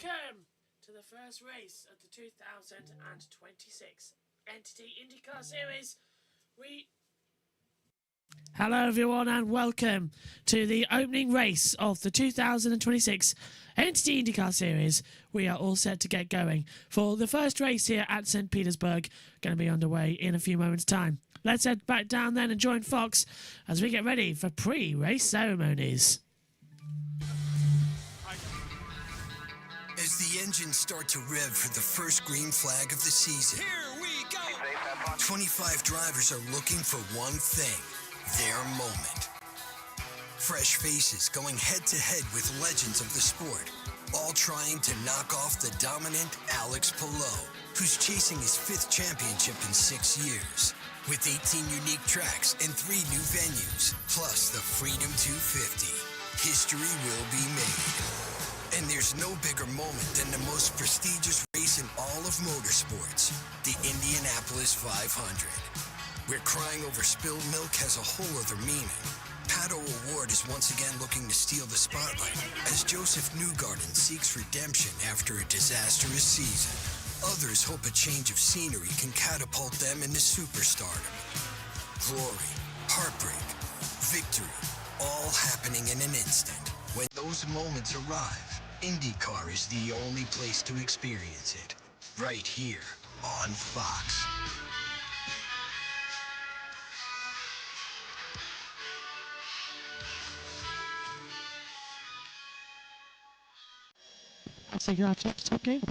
Welcome to the first race of the 2026 NTT INDYCAR Series. Hello everyone and welcome to the opening race of the 2026 NTT INDYCAR Series. We are all set to get going for the first race here at St. Petersburg, going to be underway in a few moments' time. Let's head back down then and join Fox as we get ready for pre-race ceremonies. As the engines start to rev for the first green flag of the season, Here we go! 25 drivers are looking for one thing, their moment. Fresh faces going head-to-head with legends of the sport, all trying to knock off the dominant Alex Palou, who's chasing his 5th championship in 6 years. With 18 unique tracks and 3 new venues, plus the Freedom 250, history will be made. And there's no bigger moment than the most prestigious race in all of motorsports, the Indianapolis 500. Where crying over spilled milk has a whole other meaning. Palou Award is once again looking to steal the spotlight as Joseph Newgarden seeks redemption after a disastrous season. Others hope a change of scenery can catapult them into superstardom. Glory, heartbreak, victory, all happening in an instant. When those moments arrive, INDYCAR is the only place to experience it. Right here on Fox. I'll take your top game.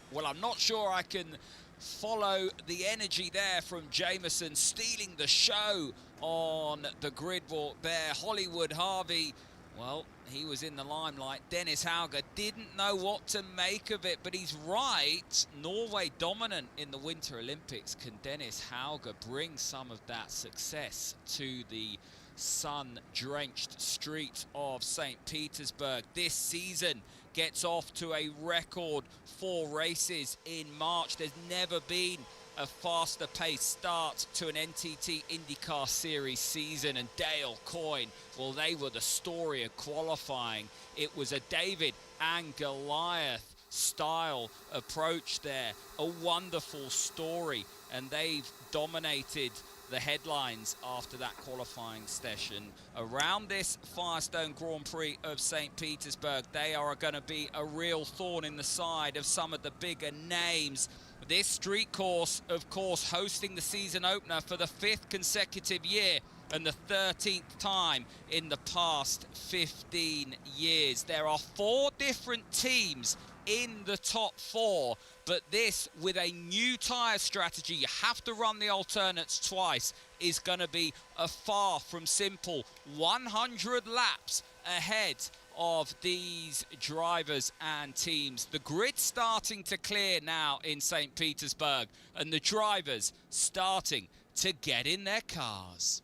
Well, I'm not sure I can follow the energy there from Jameson, stealing the show on the grid walk there. Hollywood Harvey, well, he was in the limelight. Dennis Hauger didn't know what to make of it, but he's right. Norway dominant in the Winter Olympics. Can Dennis Hauger bring some of that success to the sun-drenched streets of St. Petersburg? This season gets off to a record 4 races in March. There's never been a faster paced start to an NTT INDYCAR Series season, and Dale Coyne, well, they were the story of qualifying. It was a David and Goliath style approach there, a wonderful story, and they've dominated the headlines after that qualifying session. Around this Firestone Grand Prix of St. Petersburg, they are going to be a real thorn in the side of some of the bigger names. This street course, of course, hosting the season opener for the 5th consecutive year and the 13th time in the past 15 years. There are 4 different teams in the top 4, but this, with a new tyre strategy, you have to run the alternates twice, is going to be a far from simple 100 laps ahead of these drivers and teams. The grid starting to clear now in St. Petersburg, and the drivers starting to get in their cars.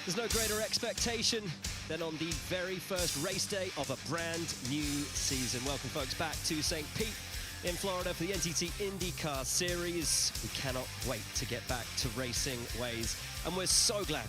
There's no greater expectation than on the very first race day of a brand new season. Welcome, folks, back to St. Pete in Florida for the NTT INDYCAR Series. We cannot wait to get back to racing ways, and we're so glad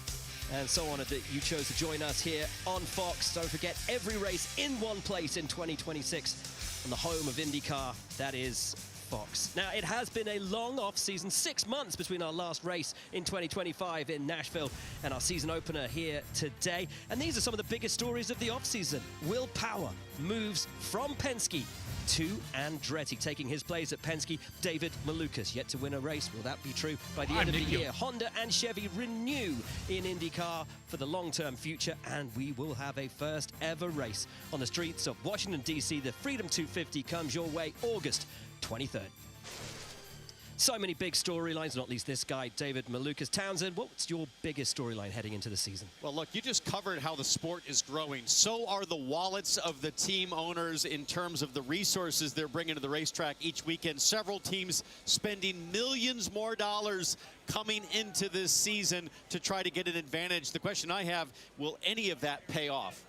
and so honored that you chose to join us here on Fox. Don't forget, every race in one place in 2026 on the home of INDYCAR, that is Fox. Now, it has been a long off-season, 6 months between our last race in 2025 in Nashville and our season opener here today. And these are some of the biggest stories of the off-season. Will Power moves from Penske to Andretti, taking his place at Penske. David Malukas yet to win a race. Will that be true by the end of the year? Honda and Chevy renew in INDYCAR for the long-term future, and we will have a first ever race on the streets of Washington, D.C. The Freedom 250 comes your way August 23rd. So many big storylines, not least this guy, David Malukas. Townsend, what's your biggest storyline heading into the season? Well, look, you just covered how the sport is growing. So are the wallets of the team owners in terms of the resources they're bringing to the racetrack each weekend. Several teams spending millions more dollars coming into this season to try to get an advantage. The question I have, will any of that pay off?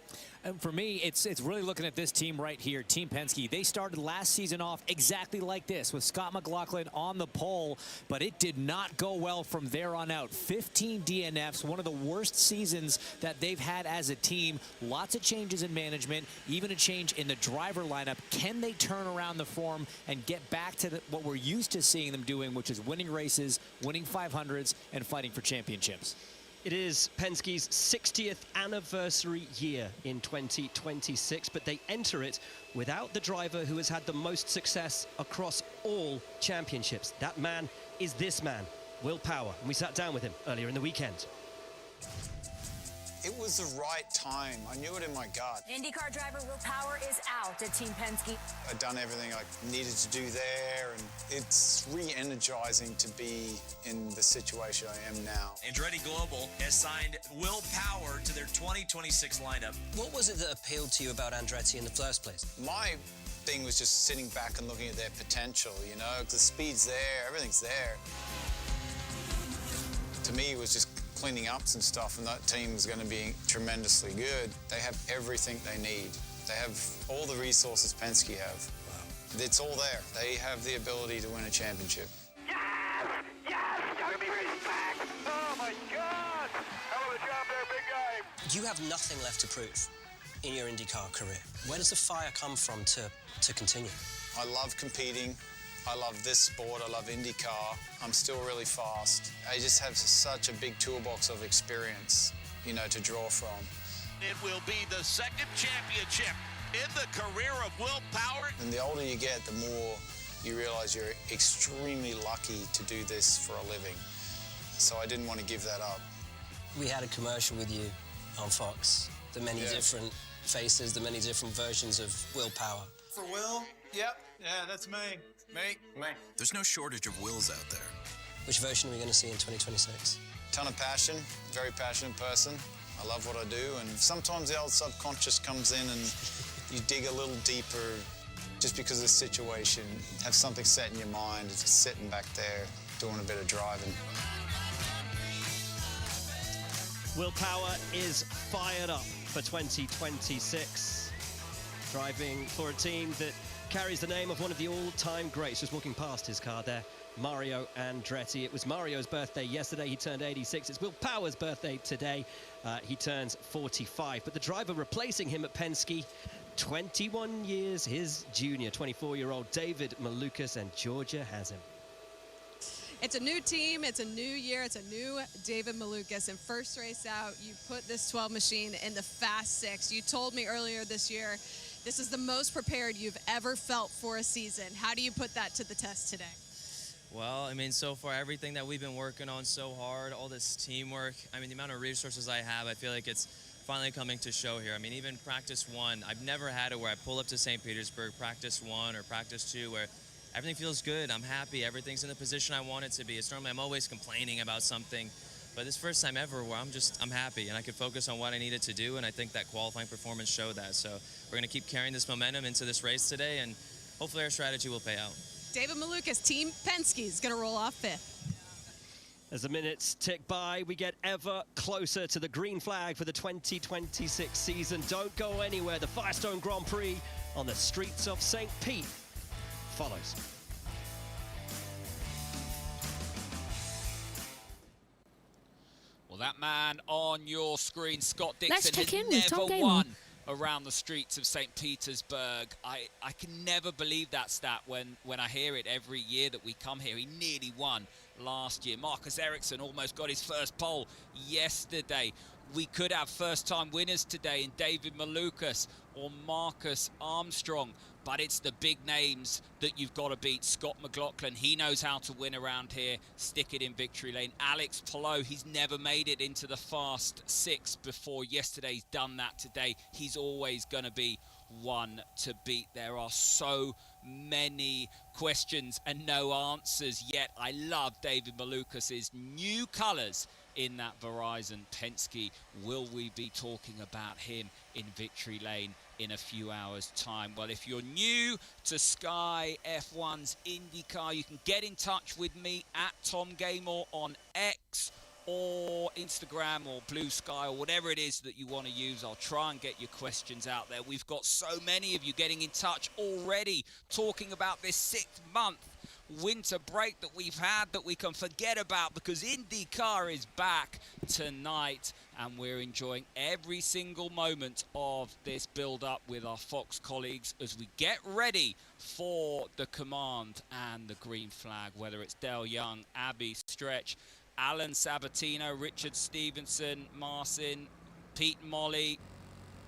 And for me, it's really looking at this team right here, Team Penske. They started last season off exactly like this with Scott McLaughlin on the pole, but it did not go well from there on out. 15 DNFs, one of the worst seasons that they've had as a team. Lots of changes in management, even a change in the driver lineup. Can they turn around the form and get back to what we're used to seeing them doing, which is winning races, winning 500s, and fighting for championships? It is Penske's 60th anniversary year in 2026, but they enter it without the driver who has had the most success across all championships. That man is this man, Will Power, and we sat down with him earlier in the weekend. It was the right time. I knew it in my gut. IndyCar driver Will Power is out at Team Penske. I'd done everything I needed to do there, and it's re-energizing to be in the situation I am now. Andretti Global has signed Will Power to their 2026 lineup. What was it that appealed to you about Andretti in the first place? My thing was just sitting back and looking at their potential, you know, the speed's there, everything's there. To me, it was just cleaning up some stuff, and that team is going to be tremendously good. They have everything they need. They have all the resources Penske have. Wow. It's all there. They have the ability to win a championship. Yes! Yes! Gotta be respect! Oh my God! Hell of a job there, big guy! You have nothing left to prove in your IndyCar career. Where does the fire come from to continue? I love competing. I love this sport, I love IndyCar. I'm still really fast. I just have such a big toolbox of experience, you know, to draw from. It will be the second championship in the career of Will Power. And the older you get, the more you realize you're extremely lucky to do this for a living. So I didn't want to give that up. We had a commercial with you on Fox. The many different faces, the many different versions of Will Power. For Will? Yep. Yeah, that's me. Me. There's no shortage of Wills out there. Which version are we going to see in 2026? Ton of passion, very passionate person. I love what I do, and sometimes the old subconscious comes in and you dig a little deeper just because of the situation. Have something set in your mind, it's just sitting back there doing a bit of driving. Will Power is fired up for 2026, driving for a team that carries the name of one of the all-time greats. Just walking past his car there, Mario Andretti. It was Mario's birthday yesterday. He turned 86. It's Will Power's birthday today. He turns 45. But the driver replacing him at Penske, 21 years his junior, 24-year-old David Malukas, and Georgia has him. It's a new team, it's a new year, it's a new David Malukas, and first race out, you put this 12 machine in the Fast 6. You told me earlier this year, this is the most prepared you've ever felt for a season. How do you put that to the test today? Well, I mean, so far, everything that we've been working on so hard, all this teamwork, I mean, the amount of resources I have, I feel like it's finally coming to show here. I mean, even practice 1, I've never had it where I pull up to St. Petersburg, practice 1 or practice 2, where everything feels good. I'm happy. Everything's in the position I want it to be. It's normally I'm always complaining about something, but this first time ever where I'm happy and I could focus on what I needed to do, and I think that qualifying performance showed that. So we're going to keep carrying this momentum into this race today, and hopefully our strategy will pay out. David Malukas, Team Penske, is going to roll off 5th. As the minutes tick by, we get ever closer to the green flag for the 2026 season. Don't go anywhere. The Firestone Grand Prix on the streets of St. Pete follows. Well, that man on your screen, Scott Dixon, Let's check in has with Tom never Gamer. won around the streets of St. Petersburg. I can never believe that stat when I hear it every year that we come here. He nearly won last year. Marcus Ericsson almost got his first pole yesterday. We could have first-time winners today in David Malukas or Marcus Armstrong, but it's the big names that you've got to beat. Scott McLaughlin, he knows how to win around here, stick it in victory lane. Alex Palou, he's never made it into the Fast 6 before. Yesterday's done that today. He's always going to be one to beat. There are so many questions and no answers yet. I love David Malukas' new colours in that Verizon Penske. Will we be talking about him in victory lane in a few hours' time? Well, if you're new to Sky F1's IndyCar, you can get in touch with me at Tom Gamer on X or Instagram or BlueSky or whatever it is that you want to use. I'll try and get your questions out there. We've got so many of you getting in touch already, talking about this 6-month winter break that we've had that we can forget about, because INDYCAR is back tonight and we're enjoying every single moment of this build-up with our Fox colleagues as we get ready for the command and the green flag, whether it's Dale Young, Abby Stretch, Alan Sabatino, Richard Stevenson, Marcin, Pete Molly,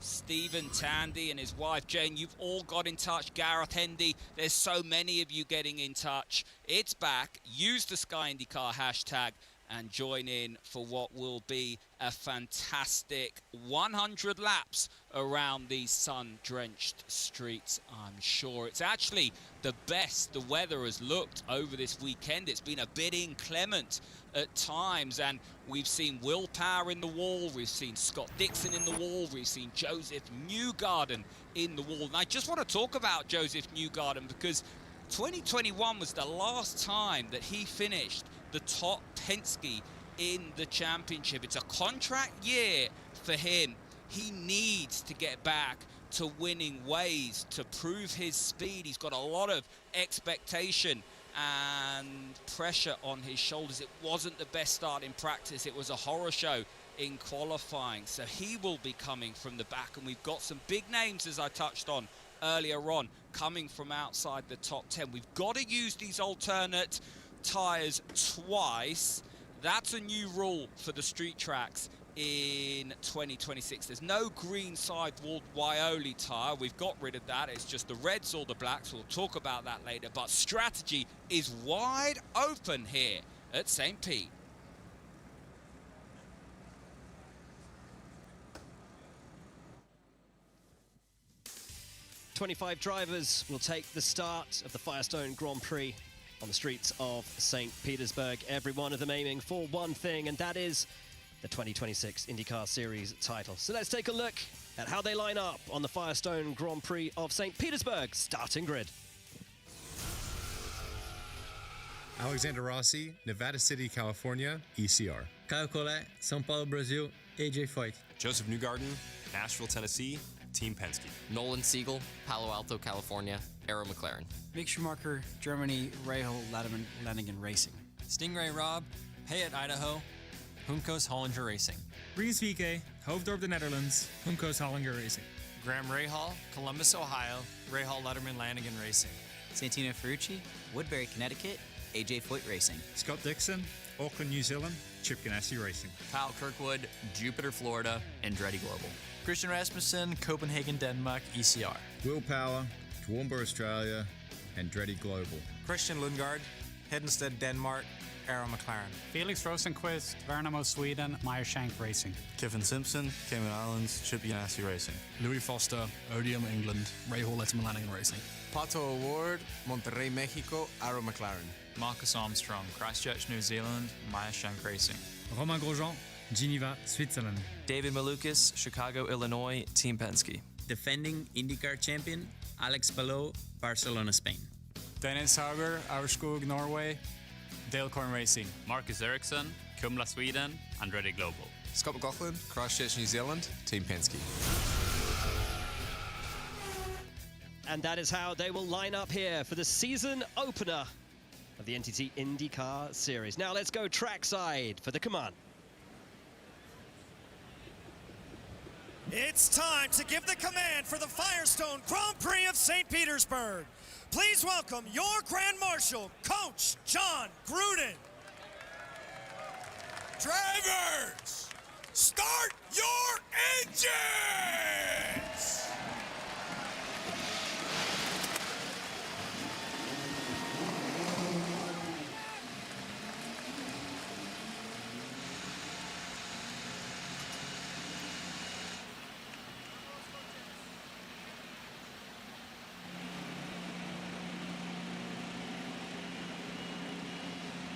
Stephen Tandy and his wife Jane. You've all got in touch. Gareth Hendy, there's so many of you getting in touch. It's back. Use the Sky INDYCAR hashtag and join in for what will be a fantastic 100 laps around these sun-drenched streets, I'm sure. It's actually the best the weather has looked over this weekend. It's been a bit inclement at times, and we've seen Will Power in the wall, we've seen Scott Dixon in the wall, we've seen Joseph Newgarden in the wall. And I just want to talk about Joseph Newgarden because 2021 was the last time that he finished the top Penske in the championship. It's a contract year for him. He needs to get back to winning ways to prove his speed. He's got a lot of expectation and pressure on his shoulders. It wasn't the best start in practice. It was a horror show in qualifying. So he will be coming from the back, and we've got some big names, as I touched on earlier on, coming from outside the top 10. We've got to use these alternate tyres twice. That's a new rule for the street tracks in 2026. There's no green sidewalled Waioli tyre. We've got rid of that. It's just the reds or the blacks. We'll talk about that later. But strategy is wide open here at St. Pete. "25 drivers will take the start of the Firestone Grand Prix on the streets of St. Petersburg, every one of them aiming for one thing, and that is the 2026 INDYCAR Series title. So let's take a look at how they line up on the Firestone Grand Prix of St. Petersburg starting grid. Alexander Rossi, Nevada City, California, ECR. Caio Collet, São Paulo, Brazil, AJ Foyt. Joseph Newgarden, Nashville, Tennessee, Team Penske. Nolan Siegel, Palo Alto, California, Arrow McLaren. Mick Schumacher, Germany, Rahal Lanigan Racing. Stingray Rob, Hayat, Idaho, Hunkos Hollinger Racing. Ries VK, Hoofddorp, the Netherlands, Hunkos Hollinger Racing. Graham Rahal, Columbus, Ohio, Rahal Letterman Lanigan Racing. Santino Ferrucci, Woodbury, Connecticut, AJ Foyt Racing. Scott Dixon, Auckland, New Zealand, Chip Ganassi Racing. Kyle Kirkwood, Jupiter, Florida, Andretti Global. Christian Rasmussen, Copenhagen, Denmark, ECR. Will Power, Toowoomba, Australia, Andretti Global. Christian Lundgaard, Hedenstedt, Denmark, Arrow McLaren. Felix Rosenqvist, Värnamo, Sweden, Meyershank Racing. Kevin Simpson, Cayman Islands, Chip Ganassi Racing. Louis Foster, Odium, England, Rahal Letterman Lanigan Racing. Pato Award, Monterrey, Mexico, Arrow McLaren. Marcus Armstrong, Christchurch, New Zealand, Meyershank Racing. Romain Grosjean, Geneva, Switzerland. David Malukas, Chicago, Illinois, Team Penske. Defending INDYCAR champion, Alex Palou, Barcelona, Spain. Dennis Hauger, Aurskog, Norway, Dalecorn Racing. Marcus Ericsson, Kumla, Sweden, Andretti Global. Scott McLaughlin, Christchurch, New Zealand, Team Penske. And that is how they will line up here for the season opener of the NTT INDYCAR Series. Now let's go trackside for the command. It's time to give the command for the Firestone Grand Prix of St. Petersburg. Please welcome your Grand Marshal, Coach John Gruden. Drivers, start your engines!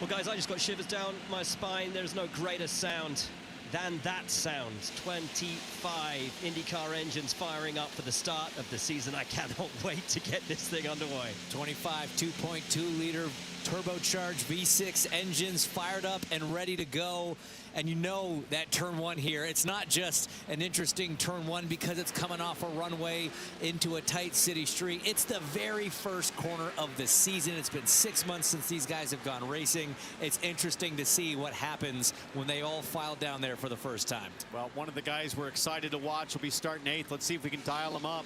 Well, guys, I just got shivers down my spine. There's no greater sound than that sound. 25 INDYCAR engines firing up for the start of the season. I cannot wait to get this thing underway. 25 2.2-liter turbocharged V6 engines fired up and ready to go. And you know that turn one here, it's not just an interesting turn one because it's coming off a runway into a tight city street. It's the very first corner of the season. It's been 6 months since these guys have gone racing. It's interesting to see what happens when they all file down there for the first time. Well, one of the guys we're excited to watch will be starting 8th. Let's see if we can dial him up.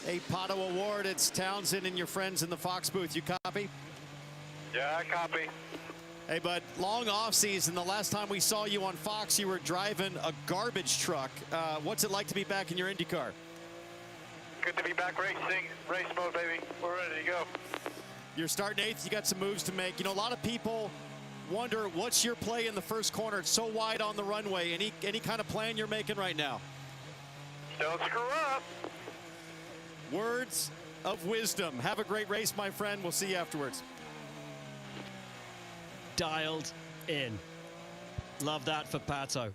A Palou Award. It's Townsend and your friends in the Fox booth. You copy? Yeah, I copy. Hey, bud, long off season. The last time we saw you on Fox, you were driving a garbage truck. What's it like to be back in your IndyCar? Good to be back racing. Race mode, baby. We're ready to go. You're starting 8th. You got some moves to make. You know, a lot of people wonder what's your play in the first corner. It's so wide on the runway. Any kind of plan you're making right now? Don't screw up. Words of wisdom. Have a great race, my friend. We'll see you afterwards. Dialed in. Love that for Pato.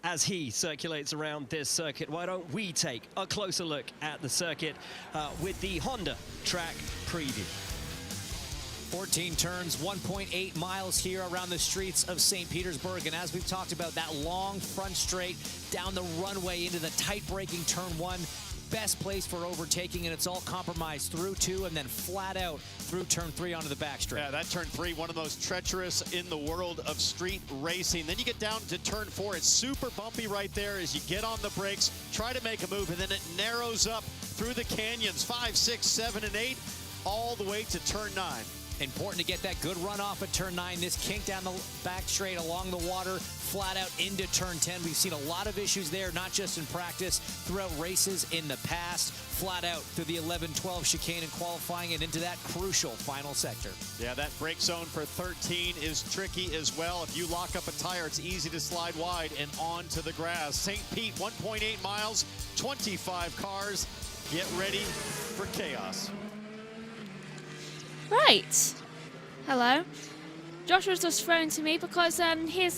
As he circulates around this circuit, why don't we take a closer look at the circuit with the Honda track preview. 14 turns, 1.8 miles here around the streets of St. Petersburg. And as we've talked about, that long front straight down the runway into the tight braking turn one. Best place for overtaking, and it's all compromised through 2 and then flat out through turn 3 onto the back straight. Yeah, that turn 3, one of the most treacherous in the world of street racing. Then you get down to turn 4. It's super bumpy right there as you get on the brakes, try to make a move, and then it narrows up through the canyons, 5, 6, 7, and 8, all the way to turn 9. Important to get that good run off at turn 9. This kink down the back straight along the water, flat out into turn 10. We've seen a lot of issues there, not just in practice, throughout races in the past. Flat out through the 11-12 chicane and qualifying and into that crucial final sector. Yeah, that brake zone for 13 is tricky as well. If you lock up a tire, it's easy to slide wide and onto the grass. St. Pete, 1.8 miles, 25 cars. Get ready for chaos. Right. Hello. Joshua's just thrown to me because his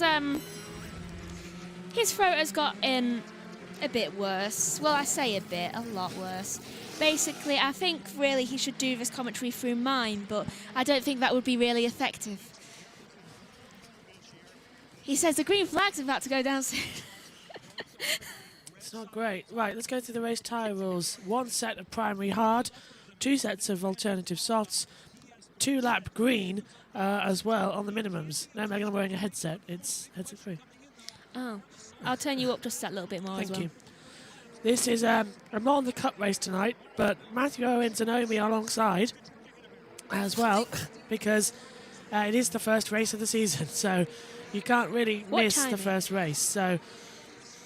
throat has gotten a bit worse. Well, I say a bit, a lot worse. Basically, I think really he should do this commentary through mine, but I don't think that would be really effective. He says the green flag's about to go down soon. It's not great. Right, let's go through the race tyre rules. 1 set of primary hard, 2 sets of alternative softs, 2 lap green as well on the minimums. No, Megan, I'm wearing a headset. It's headset free. Oh, I'll turn you up just that little bit more as well. Thank you. This is, I'm not on the cup race tonight, but Matthew Owens and Omi are alongside as well because it is the first race of the season, so you can't really miss the first race. So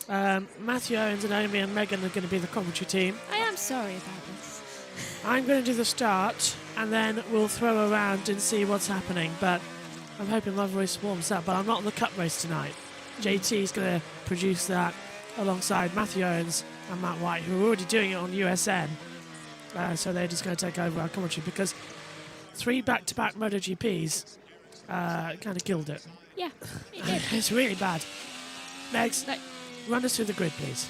Matthew Owens and Omi and Megan are going to be the commentary team. I am sorry about this. I'm going to do the start, and then we'll throw around and see what's happening. But I'm hoping Love Race warms up. But I'm not on the cup race tonight. JT is going to produce that alongside Matthew Owens and Matt White, who are already doing it on USN. So they're just going to take over our commentary because 3 back-to-back MotoGPs kind of killed it. Yeah, it did. It's really bad. Megs, run us through the grid, please.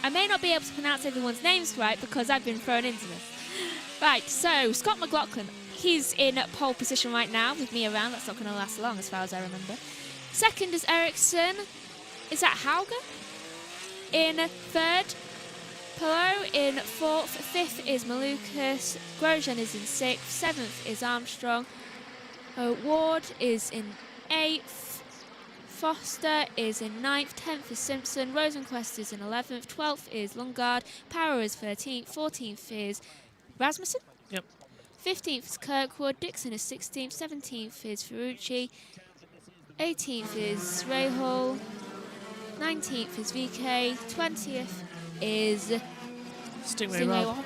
I may not be able to pronounce everyone's names right because I've been thrown into this. Right, so Scott McLaughlin, he's in pole position right now with me around. That's not going to last long as far as I remember. Second is Ericsson. Is that Hauger? In third, Palou in fourth. Fifth is Malukas. Grosjean is in sixth. Seventh is Armstrong. Ward is in eighth. Foster is in ninth. 10th is Simpson. Rosenquist is in 11th. 12th is Lundgaard. Power is 13th. 14th is Rasmussen. Yep. 15th is Kirkwood. Dixon is 16th. 17th is Ferrucci. 18th is Rahal. 19th is VK. 20th is Stingray Rob.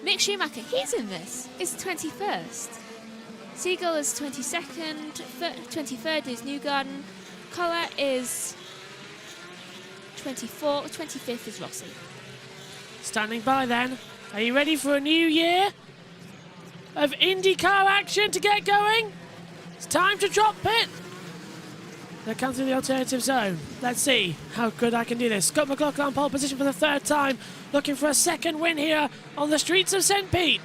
Mick Schumacher, he's in this. It's 21st. Siegel is 22nd. 23rd is Newgarden. Collar is 24th. 25th is Rossi. Standing by then. Are you ready for a new year of IndyCar action to get going? It's time to drop pit. They come through the alternative zone. Let's see how good I can do this. Scott McLaughlin on pole position for the 3rd time, looking for a 2nd win here on the streets of St. Pete.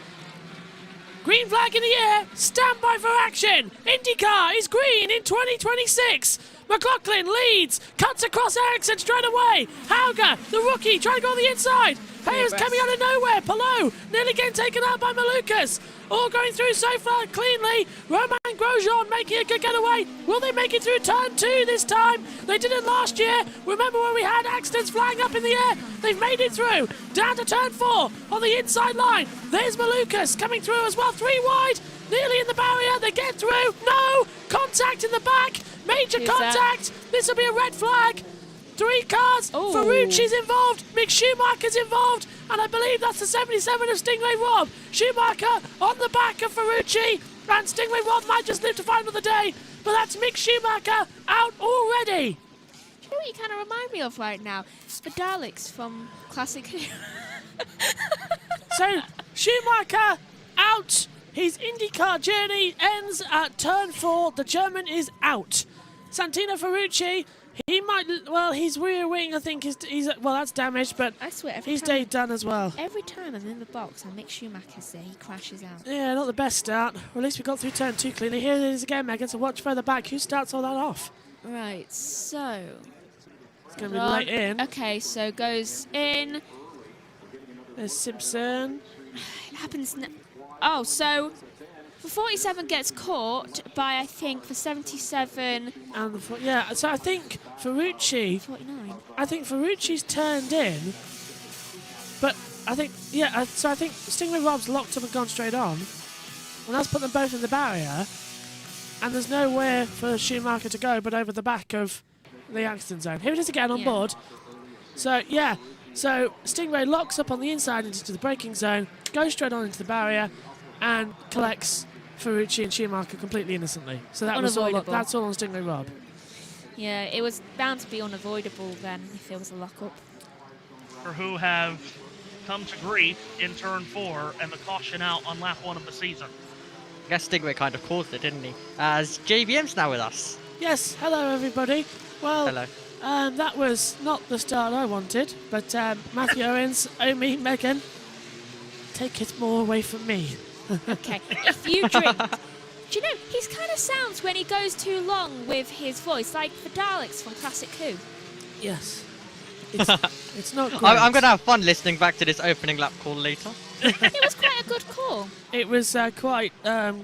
Green flag in the air. Stand by for action. INDYCAR is green in 2026. McLaughlin leads. Cuts across Ericsson straight away. Hauger, the rookie, trying to go on the inside. Payers coming out of nowhere. Palou nearly getting taken out by Malukas. All going through so far cleanly. Romain Grosjean making a good getaway. Will they make it through turn 2 this time? They did it last year. Remember when we had accidents flying up in the air? They've made it through. Down to turn 4 on the inside line. There's Malukas coming through as well. 3 wide. Nearly in the barrier. They get through. No! Contact in the back. Major contact. This will be a red flag. 3 cars. Ferrucci's involved. Mick Schumacher's involved. And I believe that's the 77 of Stingray Rob. Schumacher on the back of Ferrucci. And Stingray Rob might just live to fight another day. But that's Mick Schumacher out already. Do you know what you kind of remind me of right now? The Daleks from Classic Who. So, Schumacher out. His IndyCar journey ends at turn 4. The German is out. Santino Ferrucci, he might, well, his rear wing, I think, he's well, that's damaged, but I swear, he's day done as well. Every time I'm in the box and Mick Schumacher's there, he crashes out. Yeah, not the best start. Well, at least we got through turn 2 cleanly. Here it is again, Megan, so watch further back. Who starts all that off? Right, so... It's going to be late in. Okay, so goes in. There's Simpson. It happens... Oh, so... For 47 gets caught by, I think, for 77... And yeah, so I think Ferrucci... 49. I think Ferrucci's turned in, but I think, yeah, so I think Stingray Rob's locked up and gone straight on, and that's put them both in the barrier, and there's nowhere for Schumacher to go but over the back of the accident zone. Here it is again on board. So, yeah, so Stingray locks up on the inside into the braking zone, goes straight on into the barrier, and collects Ferrucci and Schumacher completely innocently. So that was all. That's all on Stingray Rob. Yeah, it was bound to be unavoidable then if there was a lock-up. For who have come to grief in turn 4 and the caution out on lap 1 of the season. I guess Stingray kind of caused it, didn't he? As JBM's now with us. Yes, hello everybody. Well, hello. That was not the start I wanted, but Matthew Owens, Omi, Megan, take it more away from me. Okay, if you drink... Do you know, he kind of sounds when he goes too long with his voice, like the Daleks from Classic Who. Yes. It's not great. I'm going to have fun listening back to this opening lap call later. It was quite a good call. It was quite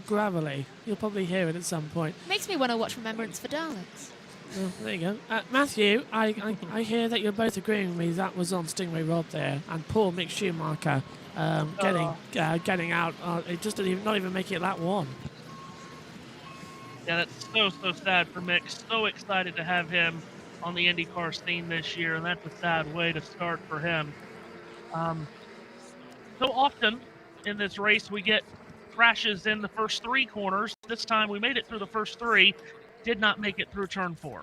gravelly. You'll probably hear it at some point. Makes me want to watch Remembrance for Daleks. Well, there you go. Matthew, I hear that you're both agreeing with me that was on Stingray Rob there, and poor Mick Schumacher getting out, just not even making it lap 1. Yeah, that's so sad for Mick. So excited to have him on the IndyCar scene this year, and that's a sad way to start for him. So often in this race, we get crashes in the first 3 corners. This time we made it through the first 3, did not make it through turn 4.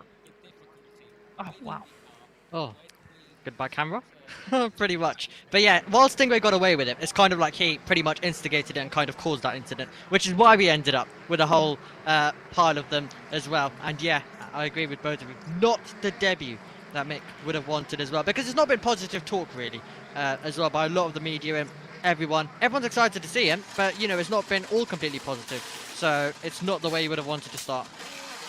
Oh, wow. Oh, goodbye camera. Pretty much. But yeah, while Stingray got away with it, it's kind of like he pretty much instigated it and kind of caused that incident, which is why we ended up with a whole pile of them as well. And yeah, I agree with both of you. Not the debut that Mick would have wanted as well, because it's not been positive talk really as well by a lot of the media and everyone's excited to see him, but you know, it's not been all completely positive, so it's not the way he would have wanted to start.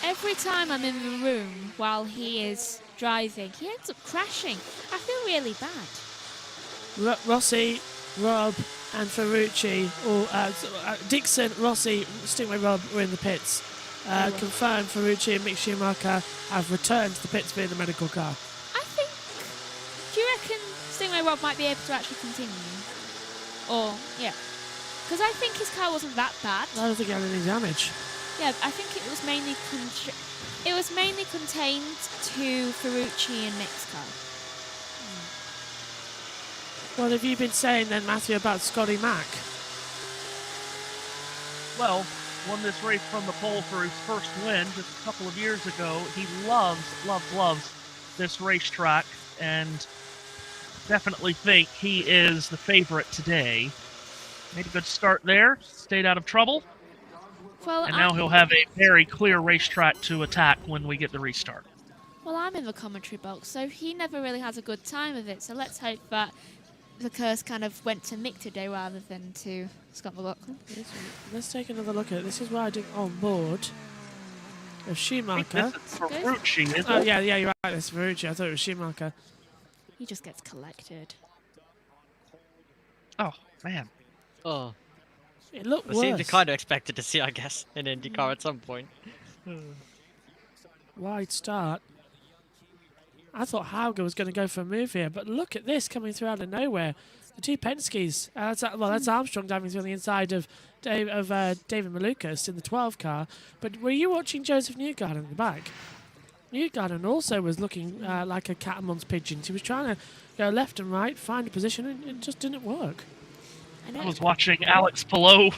Every time I'm in the room while he is driving, he ends up crashing. I feel really bad. Rossi, Rob and Ferrucci, or Dixon, Rossi, Stingray Rob were in the pits. Confirmed Ferrucci and Mick Schumacher have returned to the pits via the medical car. I think... Do you reckon Stingray Rob might be able to actually continue? Or, yeah. Because I think his car wasn't that bad. I don't think he had any damage. Yeah, I think it was mainly contained to Ferrucci and Mick's car. What have you been saying then, Matthew, about Scotty Mack? Well, won this race from the pole for his first win just a couple of years ago. He loves this racetrack and definitely think he is the favorite today. Made a good start there, stayed out of trouble. Well, and now he'll have a very clear racetrack to attack when we get the restart. Well, I'm in the commentary box, so he never really has a good time of it. So let's hope that the curse kind of went to Mick today rather than to Scott McLaughlin. Let's take another look at it. This is riding on board of Schumacher. Ferrucci, isn't Oh, it? yeah, you're right. It's Ferrucci. I thought it was Schumacher. He just gets collected. Oh, man. Oh. It looked I worse. seemed to kind of expected to see, I guess, in IndyCar at some point. Wide start. I thought Hauger was going to go for a move here, but look at this coming through out of nowhere. The two Penske's. That's Armstrong diving through on the inside of David Malukas in the 12 car. But were you watching Joseph Newgarden in the back? Newgarden also was looking like a cat amongst pigeons. He was trying to go left and right, find a position, and it just didn't work. I was watching Alex Palou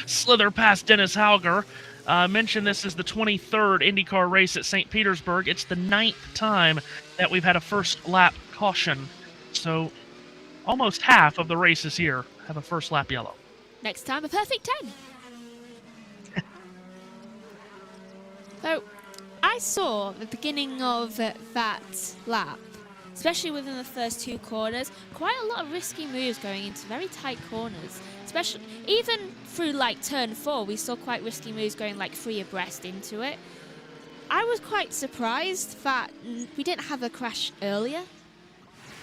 slither past Dennis Hauger. Mentioned this is the 23rd IndyCar race at St. Petersburg. It's the 9th time that we've had a first lap caution. So almost half of the races here have a first lap yellow. Next time, a perfect 10. So, I saw the beginning of that lap, especially within the first two corners, quite a lot of risky moves going into very tight corners. Especially, even through like turn 4, we saw quite risky moves going like 3 abreast into it. I was quite surprised that we didn't have a crash earlier,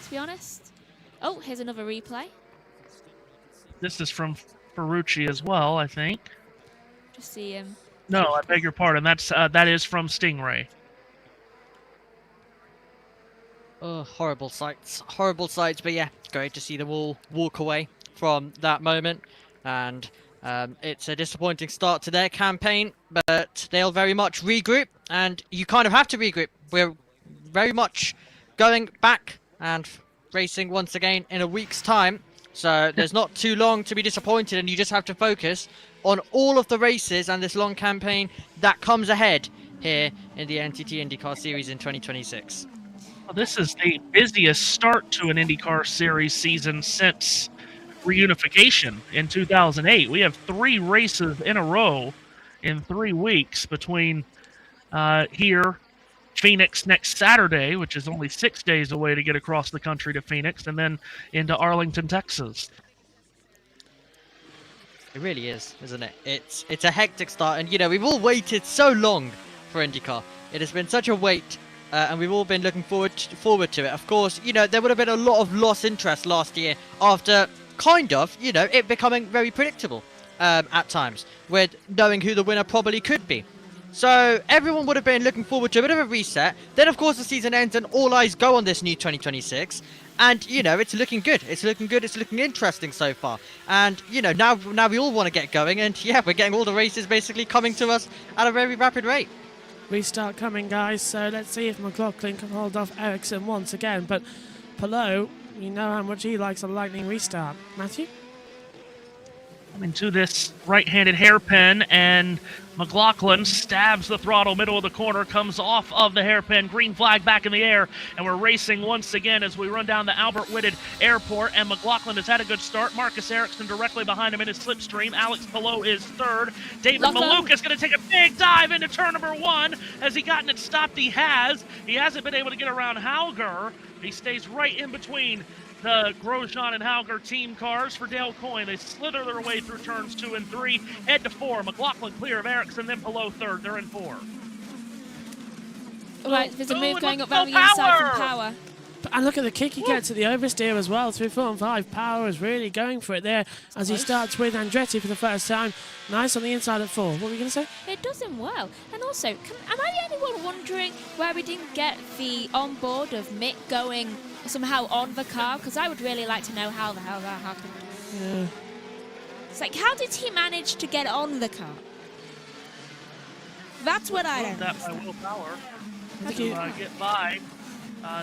to be honest. Oh, here's another replay. This is from Ferrucci as well, I think. Just see him. No, I beg your pardon. That is from Stingray. Oh, horrible sights. Horrible sights, but yeah, great to see them all walk away from that moment. And it's a disappointing start to their campaign, but they'll very much regroup, and you kind of have to regroup. We're very much going back and racing once again in a week's time, so there's not too long to be disappointed, and you just have to focus on all of the races and this long campaign that comes ahead here in the NTT IndyCar Series in 2026. Well, this is the busiest start to an IndyCar Series season since reunification in 2008. We have 3 races in a row in 3 weeks between here, Phoenix next Saturday, which is only 6 days away to get across the country to Phoenix, and then into Arlington, Texas. It really is, isn't it? It's a hectic start, and you know, we've all waited so long for IndyCar. It has been such a wait, and we've all been looking forward to it. Of course, you know, there would have been a lot of lost interest last year after kind of, you know, it becoming very predictable at times, with knowing who the winner probably could be. So everyone would have been looking forward to a bit of a reset. Then, of course, the season ends and all eyes go on this new 2026. And, you know, it's looking good. It's looking good. It's looking interesting so far. And, you know, now we all want to get going. And, yeah, we're getting all the races basically coming to us at a very rapid rate. Restart coming, guys. So let's see if McLaughlin can hold off Ericsson once again. But Palou, you know how much he likes a lightning restart. Matthew? Into this right-handed hairpin, and McLaughlin stabs the throttle, middle of the corner, comes off of the hairpin, green flag back in the air, and we're racing once again as we run down the Albert Whitted Airport, and McLaughlin has had a good start. Marcus Ericsson directly behind him in his slipstream. Alex Palou is third. David Malukas is going to take a big dive into turn number 1. Has he gotten it stopped? He has. He hasn't been able to get around Hauger. He stays right in between the Grosjean and Hauger team cars for Dale Coyne. They slither their way through turns 2 and 3, head to 4. McLaughlin clear of Ericsson, then Palou third. They're in 4. Right, there's a move going up around the inside from Power. And look at the kick he gets at the oversteer as well. Through 4 and 5, Power is really going for it there as he starts with Andretti for the first time. Nice on the inside at 4. What were you going to say? It does him well. And also, am I the only one wondering why we didn't get the onboard of Mick going somehow on the car? Because I would really like to know how the hell that happened. Yeah. It's like, how did he manage to get on the car? That's what I don't know. That by Will Power to get by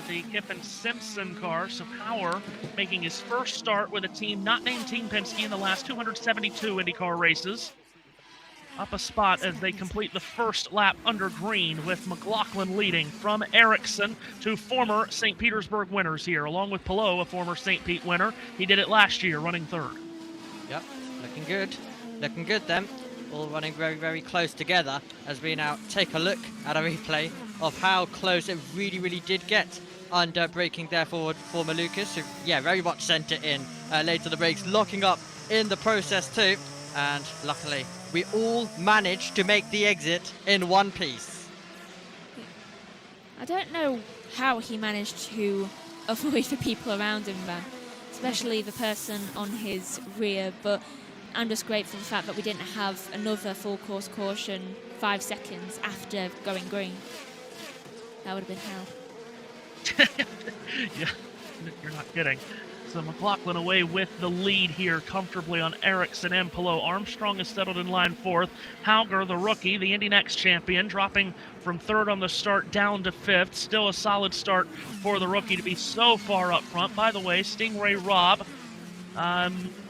the Kiffin Simpson car. So Power making his first start with a team not named Team Penske in the last 272 IndyCar races. Up a spot as they complete the first lap under green, with McLaughlin leading from Ericsson to former St. Petersburg winners here, along with Palou, a former St. Pete winner. He did it last year, running third. Yep, looking good. Looking good then. All running very, very close together as we now take a look at a replay of how close it really, really did get under braking there forward for Malukas, who, yeah, very much sent it in late to the brakes, locking up in the process too. And luckily, we all managed to make the exit in one piece. I don't know how he managed to avoid the people around him, Van, especially the person on his rear, but I'm just grateful for the fact that we didn't have another full course caution 5 seconds after going green. That would have been hell. Yeah, you're not kidding. So McLaughlin away with the lead here comfortably on Ericsson and Palou. Armstrong is settled in line 4th. Hauger, the rookie, the IndyNext champion, dropping from 3rd on the start down to 5th. Still a solid start for the rookie to be so far up front. By the way, Stingray Robb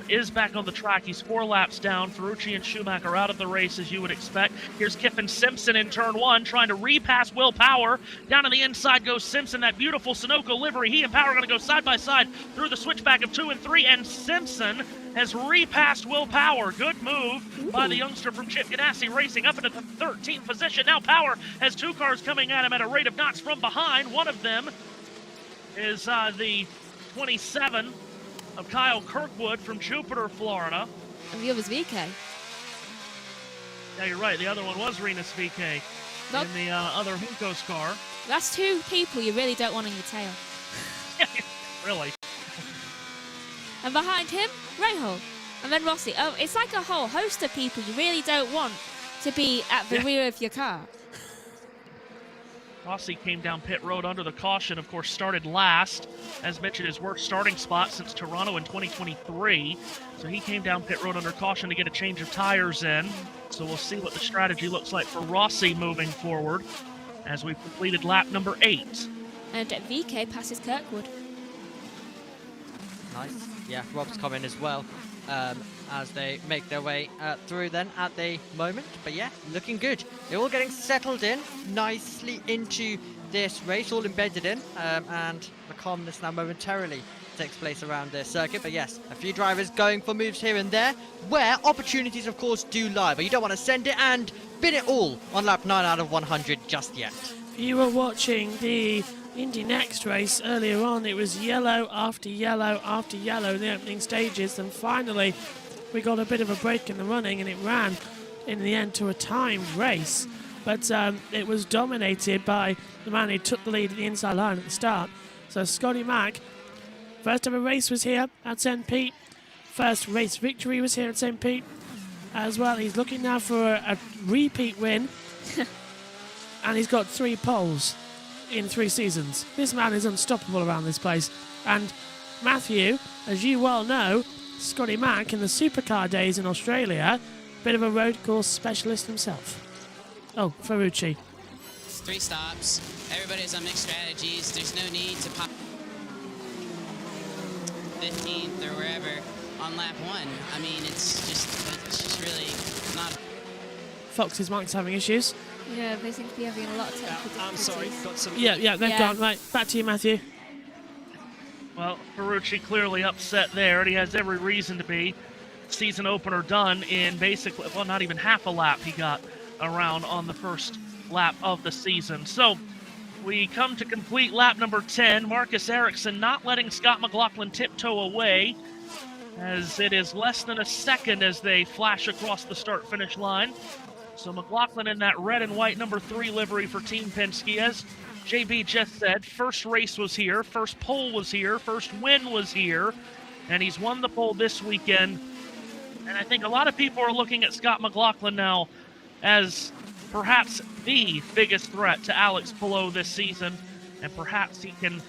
is back on the track. He's 4 laps down. Ferrucci and Schumacher out of the race, as you would expect. Here's Kiffin Simpson in turn 1, trying to repass Will Power. Down to the inside goes Simpson, that beautiful Sunoco livery. He and Power are going to go side by side through the switchback of 2 and 3, and Simpson has repassed Will Power. Good move by the youngster from Chip Ganassi, racing up into the 13th position. Now Power has 2 cars coming at him at a rate of knots from behind. One of them is the 27 of Kyle Kirkwood from Jupiter, Florida. And the other's VK. Yeah, you're right. The other one was Renus VK in the other Hunko's car. That's 2 people you really don't want on your tail. Really. And behind him, Rahal. And then Rossi. Oh, it's like a whole host of people you really don't want to be at the rear of your car. Rossi came down pit road under the caution, of course, started last. As mentioned, his worst starting spot since Toronto in 2023. So he came down pit road under caution to get a change of tires in. So we'll see what the strategy looks like for Rossi moving forward as we've completed lap number 8. And VK passes Kirkwood. Nice. Yeah, Rob's coming as well as they make their way through then at the moment. But yeah, looking good. They're all getting settled in nicely into this race, all embedded in. And the calmness now momentarily takes place around the circuit. But yes, a few drivers going for moves here and there, where opportunities, of course, do lie. But you don't want to send it and bin it all on lap 9 out of 100 just yet. You were watching the IndyNext race earlier on. It was yellow after yellow after yellow in the opening stages, and finally we got a bit of a break in the running, and it ran in the end to a timed race. But it was dominated by the man who took the lead at the inside line at the start. So Scotty Mack, first ever race was here at St. Pete. First race victory was here at St. Pete as well. He's looking now for a repeat win. And he's got 3 poles in 3 seasons. This man is unstoppable around this place. And Matthew, as you well know, Scotty Mack in the supercar days in Australia, bit of a road course specialist himself. Oh, Ferrucci. It's 3 stops. Everybody's on mixed strategies. There's no need to pop 15th or wherever on lap 1. I mean, it's just really not. Fox's mic's having issues. Yeah, they seem to be having a lot of technical difficulties. I'm sorry, got some. Yeah, they've gone. Right, back to you, Matthew. Well, Ferrucci clearly upset there, and he has every reason to be. Season opener done in basically, well, not even half a lap he got around on the first lap of the season. So we come to complete lap number 10. Marcus Ericsson not letting Scott McLaughlin tiptoe away, as it is less than a second as they flash across the start-finish line. So McLaughlin in that red and white number 3 livery for Team Penske. As JB just said, first race was here, first pole was here, first win was here, and he's won the pole this weekend. And I think a lot of people are looking at Scott McLaughlin now as perhaps the biggest threat to Alex Palou this season, and perhaps he can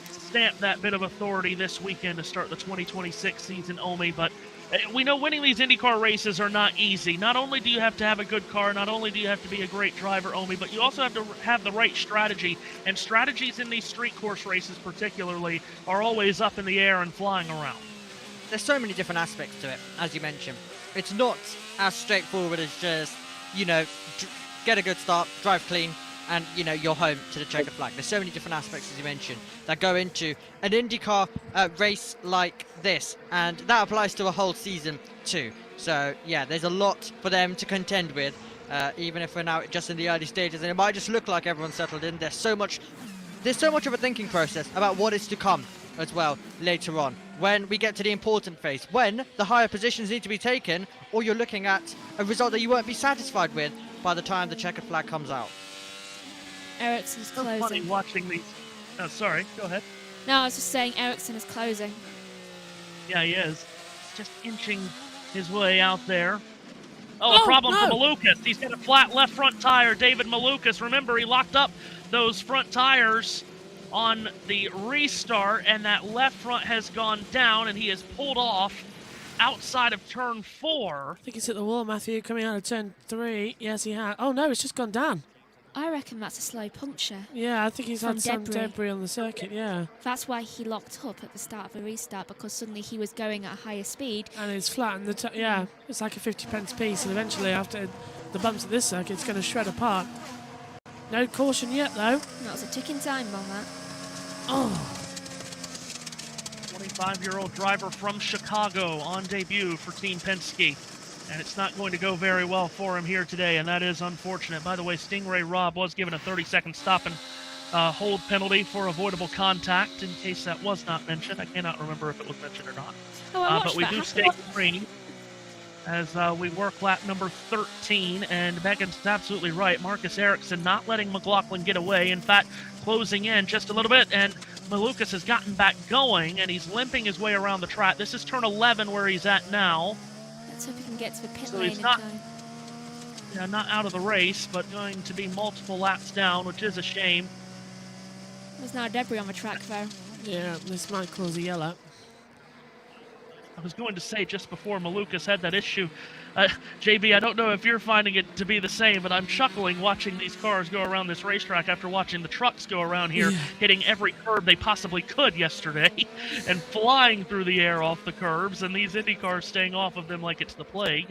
stamp that bit of authority this weekend to start the 2026 season, Omi. But we know winning these IndyCar races are not easy. Not only do you have to have a good car, not only do you have to be a great driver, Omi, but you also have to have the right strategy. And strategies in these street course races particularly are always up in the air and flying around. There's so many different aspects to it, as you mentioned. It's not as straightforward as just, get a good start, drive clean, and, you're home to the checkered flag. There's so many different aspects, as you mentioned, that go into an IndyCar race like this, and that applies to a whole season too. So, yeah, there's a lot for them to contend with, even if we're now just in the early stages, and it might just look like everyone's settled in. There's so much there's so much of a thinking process about what is to come as well later on, when we get to the important phase, when the higher positions need to be taken, or you're looking at a result that you won't be satisfied with by the time the checkered flag comes out. Ericsson's closing. Funny watching these. Oh, sorry, go ahead. No, I was just saying Ericsson is closing. Yeah, he is. He's just inching his way out there. Oh, a problem for Malukas. He's got a flat left front tire. David Malukas, remember, he locked up those front tires on the restart, and that left front has gone down, and he has pulled off outside of turn 4. I think he's hit the wall, Matthew, coming out of turn 3. Yes, he has. Oh, no, it's just gone down. I reckon that's a slow puncture. Yeah, I think he's had some debris on the circuit, yeah. That's why he locked up at the start of the restart, because suddenly he was going at a higher speed. And it's flattened the yeah, it's like a 50p piece, and eventually after the bumps of this circuit, it's going to shred apart. No caution yet, though. That was a ticking time bomb, that. Oh. 25-year-old driver from Chicago on debut for Team Penske. And it's not going to go very well for him here today, and that is unfortunate. By the way, Stingray Robb was given a 30-second stop and hold penalty for avoidable contact, in case that was not mentioned. I cannot remember if it was mentioned or not. But we do stay green as we work lap number 13, and Megan's absolutely right. Marcus Ericsson not letting McLaughlin get away. In fact, closing in just a little bit, and Malukas has gotten back going, and he's limping his way around the track. This is turn 11 where he's at now. Let's hope he can get to the pit So lane he's in not, time. yeah, not out of the race, but going to be multiple laps down, which is a shame. There's now debris on the track, though. Yeah, this might cause a yellow. I was going to say just before Malukas had that issue, JB, I don't know if you're finding it to be the same, but I'm chuckling watching these cars go around this racetrack after watching the trucks go around here, hitting every curb they possibly could yesterday, and flying through the air off the curbs, and these Indy cars staying off of them like it's the plague.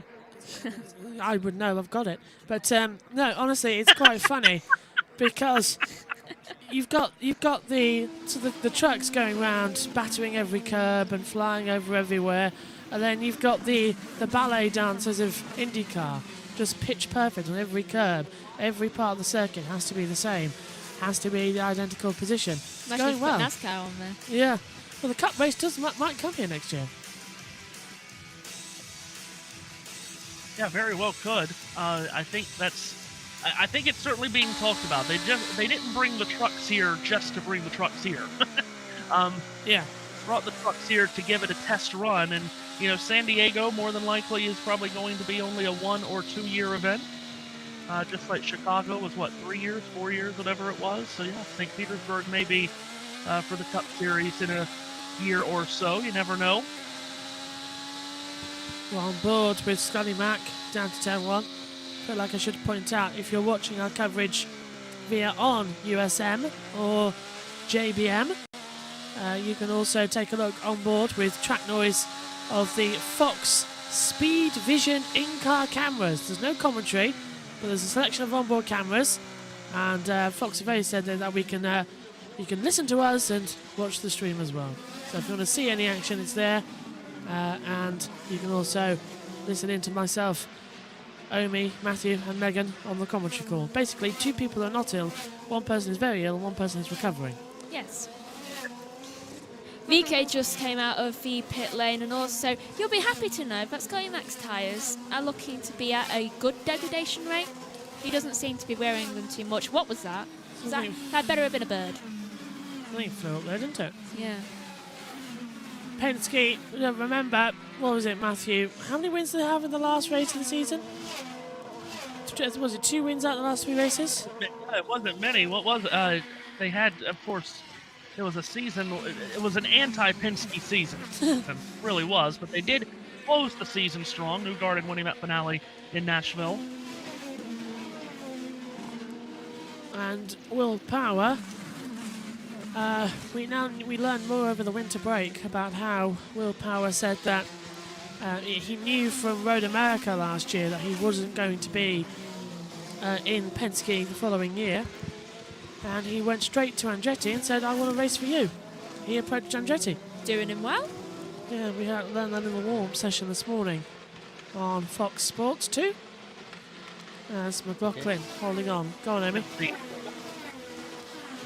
I would know, I've got it. But no, honestly, it's quite funny because you've got the trucks going around, battering every curb and flying over everywhere, and then you've got the ballet dancers of INDYCAR, just pitch perfect on every curb. Every part of the circuit has to be the same, has to be the identical position. It's going well. NASCAR on there. Yeah. Well, the Cup race might come here next year. Yeah, very well could. I think it's certainly being talked about. They didn't bring the trucks here just to bring the trucks here. Yeah, brought the trucks here to give it a test run, and you know, San Diego more than likely is probably going to be only a 1 or 2 year event. Just like Chicago was, what, 3 years, 4 years, whatever it was. So yeah, St. Petersburg maybe for the Cup Series in a year or so. You never know. We're on board with Scotty Mack down to turn 1. Feel like I should point out, if you're watching our coverage via on USM or JBM, you can also take a look on board with track noise of the Fox Speed Vision in-car cameras. There's no commentary, but there's a selection of onboard cameras, and Fox have already said that we can you can listen to us and watch the stream as well. So if you want to see any action, it's there, and you can also listen in to myself, Omi, Matthew and Megan on the commentary call. Basically, 2 people are not ill, 1 person is very ill, 1 person is recovering. Yes. VK just came out of the pit lane, and also you'll be happy to know that Scotty Mack's tyres are looking to be at a good degradation rate. He doesn't seem to be wearing them too much. What was that? That better have been a bird. I think it flew up there, didn't it? Yeah. Penske, remember, what was it, Matthew? How many wins did they have in the last race of the season? Was it 2 wins out of the last 3 races? It wasn't many. What was it? They had, of course, it was a season, it was an anti-Penske season. It really was, but they did close the season strong. Newgarden winning that finale in Nashville. And Will Power, we learned more over the winter break about how Will Power said that he knew from Road America last year that he wasn't going to be in Penske the following year, and he went straight to Andretti and said, I want to race for you. He approached Andretti. Doing him well. Yeah, we learned that in the warm session this morning on Fox Sports 2. As McLaughlin holding on. Go on, Amy.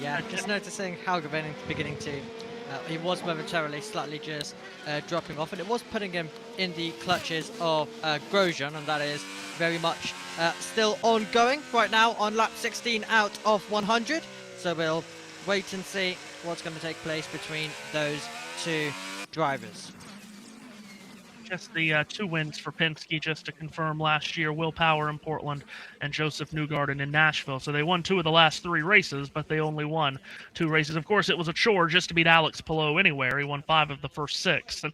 Yeah, just noticing how beginning to, he was momentarily slightly just dropping off, and it was putting him in the clutches of Grosjean, and that is very much still ongoing right now on lap 16 out of 100. So we'll wait and see what's going to take place between those two drivers. Just the 2 wins for Penske, just to confirm last year. Will Power in Portland and Joseph Newgarden in Nashville. So they won 2 of the last 3 races, but they only won 2 races. Of course, it was a chore just to beat Alex Palou anywhere. He won 5 of the first 6 and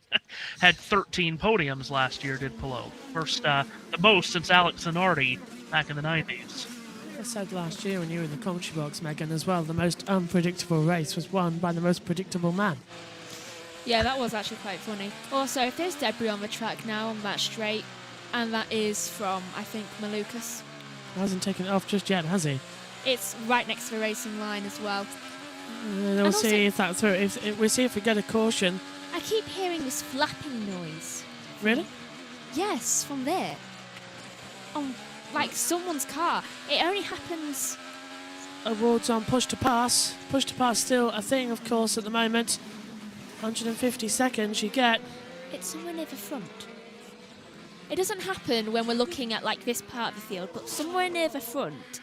had 13 podiums last year, did Palou. First, the most since Alex Zanardi back in the 90s. I said last year when you were in the commentary box, Megan, as well, the most unpredictable race was won by the most predictable man. Yeah, that was actually quite funny. Also, if there's debris on the track now on that straight, and that is from, I think, Malukas. Hasn't taken it off just yet, has he? It's right next to the racing line as well. We'll see if that's through. We'll see if we get a caution. I keep hearing this flapping noise. Really? Yes, from there. On, like, someone's car. It only happens... Awards on push to pass. Push to pass still a thing, of course, at the moment. 150 seconds you get. It's somewhere near the front. It doesn't happen when we're looking at like this part of the field, but somewhere near the front,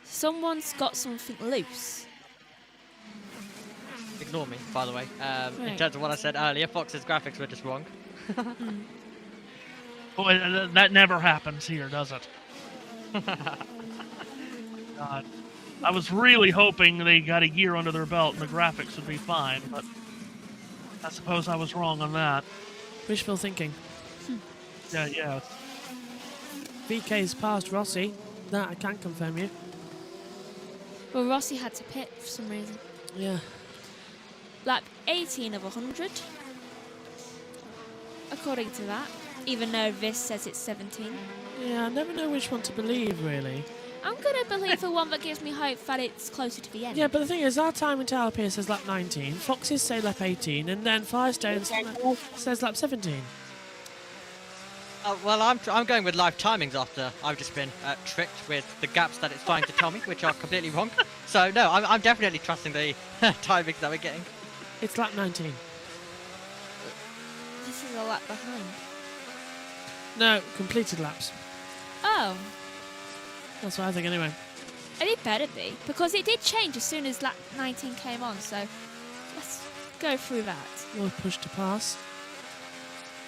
someone's got something loose. Ignore me, by the way. Right. In terms of what I said earlier, Fox's graphics were just wrong. Boy, that never happens here, does it? God. I was really hoping they got a year under their belt and the graphics would be fine, but I suppose I was wrong on that. Wishful thinking. Yeah. VK's passed Rossi. That I can't confirm you. Well, Rossi had to pit for some reason. Yeah. Lap 18 of 100. According to that. Even though this says it's 17. Yeah, I never know which one to believe, really. I'm going to believe the one that gives me hope that it's closer to the end. Yeah, but the thing is, our time in Tower Pier says lap 19, Foxes say lap 18, and then Firestone says lap 17. Well, I'm going with live timings after I've just been tricked with the gaps that it's trying to tell me, which are completely wrong. So, no, I'm definitely trusting the timings that we're getting. It's lap 19. This is a lap behind. No, completed laps. Oh. That's what I think anyway. It better be, because it did change as soon as lap 19 came on, so let's go through that. We'll push to pass.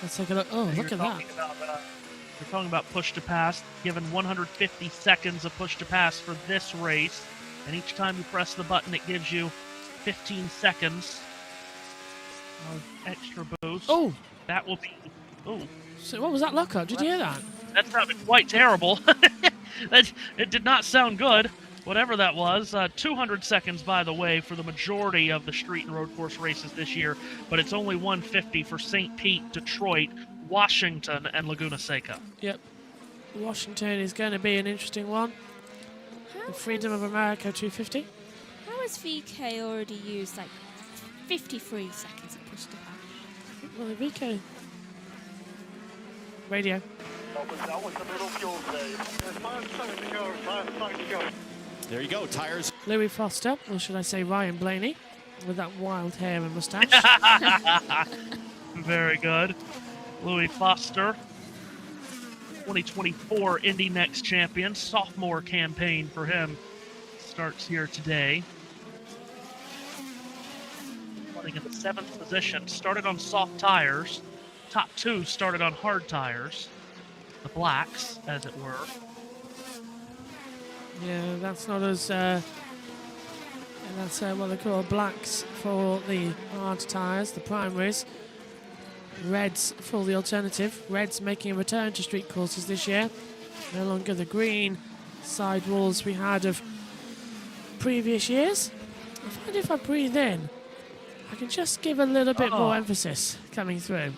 Let's take a look. Oh, look at that. We're talking about push to pass, given 150 seconds of push to pass for this race, and each time you press the button it gives you 15 seconds of extra boost. Oh! That will be... Oh. So what was that lockup? Did you hear that? That sounded quite terrible. It did not sound good, whatever that was. 200 seconds, by the way, for the majority of the street and road course races this year, but it's only 150 for St. Pete, Detroit, Washington, and Laguna Seca. Yep. Washington is going to be an interesting one. The Freedom of America 250. How has VK already used like 53 seconds of push to pass? Well, the VK... Radio. There you go, tires. Louis Foster, or should I say Ryan Blaney, with that wild hair and moustache. Very good. Louis Foster, 2024 Indy Next champion. Sophomore campaign for him starts here today. Running in the 7th position. Started on soft tires. Top 2 started on hard tires. The blacks, as it were. Yeah, that's not as... that's what they call blacks for the hard tyres, the primaries. Reds for the alternative. Reds making a return to street courses this year. No longer the green sidewalls we had of previous years. I find if I breathe in, I can just give a little bit more emphasis coming through.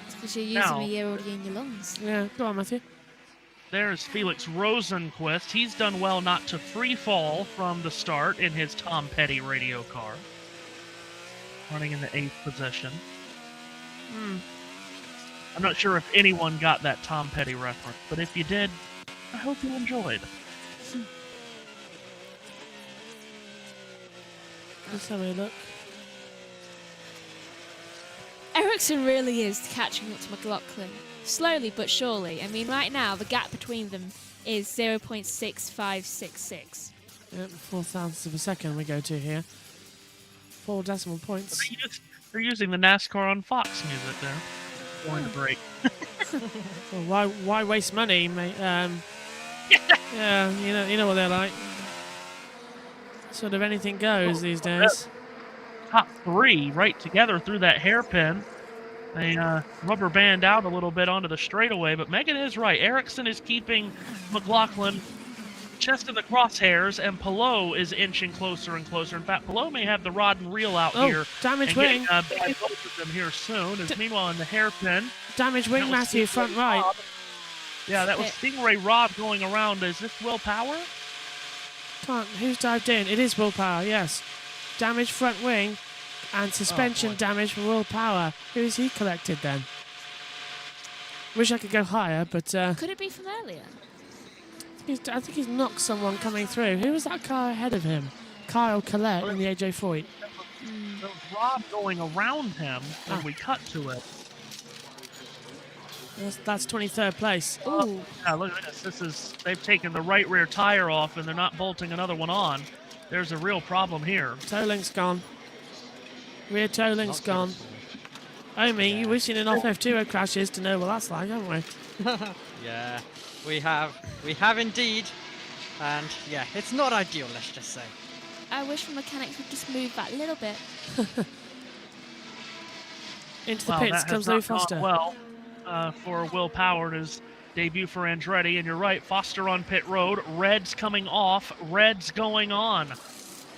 Because you're using the air already in your lungs. Yeah, go on, Matthew. There's Felix Rosenquist. He's done well not to free fall from the start in his Tom Petty radio car. Running in the 8th position. I'm not sure if anyone got that Tom Petty reference, but if you did, I hope you enjoyed. Let's have a look. Ericsson really is catching up to McLaughlin. Slowly but surely. I mean, right now, the gap between them is 0.6566. Yep, 4,000ths of a second we go to here. 4 decimal points. They're using the NASCAR on Fox music there. Going to break. Well, why waste money, mate? Yeah, you know what they're like. Sort of anything goes these days. Top 3 right together through that hairpin. They rubber band out a little bit onto the straightaway, but Megan is right. Ericsson is keeping McLaughlin just in the crosshairs, and Palou is inching closer and closer. In fact, Palou may have the rod and reel out here. Damage wing. By both of them here soon. As meanwhile, in the hairpin. Damage wing, Matthew, front right. Yeah, that was Stingray Rob going around. Is this Will Power? Who's dived in? It is Will Power, yes. Damage front wing and suspension damage for Will Power. Who's he collected then? Wish I could go higher, but... Could it be from earlier? I think he's knocked someone coming through. Who was that car ahead of him? Kyle Collette in the AJ Foyt. There was Rob going around him when we cut to it. That's 23rd place. Ooh. Yeah, look at this. They've taken the right rear tire off and they're not bolting another one on. There's a real problem here. Toe link's gone. Rear toe link's gone. Omi, we've seen enough F2 crashes to know what that's like, haven't we? Yeah, we have indeed. And yeah, it's not ideal, let's just say. I wish the mechanics would just move that little bit. Into the pits comes Louis Foster. Well, for Will Power, his debut for Andretti, and you're right, Foster on pit road, reds coming off, reds going on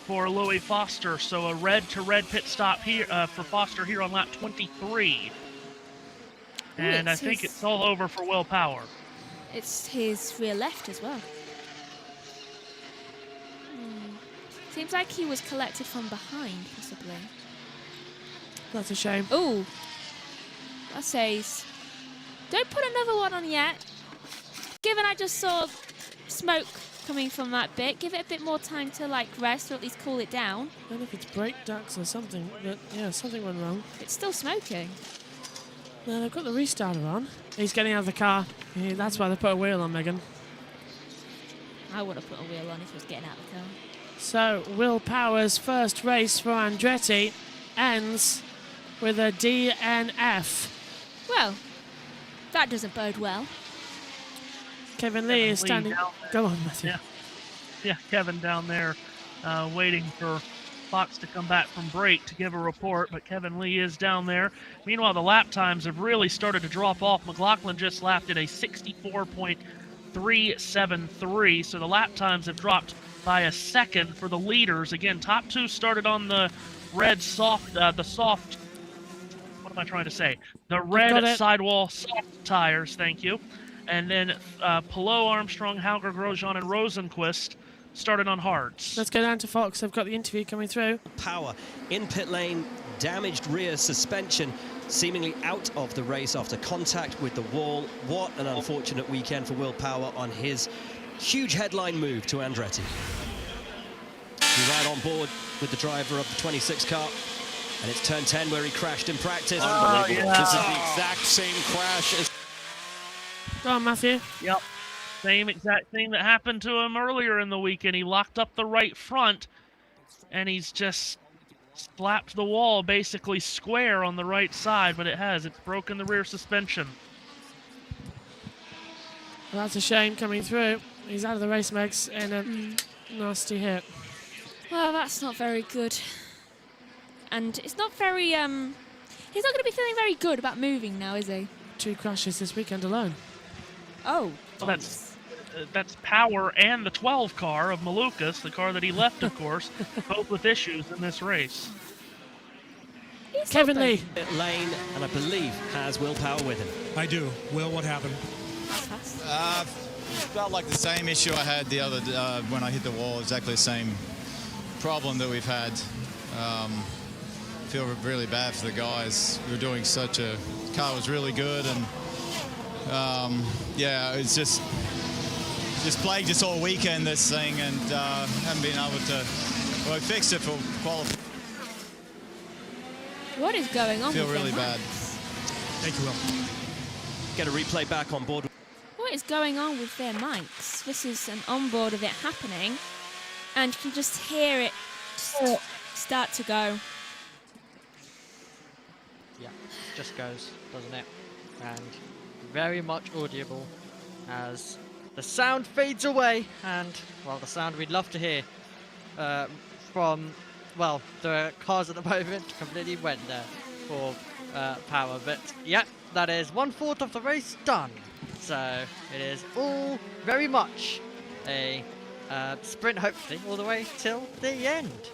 for Louis Foster. So a red to red pit stop here for Foster here on lap 23. And I think it's all over for Will Power. It's his rear left as well. Seems like he was collected from behind, possibly. That's a shame. Ooh. That says, don't put another one on yet. Given I just saw smoke coming from that bit, give it a bit more time to like rest or at least cool it down. I don't know if it's brake ducts or something, but yeah, something went wrong. It's still smoking. No, they've got the restarter on. He's getting out of the car. Yeah, that's why they put a wheel on, Megan. I would have put a wheel on if he was getting out of the car. So, Will Power's first race for Andretti ends with a DNF. Well, that doesn't bode well. Kevin Lee is standing... Go on, Matthew. Yeah, Kevin down there waiting for Fox to come back from break to give a report, but Kevin Lee is down there. Meanwhile, the lap times have really started to drop off. McLaughlin just lapped at a 64.373, so the lap times have dropped by a second for the leaders. Again, top two started on the red soft, what am I trying to say? The red sidewall soft tires, thank you. And then Palou, Armstrong, Hauger, Grosjean, and Rosenquist started on hards. Let's go down to Fox. I've got the interview coming through. Power in pit lane, damaged rear suspension, seemingly out of the race after contact with the wall. What an unfortunate weekend for Will Power on his huge headline move to Andretti. He's right on board with the driver of the 26 car, and it's turn 10 where he crashed in practice. Unbelievable. This is the exact same crash as... Go on, Matthew. Yep. Same exact thing that happened to him earlier in the weekend. He locked up the right front, and he's just slapped the wall basically square on the right side, but it's broken the rear suspension. Well, that's a shame coming through. He's out of the race, Megs, in a nasty hit. Well, that's not very good. And it's not very, he's not going to be feeling very good about moving now, is he? 2 crashes this weekend alone. Oh. Well, that's Power and the 12 car of Malukas, the car that he left, of course, both with issues in this race. Kevin Lee. Lane, and I believe has Will Power with him. I do. Will, what happened? Felt like the same issue I had the other when I hit the wall. Exactly the same problem that we've had. Feel really bad for the guys. We were doing the car was really good, and yeah, it's just plagued us all weekend, this thing, and haven't been able to Well, I fixed it for qualifying. What is going on? I feel with really them bad. Thank you, Will. Get a replay back on board. What is going on with their mics? This is an onboard of it happening, and you can just hear it start to go. Yeah, just goes, doesn't it? And very much audible as the sound fades away, and, well, the sound we'd love to hear from, well, the cars at the moment completely went there for power. But, yeah, that is 1/4 of the race done. So it is all very much a sprint, hopefully, all the way till the end.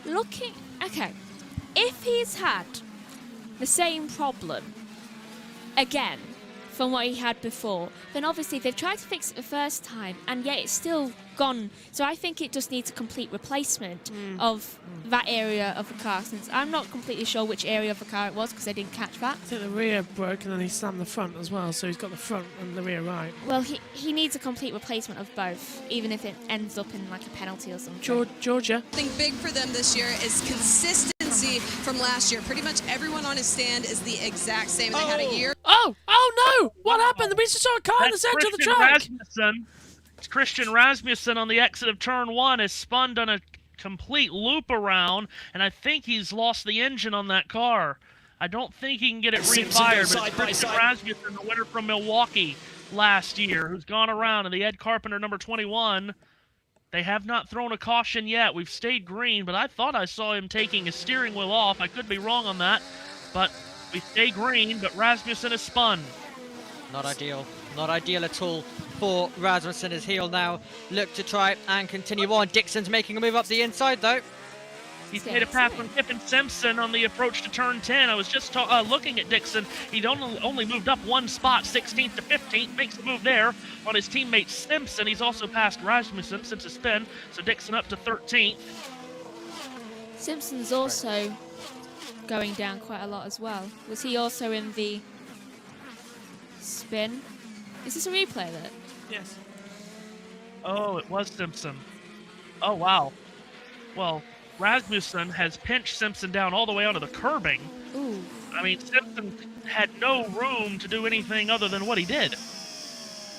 Okay, if he's had the same problem again from what he had before, then obviously they've tried to fix it the first time, and yet it's still gone. So I think it just needs a complete replacement of that area of the car, since I'm not completely sure which area of the car it was because I didn't catch that. I think the rear broke and then he slammed the front as well, so he's got the front and the rear right. Well, he needs a complete replacement of both, even if it ends up in like a penalty or something. Georgia. I think big for them this year is consistency from last year. Pretty much everyone on his stand is the exact same. They had a year. Oh no! What happened? We just saw a car in the center of the track. It's Christian Rasmussen on the exit of turn 1 has spun, done a complete loop around, and I think he's lost the engine on that car. I don't think he can get it refired, but it's Christian Rasmussen, the winner from Milwaukee last year, who's gone around, and the Ed Carpenter number 21. They have not thrown a caution yet. We've stayed green, but I thought I saw him taking his steering wheel off. I could be wrong on that, but we stay green, but Rasmussen has spun. Not ideal. Not ideal at all for Rasmussen, as he'll now look to try and continue on. Dixon's making a move up the inside, though. He's made a pass from Kiffin Simpson on the approach to turn 10. I was just looking at Dixon. He'd only moved up one spot, 16th to 15th. Makes a move there on his teammate Simpson. He's also passed Rasmussen since his spin, so Dixon up to 13th. Simpson's also going down quite a lot as well. Was he also in the spin? Is this a replay of it? Yes. Oh, it was Simpson. Oh, wow. Well, Rasmussen has pinched Simpson down all the way onto the curbing. Ooh. I mean, Simpson had no room to do anything other than what he did.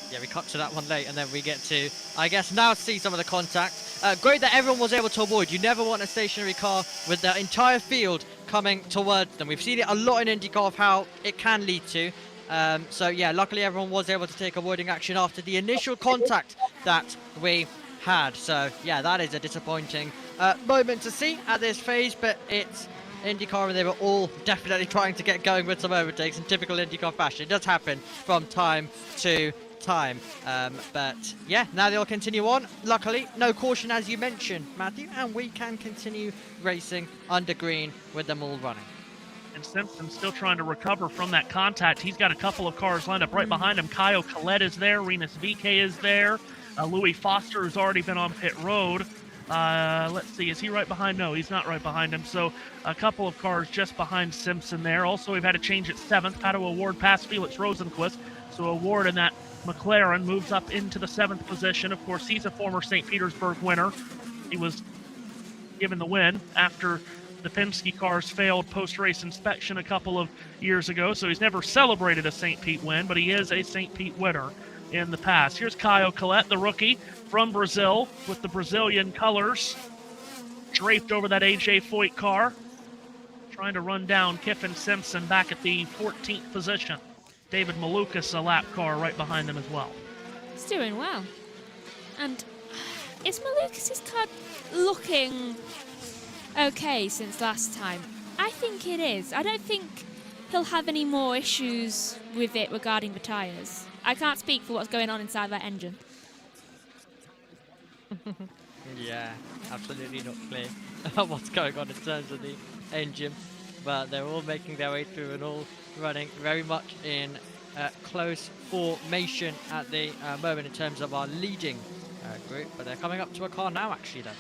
Yeah, we cut to that one late, and then we get to, I guess, now see some of the contact. Great that everyone was able to avoid. You never want a stationary car with the entire field coming towards them. We've seen it a lot in IndyCar of how it can lead to. So, yeah, luckily everyone was able to take avoiding action after the initial contact that we had. So, yeah, that is a disappointing moment to see at this phase, but it's IndyCar, and they were all definitely trying to get going with some overtakes in typical IndyCar fashion. It does happen from time to time. But, yeah, now they'll continue on. Luckily, no caution, as you mentioned, Matthew, and we can continue racing under green with them all running. And Simpson's still trying to recover from that contact. He's got a couple of cars lined up right behind him. Kyle Collette is there. Renus VK is there. Louis Foster has already been on pit road. Let's see, is he right behind? No, he's not right behind him. So a couple of cars just behind Simpson there. Also, we've had a change at 7th. Pato Award past Felix Rosenquist. So Award in that McLaren moves up into the 7th position. Of course, he's a former St. Petersburg winner. He was given the win after the Penske cars failed post-race inspection a couple of years ago, so he's never celebrated a St. Pete win, but he is a St. Pete winner in the past. Here's Caio Collet, the rookie from Brazil, with the Brazilian colors draped over that AJ Foyt car, trying to run down Kiffin Simpson back at the 14th position. David Malukas, a lap car right behind him as well. He's doing well. And is Malukas' car looking okay since last time? I think it is. I don't think he'll have any more issues with it regarding the tyres. I can't speak for what's going on inside that engine. Yeah, absolutely not clear what's going on in terms of the engine, but they're all making their way through and all running very much in close formation at the moment in terms of our leading group, but they're coming up to a car now, actually, though.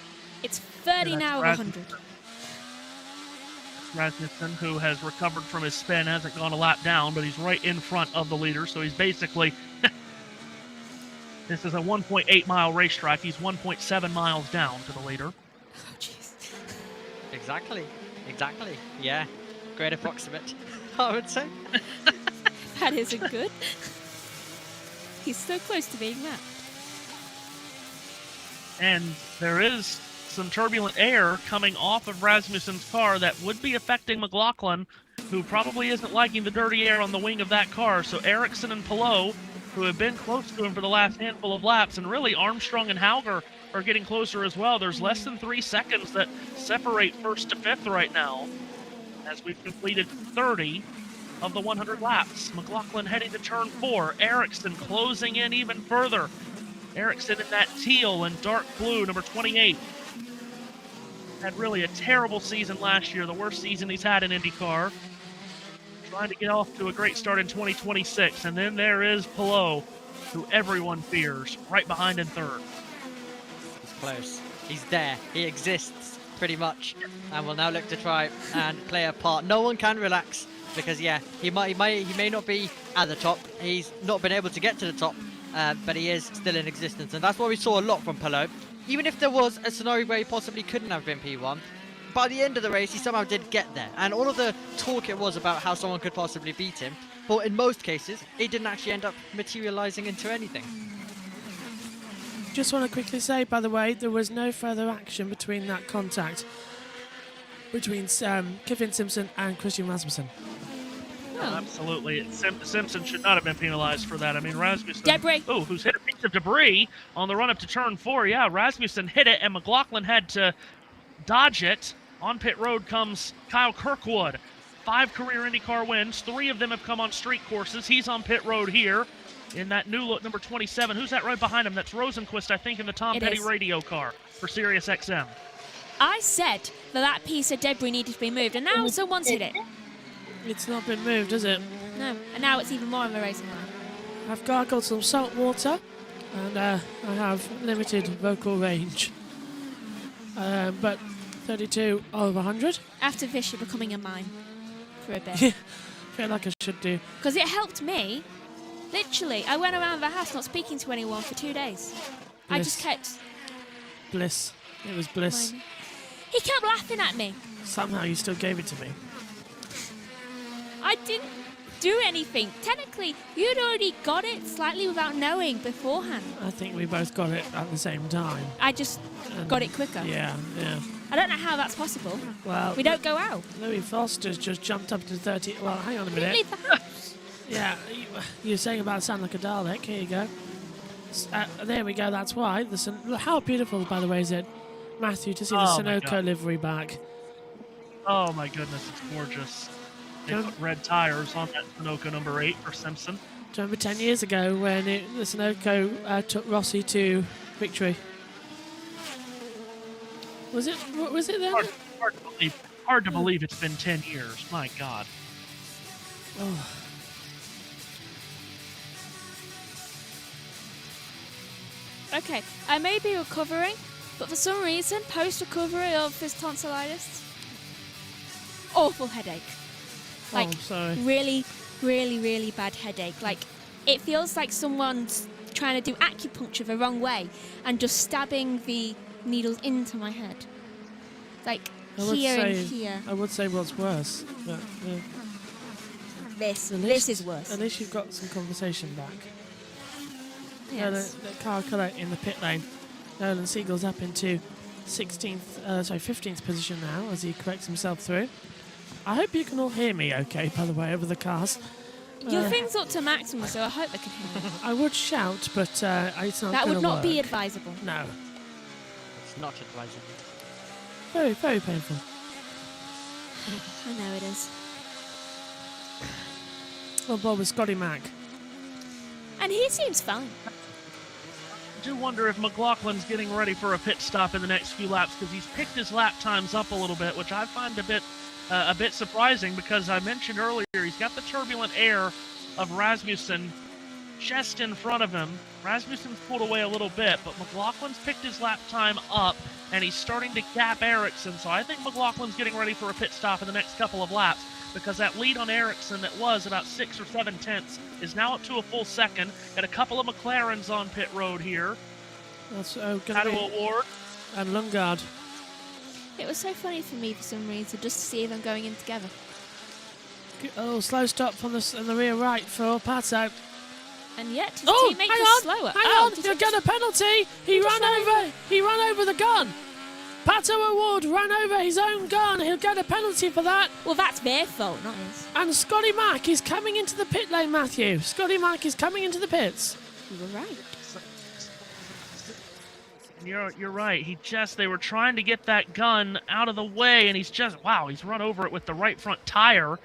It's 30 now of 100. Rasmussen, who has recovered from his spin, hasn't gone a lap down, but he's right in front of the leader, so he's basically This is a 1.8-mile racetrack. He's 1.7 miles down to the leader. Oh, jeez. Exactly. Yeah. Great approximate, I would say. That isn't good. He's so close to being that. And there is some turbulent air coming off of Rasmussen's car that would be affecting McLaughlin, who probably isn't liking the dirty air on the wing of that car. So Ericsson and Palou, who have been close to him for the last handful of laps, and really Armstrong and Hauger are getting closer as well. There's less than 3 seconds that separate first to fifth right now, as we've completed 30 of the 100 laps. McLaughlin heading to turn 4. Ericsson closing in even further. Ericsson in that teal and dark blue, number 28. Had really a terrible season last year, the worst season he's had in IndyCar. Trying to get off to a great start in 2026. And then there is Palou, who everyone fears, right behind in third. He's close. He's there. He exists, pretty much. And will now look to try and play a part. No one can relax, because, yeah, he may not be at the top. He's not been able to get to the top, but he is still in existence. And that's what we saw a lot from Palou. Even if there was a scenario where he possibly couldn't have been P1, by the end of the race, he somehow did get there. And all of the talk it was about how someone could possibly beat him, but in most cases, it didn't actually end up materializing into anything. Just want to quickly say, by the way, there was no further action between that contact between Kevin Simpson and Christian Rasmussen. Oh. Absolutely. Simpson should not have been penalized for that. I mean, Rasmussen... Debris. Oh, who's hit a piece of debris on the run-up to turn 4. Yeah, Rasmussen hit it, and McLaughlin had to dodge it. On pit road comes Kyle Kirkwood. 5 career IndyCar wins. 3 of them have come on street courses. He's on pit road here in that new look, number 27. Who's that right behind him? That's Rosenquist, I think, in the Tom Petty radio car for Sirius XM. I said that piece of debris needed to be moved, and now someone's hit it. It's not been moved, has it? No, and now it's even more of a racing line. I've gargled some salt water, and I have limited vocal range. But 32 over 100. After this, you're becoming a mime for a bit. Yeah, feel like I should do. Because it helped me. Literally, I went around the house not speaking to anyone for 2 days. Bliss. I just kept... Bliss. It was bliss. He kept laughing at me. Somehow you still gave it to me. I didn't do anything. Technically, you'd already got it slightly without knowing beforehand. I think we both got it at the same time. I just got it quicker. Yeah. I don't know how that's possible. Well, we don't go out. Louis Foster's just jumped up to 30. Well, hang on a minute. Leave the house. Yeah, you're saying about sound like a Dalek. Here you go. There we go. That's why. How beautiful, by the way, is it, Matthew, to see the Sunoco livery back? Oh my goodness, it's gorgeous. They put red tires on that Sunoco number 8 for Simpson. Do you remember 10 years ago when the Sunoco took Rossi to victory? Was it then? Hard to believe it's been 10 years. My God. Oh. Okay, I may be recovering, but for some reason, post-recovery of this tonsillitis, awful headache. Like, sorry. really, really, really bad headache. Like, it feels like someone's trying to do acupuncture the wrong way and just stabbing the needles into my head. Like, here and here. I would say what's worse. But, this is worse. At least you've got some conversation back. Yes. The car colour in the pit lane. Nolan Siegel's up into 15th position now as he corrects himself through. I hope you can all hear me okay, by the way, over the cars. Your thing's up to maximum, so I hope they can hear me. I would shout, but it's not going to work. That would not be advisable. No. It's not advisable. Very, very painful. I know it is. Well, Bob was Scotty Mac. And he seems fine. I do wonder if McLaughlin's getting ready for a pit stop in the next few laps, because he's picked his lap times up a little bit, which I find a bit surprising, because I mentioned earlier he's got the turbulent air of Rasmussen just in front of him. Rasmussen's pulled away a little bit, but McLaughlin's picked his lap time up and he's starting to gap Ericsson. So I think McLaughlin's getting ready for a pit stop in the next couple of laps, because that lead on Ericsson that was about 6 or 7 tenths is now up to a full second. Got a couple of McLarens on pit road here. That's Palou Award. And Lundgaard. It was so funny for me for some reason just to see them going in together. Oh, slow stop from the rear right for Pato. And yet his teammate was slower. Hang on, he'll get a penalty. He ran over the gun. Pato Award ran over his own gun. He'll get a penalty for that. Well, that's their fault, not his. And Scotty Mack is coming into the pit lane, Matthew. Scotty Mack is coming into the pits. You were right. You're right. They were trying to get that gun out of the way, and he's run over it with the right front tire.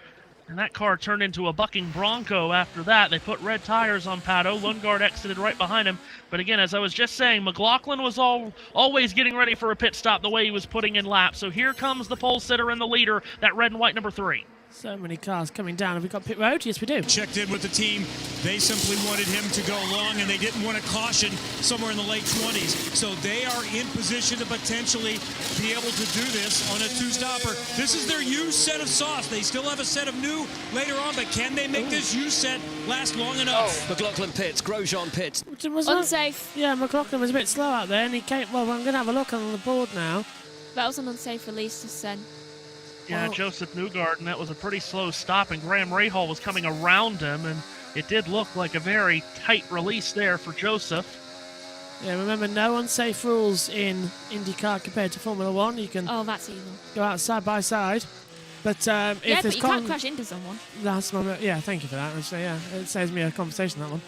And that car turned into a bucking Bronco after that. They put red tires on Pato. Lundgaard exited right behind him. But again, as I was just saying, McLaughlin was always getting ready for a pit stop the way he was putting in laps. So here comes the pole sitter and the leader, that red and white number 3. So many cars coming down. Have we got pit road? Yes, we do. Checked in with the team. They simply wanted him to go long, and they didn't want a caution somewhere in the late 20s. So they are in position to potentially be able to do this on a 2-stopper. This is their used set of sauce. They still have a set of new later on, but can they make this used set last long enough? McLaughlin pits, Grosjean pits. Unsafe. Yeah, McLaughlin was a bit slow out there, and he came. Well, I'm going to have a look on the board now. That was an unsafe release to send. Yeah, Joseph Newgarden, that was a pretty slow stop, and Graham Rahal was coming around him, and it did look like a very tight release there for Joseph. Yeah, remember, no unsafe rules in IndyCar compared to Formula 1. You can that's evil. Go out side by side. But if but you can't crash into someone. That's my... Yeah, thank you for that. Actually, yeah, it saves me a conversation, that one.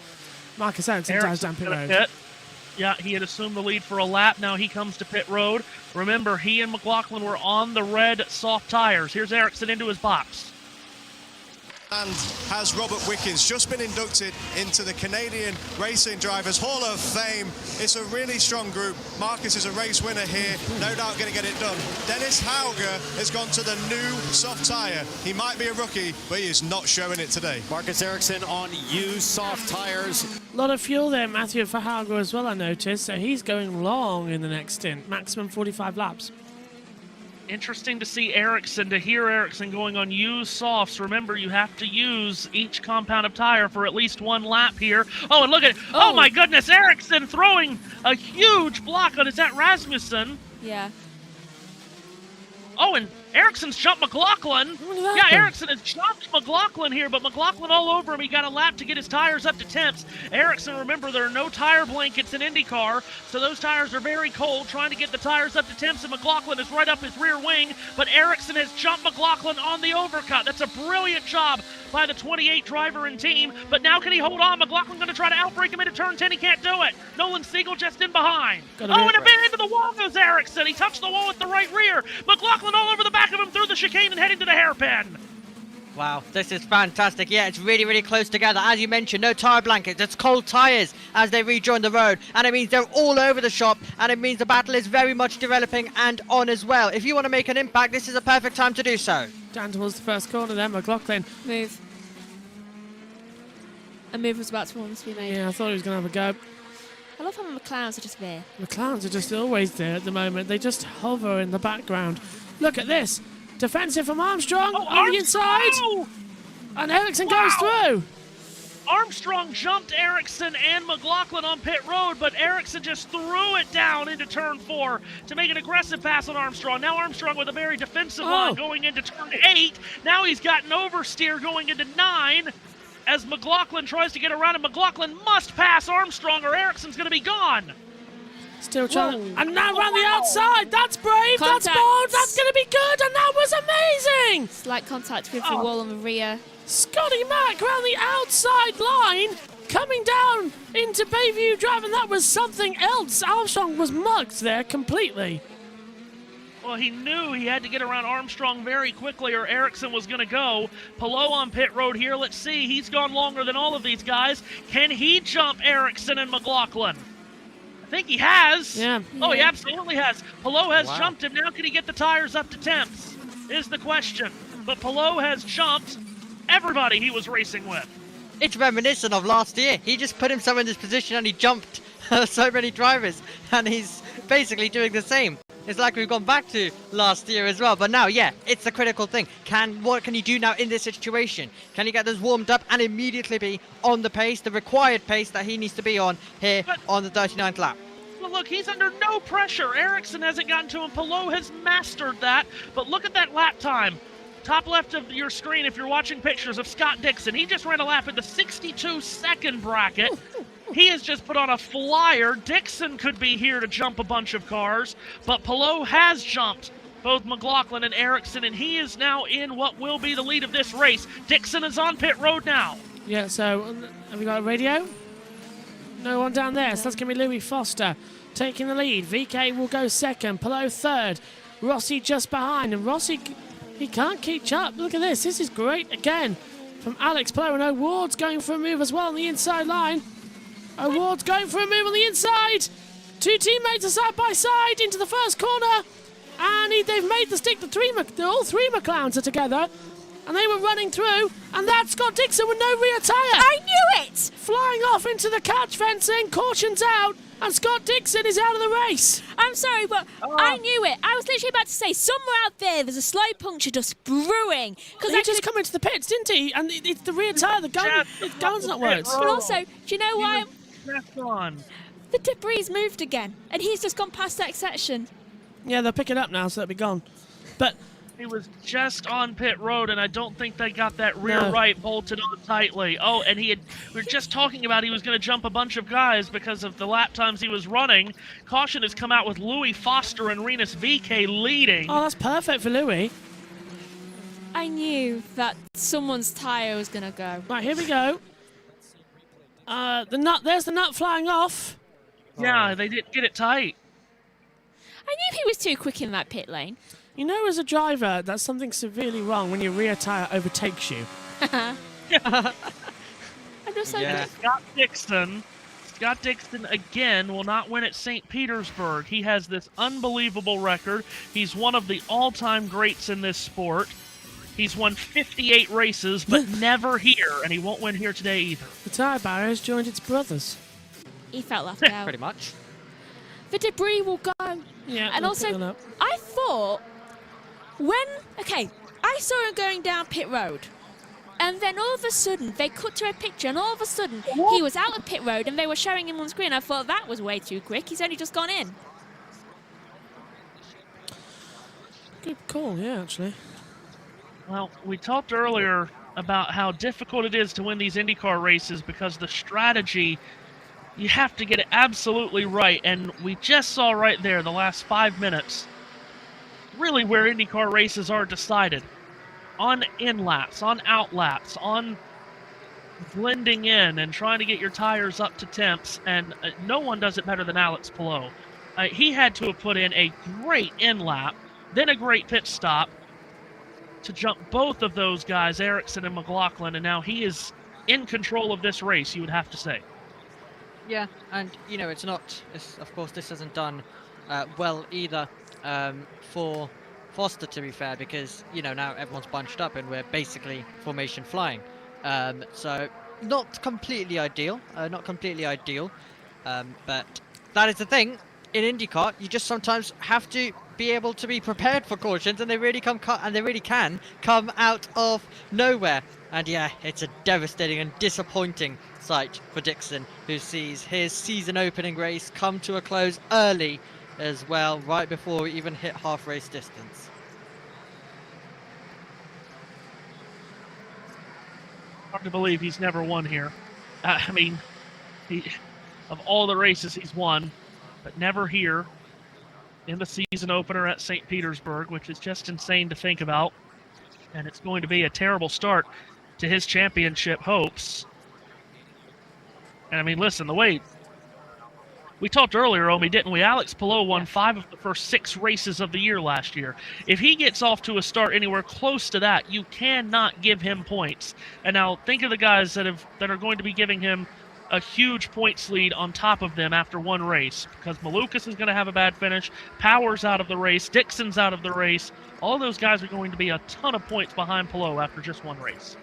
Marcus Ericsson drives down pit road. Yeah, he had assumed the lead for a lap. Now he comes to pit road. Remember, he and McLaughlin were on the red soft tires. Here's Ericsson into his box. And has Robert Wickens just been inducted into the Canadian Racing Drivers Hall of Fame. It's a really strong group. Marcus is a race winner here, no doubt going to get it done. Dennis Hauger has gone to the new soft tyre. He might be a rookie, but he is not showing it today. Marcus Ericsson on used soft tyres. A lot of fuel there, Matthew, for Hauger as well, I noticed. So he's going long in the next stint, maximum 45 laps. Interesting to see Ericsson, to hear Ericsson going on used softs. Remember, you have to use each compound of tire for at least one lap here. Oh, and look at it. Oh, my goodness, Ericsson throwing a huge block on, is that Rasmussen? Yeah. Oh, and Ericsson's jumped McLaughlin. Yeah, Ericsson has jumped McLaughlin here, but McLaughlin all over him. He got a lap to get his tires up to temps. Ericsson, remember, there are no tire blankets in IndyCar, so those tires are very cold, trying to get the tires up to temps, and McLaughlin is right up his rear wing, but Ericsson has jumped McLaughlin on the overcut. That's a brilliant job by the 28 driver and team, but now can he hold on? McLaughlin going to try to outbrake him into turn 10. He can't do it. Nolan Siegel just in behind. And a bit into the wall goes Ericsson. He touched the wall with the right rear. McLaughlin all over the back of him through the chicane and heading to the hairpin. Wow, this is fantastic. Yeah, it's really, really close together. As you mentioned, no tire blankets. It's cold tires as they rejoin the road. And it means they're all over the shop. And it means the battle is very much developing and on as well. If you want to make an impact, this is a perfect time to do so. Down towards the first corner there, McLaughlin. Move. A move was about to be made. Yeah, I thought he was going to have a go. I love how the McLarens are just there. McLarens are just always there at the moment. They just hover in the background. Look at this. Defensive from Armstrong on the inside. And Ericsson goes through. Armstrong jumped Ericsson and McLaughlin on pit road, but Ericsson just threw it down into turn 4 to make an aggressive pass on Armstrong. Now Armstrong with a very defensive line going into turn 8. Now he's got an oversteer going into 9 as McLaughlin tries to get around him. McLaughlin must pass Armstrong or Ericsson's going to be gone. Still trying. And now around the outside. That's brave. Contact. That's bold. That's going to be good. And that was amazing. Slight contact with the wall on the rear. Scotty Mack around the outside line. Coming down into Bayview Drive. And that was something else. Armstrong was mugged there completely. Well, he knew he had to get around Armstrong very quickly or Ericsson was going to go. Palou on pit road here. Let's see. He's gone longer than all of these guys. Can he jump Ericsson and McLaughlin? I think he has. Yeah. Oh, he absolutely has. Palou has jumped him. Now can he get the tires up to temps is the question. But Palou has jumped everybody he was racing with. It's reminiscent of last year. He just put himself in this position and he jumped so many drivers. And he's basically doing the same. It's like we've gone back to last year as well. But now, yeah, it's the critical thing. What can he do now in this situation? Can he get this warmed up and immediately be on the pace, the required pace that he needs to be on here on the 39th lap? Well, look, he's under no pressure. Ericsson hasn't gotten to him. Palou has mastered that. But look at that lap time. Top left of your screen, if you're watching pictures of Scott Dixon, he just ran a lap in the 62-second bracket. He has just put on a flyer. Dixon could be here to jump a bunch of cars, but Palou has jumped both McLaughlin and Ericsson, and he is now in what will be the lead of this race. Dixon is on pit road now. Yeah, so have we got a radio? No one down there, so that's going to be Louis Foster taking the lead. VK will go second, Palou third, Rossi just behind, and Rossi... he can't keep up. Look at this. This is great again from Alex Palou. And O'Ward's going for a move as well on the inside line. O'Ward's going for a move on the inside. Two teammates are side by side into the first corner. And they've made the stick. All three McLarens are together. And they were running through. And that's Scott Dixon with no rear tyre. I knew it! Flying off into the catch fencing. Caution's out. And Scott Dixon is out of the race. I'm sorry, but I knew it. I was literally about to say, somewhere out there's a slow puncture just brewing. He just come into the pits, didn't he? And it's the rear tyre, the gun's not worked. But also, do you know why? On. The debris moved again, and he's just gone past that section. Yeah, they'll pick it up now, so it'll be gone. But he was just on pit road, and I don't think they got that rear right bolted on tightly. Oh, and we were just talking about he was going to jump a bunch of guys because of the lap times he was running. Caution has come out with Louis Foster and Renus VK leading. Oh, that's perfect for Louis. I knew that someone's tyre was going to go. Right, here we go. There's the nut flying off. Yeah, they did get it tight. I knew he was too quick in that pit lane. You know, as a driver, that's something severely wrong when your rear tyre overtakes you. I'm just so Scott Dixon again will not win at St. Petersburg. He has this unbelievable record. He's one of the all-time greats in this sport. He's won 58 races, but never here, and he won't win here today either. The tyre barrier has joined its brothers. He felt left out. Pretty much. The debris will go. Yeah, and also, I thought, I saw him going down pit road, and then all of a sudden, they cut to a picture, and all of a sudden, he was out of pit road, and they were showing him on screen. I thought that was way too quick. He's only just gone in. Good call, yeah, actually. Well, we talked earlier about how difficult it is to win these IndyCar races because the strategy, you have to get it absolutely right. And we just saw right there the last 5 minutes, really where IndyCar races are decided. On in-laps, on out-laps, on blending in and trying to get your tires up to temps. And no one does it better than Alex Palou. He had to have put in a great in-lap, then a great pit stop, to jump both of those guys, Ericsson and McLaughlin, and now he is in control of this race, you would have to say. Yeah, and, you know, of course, this hasn't done well either for Foster, to be fair, because, you know, now everyone's bunched up and we're basically formation flying. So, not completely ideal, but that is the thing. In IndyCar, you just sometimes have to be able to be prepared for cautions, and they really can come out of nowhere. And yeah, it's a devastating and disappointing sight for Dixon, who sees his season opening race come to a close early as well, right before we even hit half race distance. Hard to believe he's never won here. I mean, of all the races he's won, but never here in the season opener at St. Petersburg, which is just insane to think about. And it's going to be a terrible start to his championship hopes. And I mean, listen, the way we talked earlier, Omi, didn't we? Alex Palou won 5 of the first 6 races of the year last year. If he gets off to a start anywhere close to that, you cannot give him points. And now think of the guys that are going to be giving him a huge points lead on top of them after one race, because Malukas is going to have a bad finish, Power's out of the race, Dixon's out of the race. All those guys are going to be a ton of points behind Palou after just one race.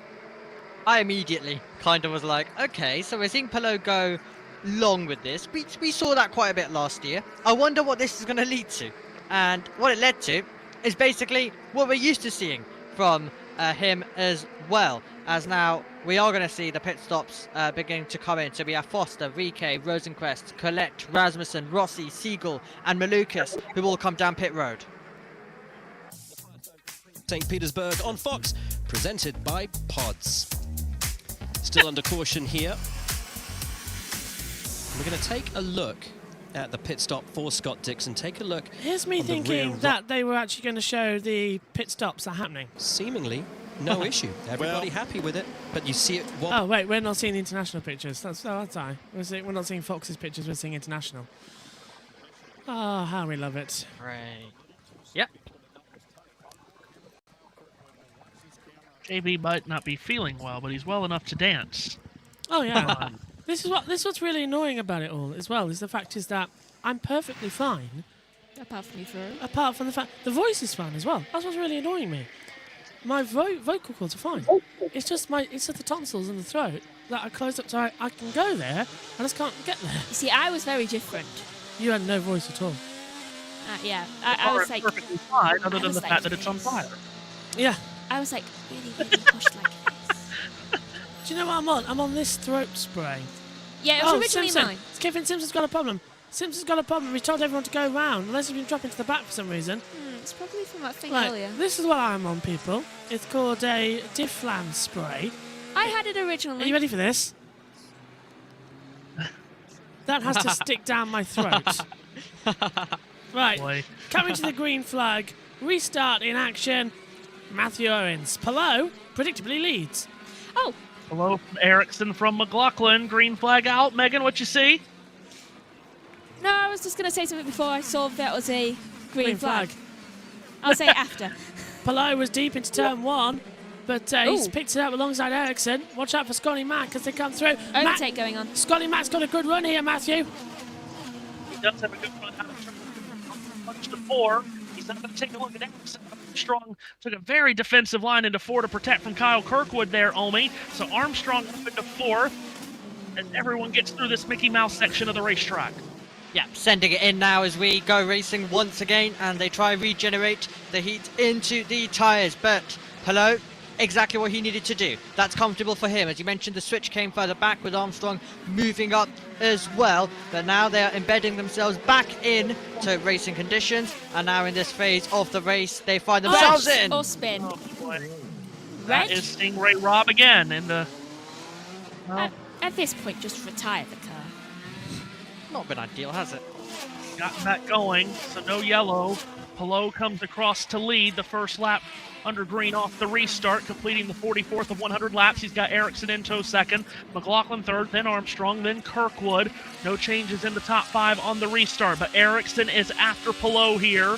I immediately kind of was like, okay, so we're seeing Palou go long with this. We saw that quite a bit last year. I wonder what this is going to lead to. And what it led to is basically what we're used to seeing from him as well, as now we are going to see the pit stops beginning to come in. So we have Foster, Rike, Rosenquist, Colette, Rasmussen, Rossi, Siegel and Malukas, who all come down pit road. St. Petersburg on Fox, presented by Pods. Still under caution here. We're going to take a look at the pit stop for Scott Dixon. Take a look. Here's me thinking that they were actually going to show the pit stops are happening. Seemingly no issue. Everybody happy with it, but you see it. Oh wait, we're not seeing the international pictures. That's I. We're not seeing Fox's pictures. We're seeing international. Oh, how we love it. Right. Yep. JB might not be feeling well, but he's well enough to dance. Oh yeah. This is what's really annoying about it all as well, is the fact is that I'm perfectly fine. Apart from you, Fleur. Apart from the fact the voice is fine as well. That's what's really annoying me. My vocal cords are fine. It's just the tonsils and the throat that are closed up, so I can go there. I just can't get there. You see, I was very different. You had no voice at all. Yeah, I was like perfectly fine, other than the fact that it's on fire. Yeah. I was like really pushed like this. Do you know what I'm on? I'm on this throat spray. Yeah, it was originally Simpson. mine. Kevin Simpson's got a problem. Simpson's got a problem. He told everyone to go round, unless he's been dropping to the back for some reason. It's probably from that thing Right, earlier. this is what I'm on, people. It's called a Difflan spray. I had it originally. Are you ready for this? That has to stick down my throat. Right, Boy. coming to the green flag. Restart in action. Matthew Owens. Palou predictably leads. Oh. Hello from Ericsson from McLaughlin. Green flag out. Megan, what you see? No, I was just going to say something before I saw that was a green flag. I'll say it after. Palou was deep into turn one, but he's picked it up alongside Ericsson. Watch out for Scotty Mack as they come through. Overtake going on. Scotty Mack's got a good run here, Matthew. He does have a good run out of turn punch to 4. He's not going to take a look at Ericsson. Armstrong took a very defensive line into 4 to protect from Kyle Kirkwood there, Omi. So Armstrong up into 4th as everyone gets through this Mickey Mouse section of the racetrack. Yeah, sending it in now as we go racing once again, and they try and regenerate the heat into the tyres. But Palou, exactly what he needed to do. That's comfortable for him. As you mentioned, the switch came further back with Armstrong moving up as well. But now they are embedding themselves back in to racing conditions, and now in this phase of the race, they find themselves in. Or spin. Oh boy. That is Stingray Rob again in the... Well, at this point, just retire the car. Not been ideal, has it? Gotten that going, so no yellow. Palou comes across to lead the first lap under green off the restart, completing the 44th of 100 laps. He's got Ericsson in tow second, McLaughlin third, then Armstrong, then Kirkwood. No changes in the top 5 on the restart, but Ericsson is after Palou here.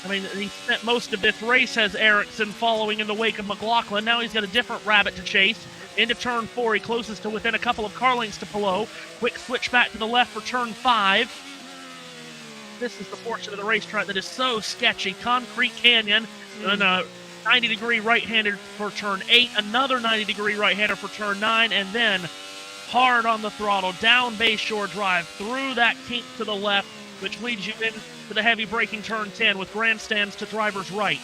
I mean, he spent most of this race as Ericsson following in the wake of McLaughlin. Now he's got a different rabbit to chase. Into turn 4, he closes to within a couple of car lengths to Palou. Quick switch back to the left for turn 5. This is the portion of the racetrack that is so sketchy. Concrete Canyon, and a 90-degree right-hander for turn 8, another 90-degree right-hander for turn 9, and then hard on the throttle, down Bayshore Drive, through that kink to the left, which leads you into the heavy braking turn 10 with grandstands to driver's right.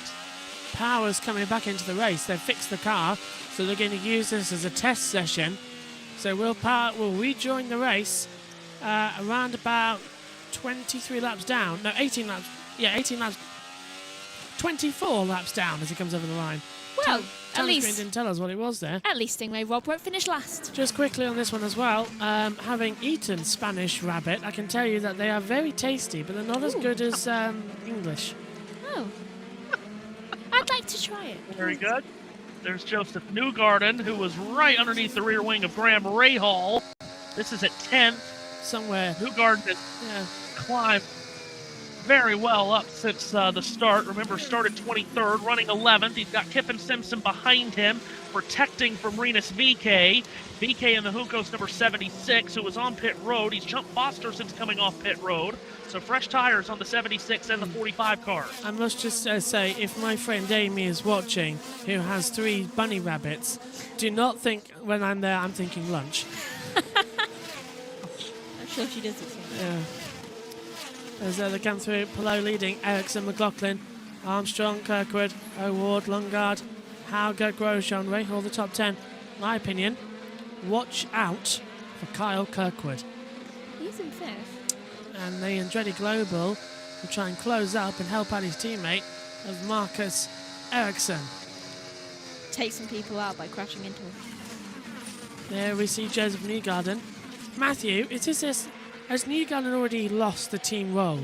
Power's coming back into the race. They've fixed the car, so they're going to use this as a test session. So Will Power will rejoin the race around about 23 laps down. No, 18 laps. Yeah, 18 laps. 24 laps down as he comes over the line. Well, at least Screen didn't tell us what it was there. At least Stingray Rob won't finish last. Just quickly on this one as well, having eaten Spanish rabbit, I can tell you that they are very tasty, but they're not as good as English. Oh. I'd like to try it. Very good. There's Joseph Newgarden, who was right underneath the rear wing of Graham Rahal. This is at 10th. Somewhere. Newgarden has climbed very well up since the start. Remember, started 23rd, running 11th. He's got Kiffin Simpson behind him, protecting from Renus VK. VK in the Juncos number 76, who was on pit road. He's jumped Foster since coming off pit road. So fresh tires on the 76 and the 45 cars. I must just say, if my friend Amy is watching, who has 3 bunny rabbits, do not think when I'm there I'm thinking lunch. I'm sure she does it. Yeah. as they come through. Palou leading, Ericsson, McLaughlin, Armstrong, Kirkwood, O'Ward, Longard, Hauger, Grosjean, Rahal, the top 10. My opinion, watch out for Kyle Kirkwood. He's in 5th. And the Andretti Global will try and close up and help out his teammate of Marcus Ericsson. Take some people out by crashing into him. There we see Joseph Newgarden. Matthew, has Newgarden already lost the team role?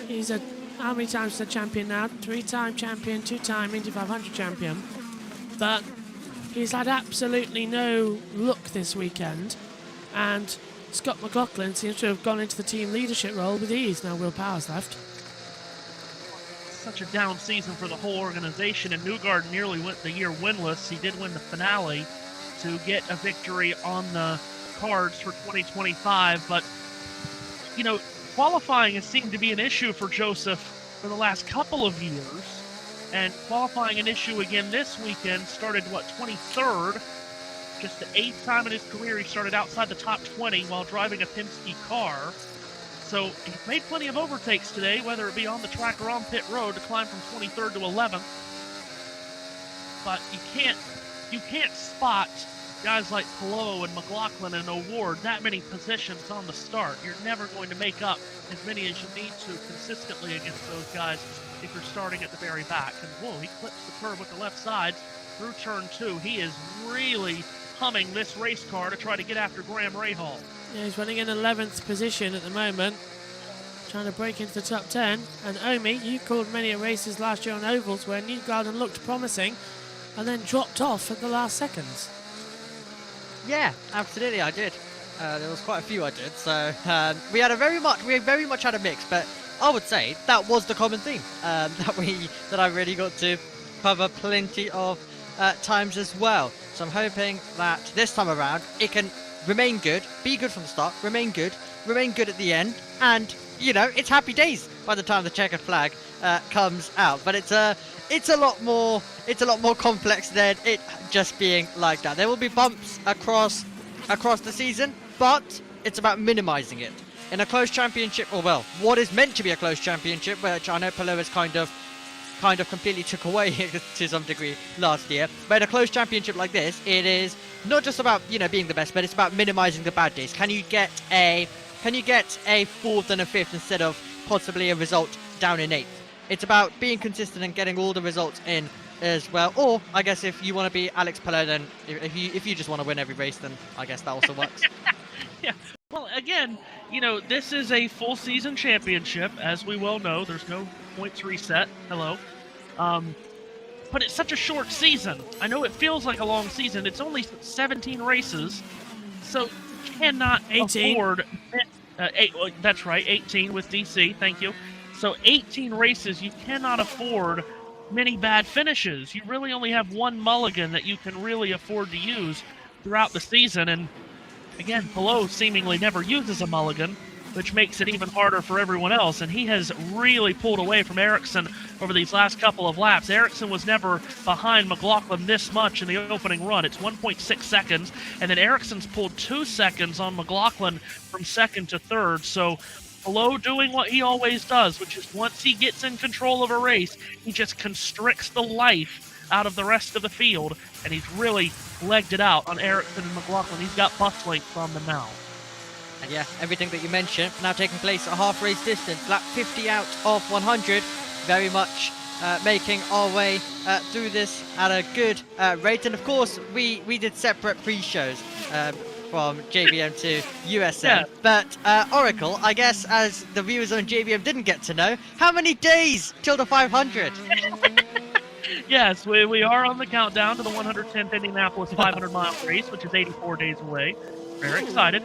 He's how many times the champion now? 3-time champion, 2-time Indy 500 champion. But he's had absolutely no luck this weekend. And Scott McLaughlin seems to have gone into the team leadership role with ease. Now Will Powers left. Such a down season for the whole organization, and Newgarden nearly went the year winless. He did win the finale to get a victory on the cards for 2025, but you know, qualifying has seemed to be an issue for Joseph for the last couple of years, and qualifying an issue again this weekend. Started 23rd, just the 8th time in his career he started outside the top 20 while driving a Penske car. So he's made plenty of overtakes today, whether it be on the track or on pit road, to climb from 23rd to 11th. But you can't spot guys like Palou and McLaughlin and O'Ward that many positions on the start. You're never going to make up as many as you need to consistently against those guys if you're starting at the very back. And whoa, he clips the curve with the left side through turn 2. He is really humming this race car to try to get after Graham Rahal. Yeah, he's running in 11th position at the moment, trying to break into the top 10. And Omi, you called many races last year on ovals where Newgarden looked promising and then dropped off at the last seconds. Yeah, absolutely, I did. There was quite a few I did. So we very much had a mix, but I would say that was the common theme that I really got to cover plenty of times as well. So I'm hoping that this time around it can remain good, be good from the start, remain good at the end, and you know, it's happy days by the time the checkered flag comes out. But it's a lot more complex than it just being like that. There will be bumps across the season, but it's about minimizing it. In a close championship, or well, what is meant to be a close championship, which I know Palou has kind of completely took away to some degree last year. But in a close championship like this, it is not just about, you know, being the best, but it's about minimizing the bad days. Can you get a 4th and a 5th instead of possibly a result down in 8th? It's about being consistent and getting all the results in as well. Or I guess if you want to be Alex Palou, then if you just want to win every race, then I guess that also works. Yeah. Well, again, you know, this is a full season championship, as we well know. There's no points reset. Hello. But it's such a short season. I know it feels like a long season. It's only 17 races, so you cannot 18. afford... that's right, 18 with DC. Thank you. So 18 races, you cannot afford many bad finishes. You really only have one mulligan that you can really afford to use throughout the season. And again, Palou seemingly never uses a mulligan, which makes it even harder for everyone else. And he has really pulled away from Ericsson over these last couple of laps. Ericsson was never behind McLaughlin this much in the opening run. It's 1.6 seconds. And then Ericsson's pulled 2 seconds on McLaughlin from 2nd to 3rd. So Palou doing what he always does, which is once he gets in control of a race, he just constricts the life out of the rest of the field, and he's really legged it out on Ericsson and McLaughlin. He's got bus lengths on them now. And yeah, everything that you mentioned now taking place at half race distance, lap 50 out of 100, very much making our way through this at a good rate. And of course, we did separate pre-shows from JBM to USM. Yeah. But Oracle, I guess, as the viewers on JBM didn't get to know, how many days till the 500? Yes, we are on the countdown to the 110th Indianapolis 500-mile race, which is 84 days away. Very excited.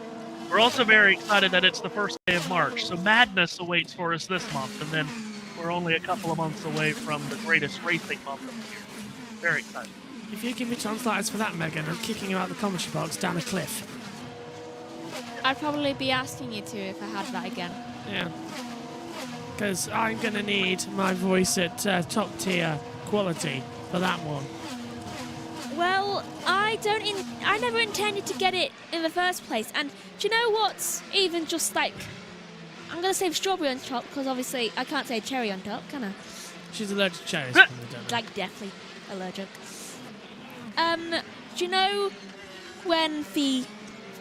We're also very excited that it's the first day of March, so madness awaits for us this month, and then we're only a couple of months away from the greatest racing month of the year. Very excited. If you give me tonsillitis for that, Megan, I'm kicking you out the commentary box down a cliff. I'd probably be asking you to if I had that again. Yeah. Because I'm going to need my voice at top tier quality for that one. Well, I never intended to get it in the first place. And do you know what's even just like I'm going to say strawberry on top because obviously I can't say cherry on top, can I? She's allergic to cherries. Like, deathly allergic. Do you know when the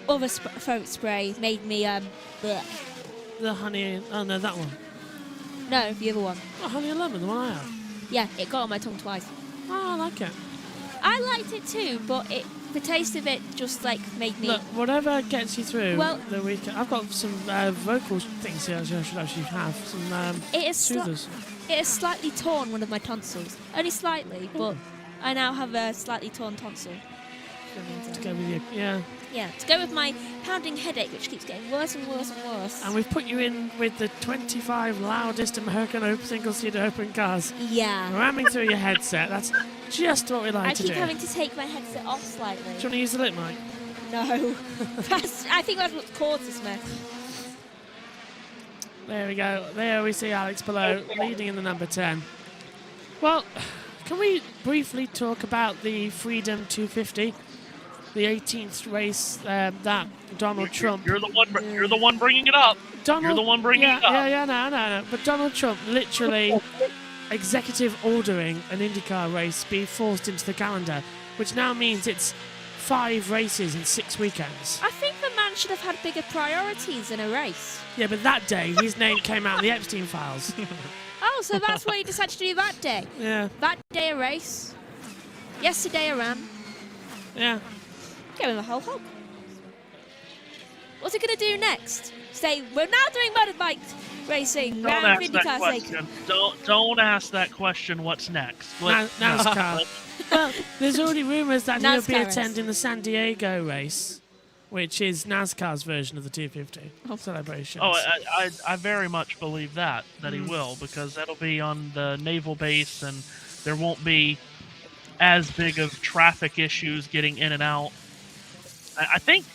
other throat spray made me, bleh? The honey, oh no, that one. No, the other one. Oh, honey and lemon, the one I have. Yeah, it got on my tongue twice. Oh, I like it. I liked it too, but the taste of it just like made me... Look, whatever gets you through the weekend. I've got some vocal things here I should actually have. Some soothers. It has slightly torn one of my tonsils. Only slightly, but I now have a slightly torn tonsil. To go with you, yeah. Yeah, to go with my pounding headache, which keeps getting worse and worse and worse. And we've put you in with the 25 loudest American single-seater open cars. Yeah. Ramming through your headset. That's just what we like to do. I keep having to take my headset off slightly. Do you want to use the lip mic? No. I think that's what caused this mess. There we go. There we see Alex Palou leading in the number 10. Well, can we briefly talk about the Freedom 250? The 18th race that Donald Trump... You're the one bringing it up. You're the one bringing it up. Yeah, no. But Donald Trump literally executive ordering an INDYCAR race be forced into the calendar, which now means it's 5 races in 6 weekends. I think the man should have had bigger priorities in a race. Yeah, but that day, his name came out in the Epstein files. Oh, so that's what he decided to do that day? Yeah. That day a race. Yesterday a ram. Yeah. Give him a whole hog. What's he going to do next? Say, we're now doing motorbike racing. Don't ask that question. Don't ask that question. What's next? NASCAR. Well, there's already rumours that he'll be NASCAR attending the San Diego race, which is NASCAR's version of the 250 celebrations. Oh, I very much believe that he will, because that'll be on the naval base, and there won't be as big of traffic issues getting in and out. I think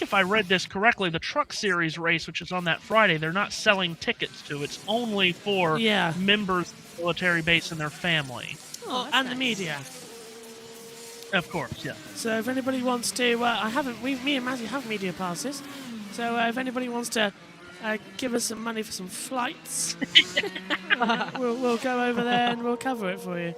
if I read this correctly, the Truck Series race, which is on that Friday, they're not selling tickets to. It's only for members of the military base and their family. Oh, and the media. Of course, yeah. So if anybody wants to, me and Matthew have media passes. So if anybody wants to give us some money for some flights, we'll go over there and we'll cover it for you.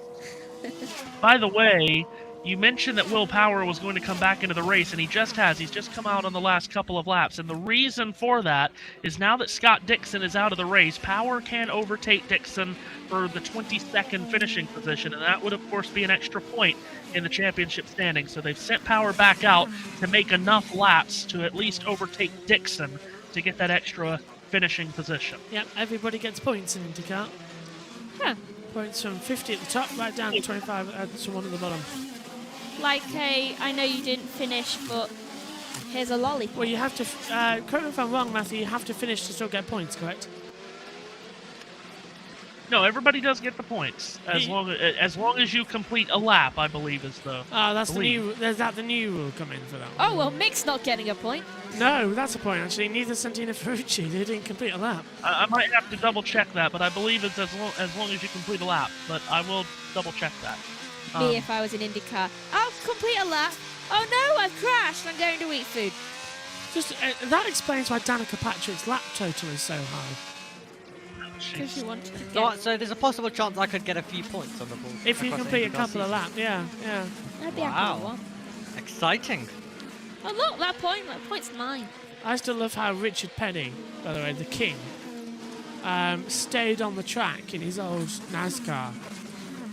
By the way, you mentioned that Will Power was going to come back into the race, and he just has. He's just come out on the last couple of laps, and the reason for that is now that Scott Dixon is out of the race, Power can overtake Dixon for the 22nd finishing position, and that would, of course, be an extra point in the championship standing. So they've sent Power back out to make enough laps to at least overtake Dixon to get that extra finishing position. Yep, everybody gets points in INDYCAR. Huh. Points from 50 at the top, right down to 25 to 1 at the bottom. Like I know you didn't finish, but here's a lollipop. Well, you have to, correct me if I'm wrong, Matthew, you have to finish to still get points, correct? No, everybody does get the points as long as you complete a lap, I believe is the. Oh, that's the new. There's the new rule coming for that one. Oh well, Mick's not getting a point. No, that's a point actually. Neither Santina Ferrucci. They didn't complete a lap. I might have to double check that, but I believe it's as long as you complete a lap. But I will double check that. Me, if I was in INDYCAR, I'll complete a lap. Oh no, I've crashed. I'm going to eat food. Just that explains why Danica Patrick's lap total is so high. Because you want to So there's a possible chance I could get a few points on the board. If you complete a couple of laps, yeah. That'd be wow. Exciting. Oh look, that point's mine. I still love how Richard Penny, by the way, the king, stayed on the track in his old NASCAR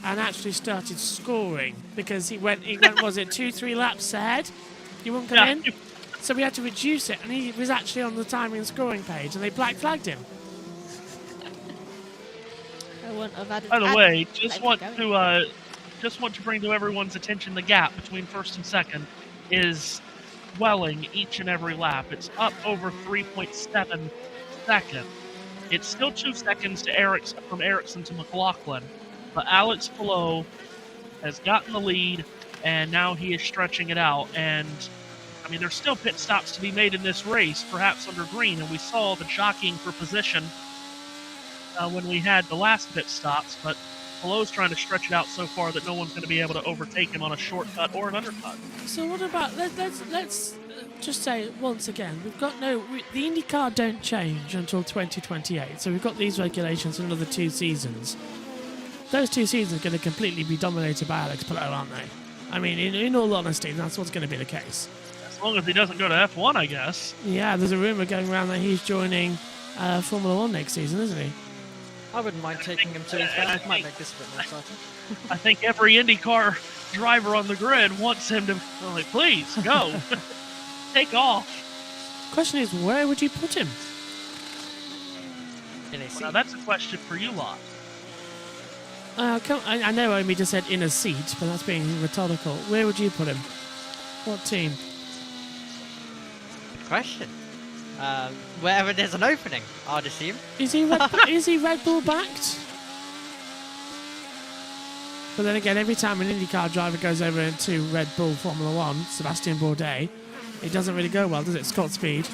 and actually started scoring because he went was it 2-3 laps ahead? He wouldn't come in. So we had to reduce it, and he was actually on the timing and scoring page, and they black flagged him. By the way, just want to bring to everyone's attention the gap between first and second is swelling each and every lap. It's up over 3.7 seconds. It's still 2 seconds to from Ericsson to McLaughlin, but Alex Palou has gotten the lead, and now he is stretching it out. And I mean, there's still pit stops to be made in this race, perhaps under green, and we saw the jockeying for position when we had the last pit stops, but Palou's trying to stretch it out so far that no one's going to be able to overtake him on a shortcut or an undercut. So what about let's just say once again, we've got the IndyCar don't change until 2028, so we've got these regulations for another 2 seasons. Those 2 seasons are going to completely be dominated by Alex Palou, aren't they? I mean, in all honesty, that's what's going to be the case. As long as he doesn't go to F1, I guess. Yeah, there's a rumour going around that he's joining Formula 1 next season, isn't he? I wouldn't mind taking him to his friends. Might make this a bit more exciting. I think every IndyCar driver on the grid wants him to, like, please, go. Take off. Question is, where would you put him? Now, that's a question for you lot. I know Amy just said in a seat, but that's being rhetorical. Where would you put him? What team? Good question. Wherever there's an opening, I'd assume. Is he Red Bull backed? But then again, every time an IndyCar driver goes over into Red Bull Formula 1, Sebastian Bourdais, it doesn't really go well, does it? Scott Speed.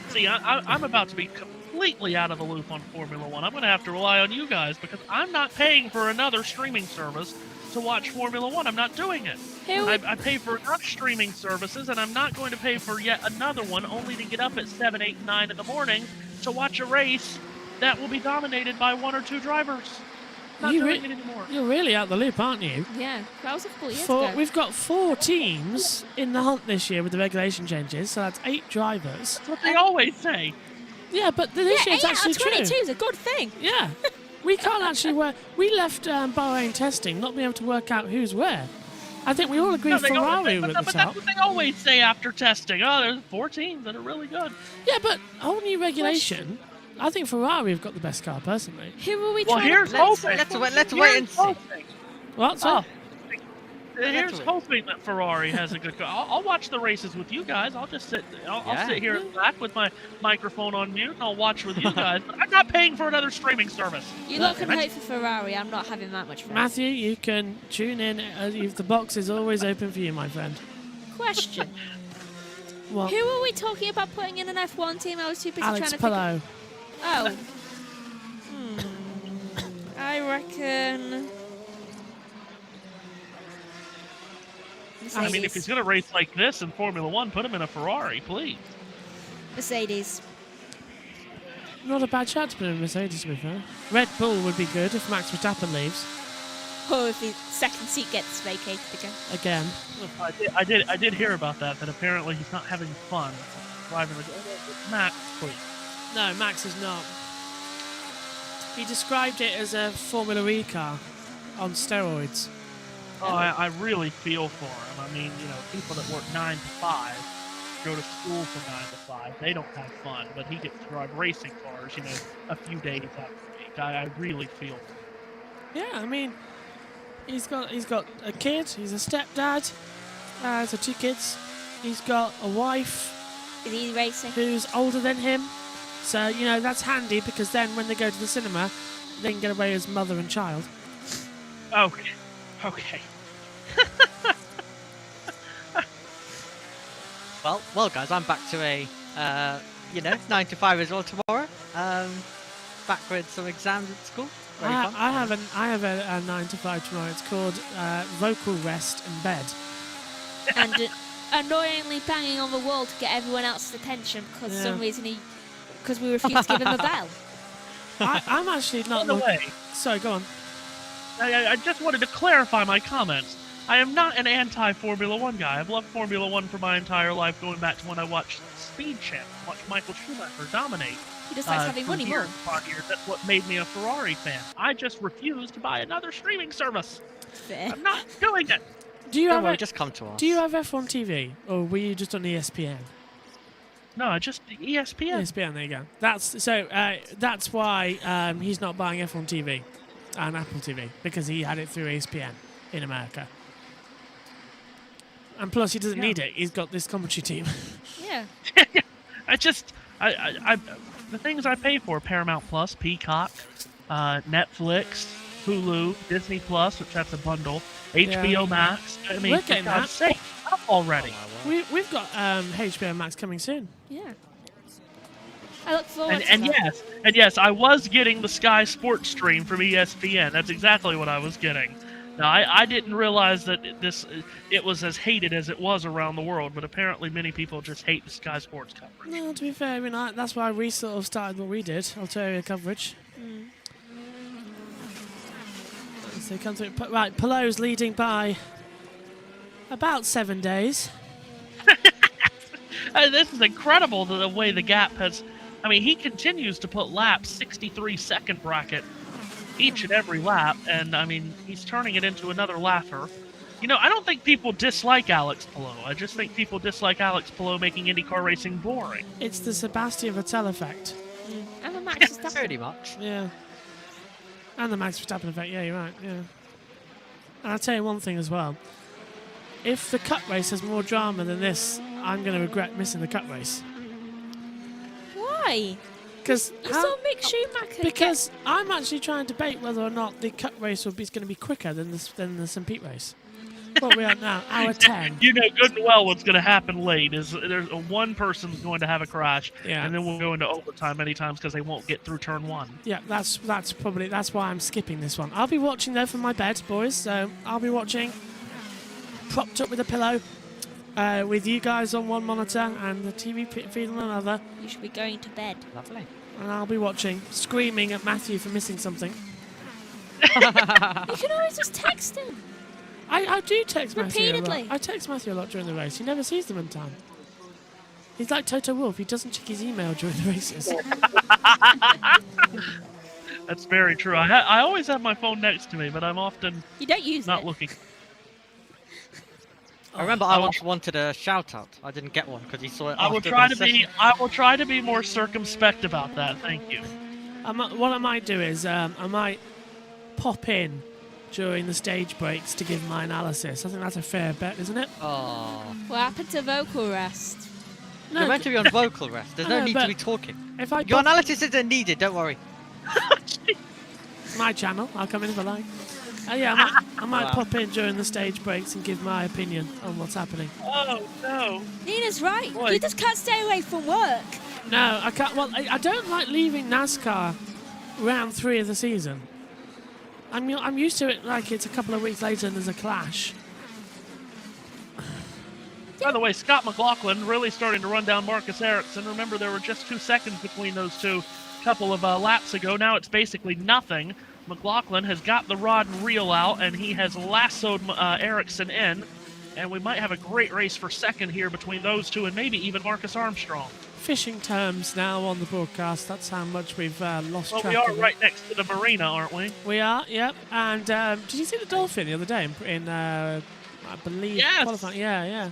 See, I'm about to be completely out of the loop on Formula 1. I'm going to have to rely on you guys because I'm not paying for another streaming service to watch Formula 1. I'm not doing it. I pay for enough streaming services, and I'm not going to pay for yet another one only to get up at 7, 8, 9 in the morning to watch a race that will be dominated by 1 or 2 drivers. Not doing it anymore. You're really out the loop, aren't you? Yeah, that was a couple years ago. We've got 4 teams in the hunt this year with the regulation changes, so that's 8 drivers. That's what they always say. Yeah, but this year it's actually true. 22 is a good thing. Yeah. We can't actually work. We left Bahrain testing, not being able to work out who's where. I think we all agree Ferrari were at the top. But that's what they always say after testing. Oh, there's 4 teams that are really good. Yeah, but whole new regulation. I think Ferrari have got the best car, personally. Who are we well, trying here's to... hoping. Let's wait and see. What? Oh, here's hoping that Ferrari has a good car. I'll watch the races with you guys. I'll just sit. I'll sit here in the back with my microphone on mute, and I'll watch with you guys. But I'm not paying for another streaming service. You lot can hope for Ferrari. I'm not having that much fun. Matthew, you can tune in. The box is always open for you, my friend. Question. What? Who are we talking about putting in an F1 team? I was too busy Alex trying to Palou. Oh. I reckon... I mean, if he's going to race like this in Formula 1, put him in a Ferrari, please. Mercedes. Not a bad shot to put in Mercedes, to be fair. Red Bull would be good if Max Verstappen leaves. Or if his second seat gets vacated again. I did hear about that apparently he's not having fun driving with Max, please. No, Max is not. He described it as a Formula E car on steroids. Oh, I really feel for him. I mean, you know, people that work 9 to 5, go to school for 9 to 5, they don't have fun, but he gets to drive racing cars, you know, a few days out the week. I really feel for him. Yeah, I mean, he's got a kid, he's a stepdad, so 2 kids. He's got a wife. Is he racing? Who's older than him. So, you know, that's handy because then when they go to the cinema, they can get away as mother and child. Okay. well, guys, I'm back to a, 9 to 5 as well tomorrow. Back with some exams at school. Very fun. I have a 9 to 5 tomorrow. It's called vocal rest in bed. And annoyingly banging on the wall to get everyone else's attention because for some reason because we refused to give him a bell. I'm actually not. By the way, sorry, go on. I just wanted to clarify my comments. I am not an anti-Formula 1 guy. I've loved Formula 1 for my entire life, going back to when I watched Speed Channel, watched Michael Schumacher dominate. He just likes having money more. That's what made me a Ferrari fan. I just refuse to buy another streaming service. Fair. I'm not doing it. Do you have just come to us. Do you have F1 TV, or were you just on ESPN? No, just ESPN. ESPN, there you go. That's why he's not buying F1 TV and Apple TV, because he had it through ESPN in America. And plus, he doesn't need it. He's got this commentary team. Yeah. The things I pay for: Paramount Plus, Peacock, Netflix, Hulu, Disney Plus, which that's a bundle, HBO Max. I mean, we're getting that already. We've got HBO Max coming soon. Yeah. I look forward to and that. yes, I was getting the Sky Sports stream from ESPN. That's exactly what I was getting. No, I didn't realize that it was as hated as it was around the world, but apparently many people just hate the Sky Sports coverage. No, to be fair, I mean, that's why we sort of started what we did, Ulterior coverage. So come through. Right, Palou's leading by about 7 days. This is incredible, the way the gap has... I mean, he continues to put laps 63-second bracket each and every lap, and I mean, he's turning it into another lapper. You know, I don't think people dislike Alex Palou. I just think people dislike Alex Palou making IndyCar racing boring. It's the Sebastian Vettel effect. And the Max Verstappen. Pretty much. Yeah. And the Max Verstappen effect, yeah, you're right, yeah. And I'll tell you one thing as well. If the Cup race has more drama than this, I'm going to regret missing the Cup race. Why? Because you saw Mick Schumacher. Because I'm actually trying to debate whether or not the Cup race will be going to be quicker than the St. Pete race. What we are now, hour 10. You know good and well what's going to happen late is there's one person's going to have a crash, and then we'll go into overtime many times because they won't get through turn 1. Yeah, that's why I'm skipping this one. I'll be watching though from my bed, boys. So I'll be watching, propped up with a pillow, with you guys on one monitor and the TV feed on another. You should be going to bed. Lovely. And I'll be watching, screaming at Matthew for missing something. You can always just text him. I do text Matthew a repeatedly. lot. I text Matthew a lot during the race. He never sees them in time. He's like Toto Wolff. He doesn't check his email during the races. That's very true. I always have my phone next to me, but I'm often not looking. I remember I once wanted a shout out. I didn't get one because he saw it. I will try to be more circumspect about that. Thank you. What I might do is I might pop in during the stage breaks to give my analysis. I think that's a fair bet, isn't it? Oh. What happened to vocal rest? No, you're meant to be on vocal rest. There's no need to be talking. Your analysis isn't needed. Don't worry. It's my channel. I'll come in if I like. Yeah, I might pop in during the stage breaks and give my opinion on what's happening. Oh, no. Nina's right. What? You just can't stay away from work. No, I can't. Well, I don't like leaving NASCAR round 3 of the season. I'm used to it like it's a couple of weeks later and there's a clash. By the way, Scott McLaughlin really starting to run down Marcus Ericsson. Remember, there were just 2 seconds between those two a couple of laps ago. Now it's basically nothing. McLaughlin has got the rod and reel out, and he has lassoed Ericsson in. And we might have a great race for second here between those two and maybe even Marcus Armstrong. Fishing terms now on the broadcast. That's how much we've lost track of it. Well, we are right next to the marina, aren't we? We are, yep. And did you see the dolphin the other day in I believe, qualifying? Yeah.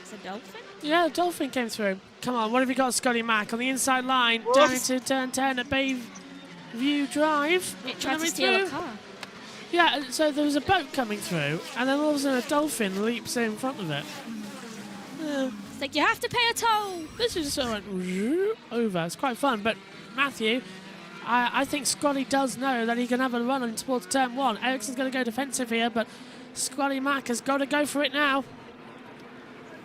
It's a dolphin? Yeah, the dolphin came through. Come on, what have you got, Scotty Mack? On the inside line, down into turn 10 at Bayview Drive. It tried to steal a car. Yeah, so there was a boat coming through, and then all of a sudden a dolphin leaps in front of it. It's like, you have to pay a toll. This just sort of went over. It's quite fun, but Matthew, I think Scotty does know that he can have a run on towards turn 1. Ericsson's going to go defensive here, but Scotty Mack has got to go for it now.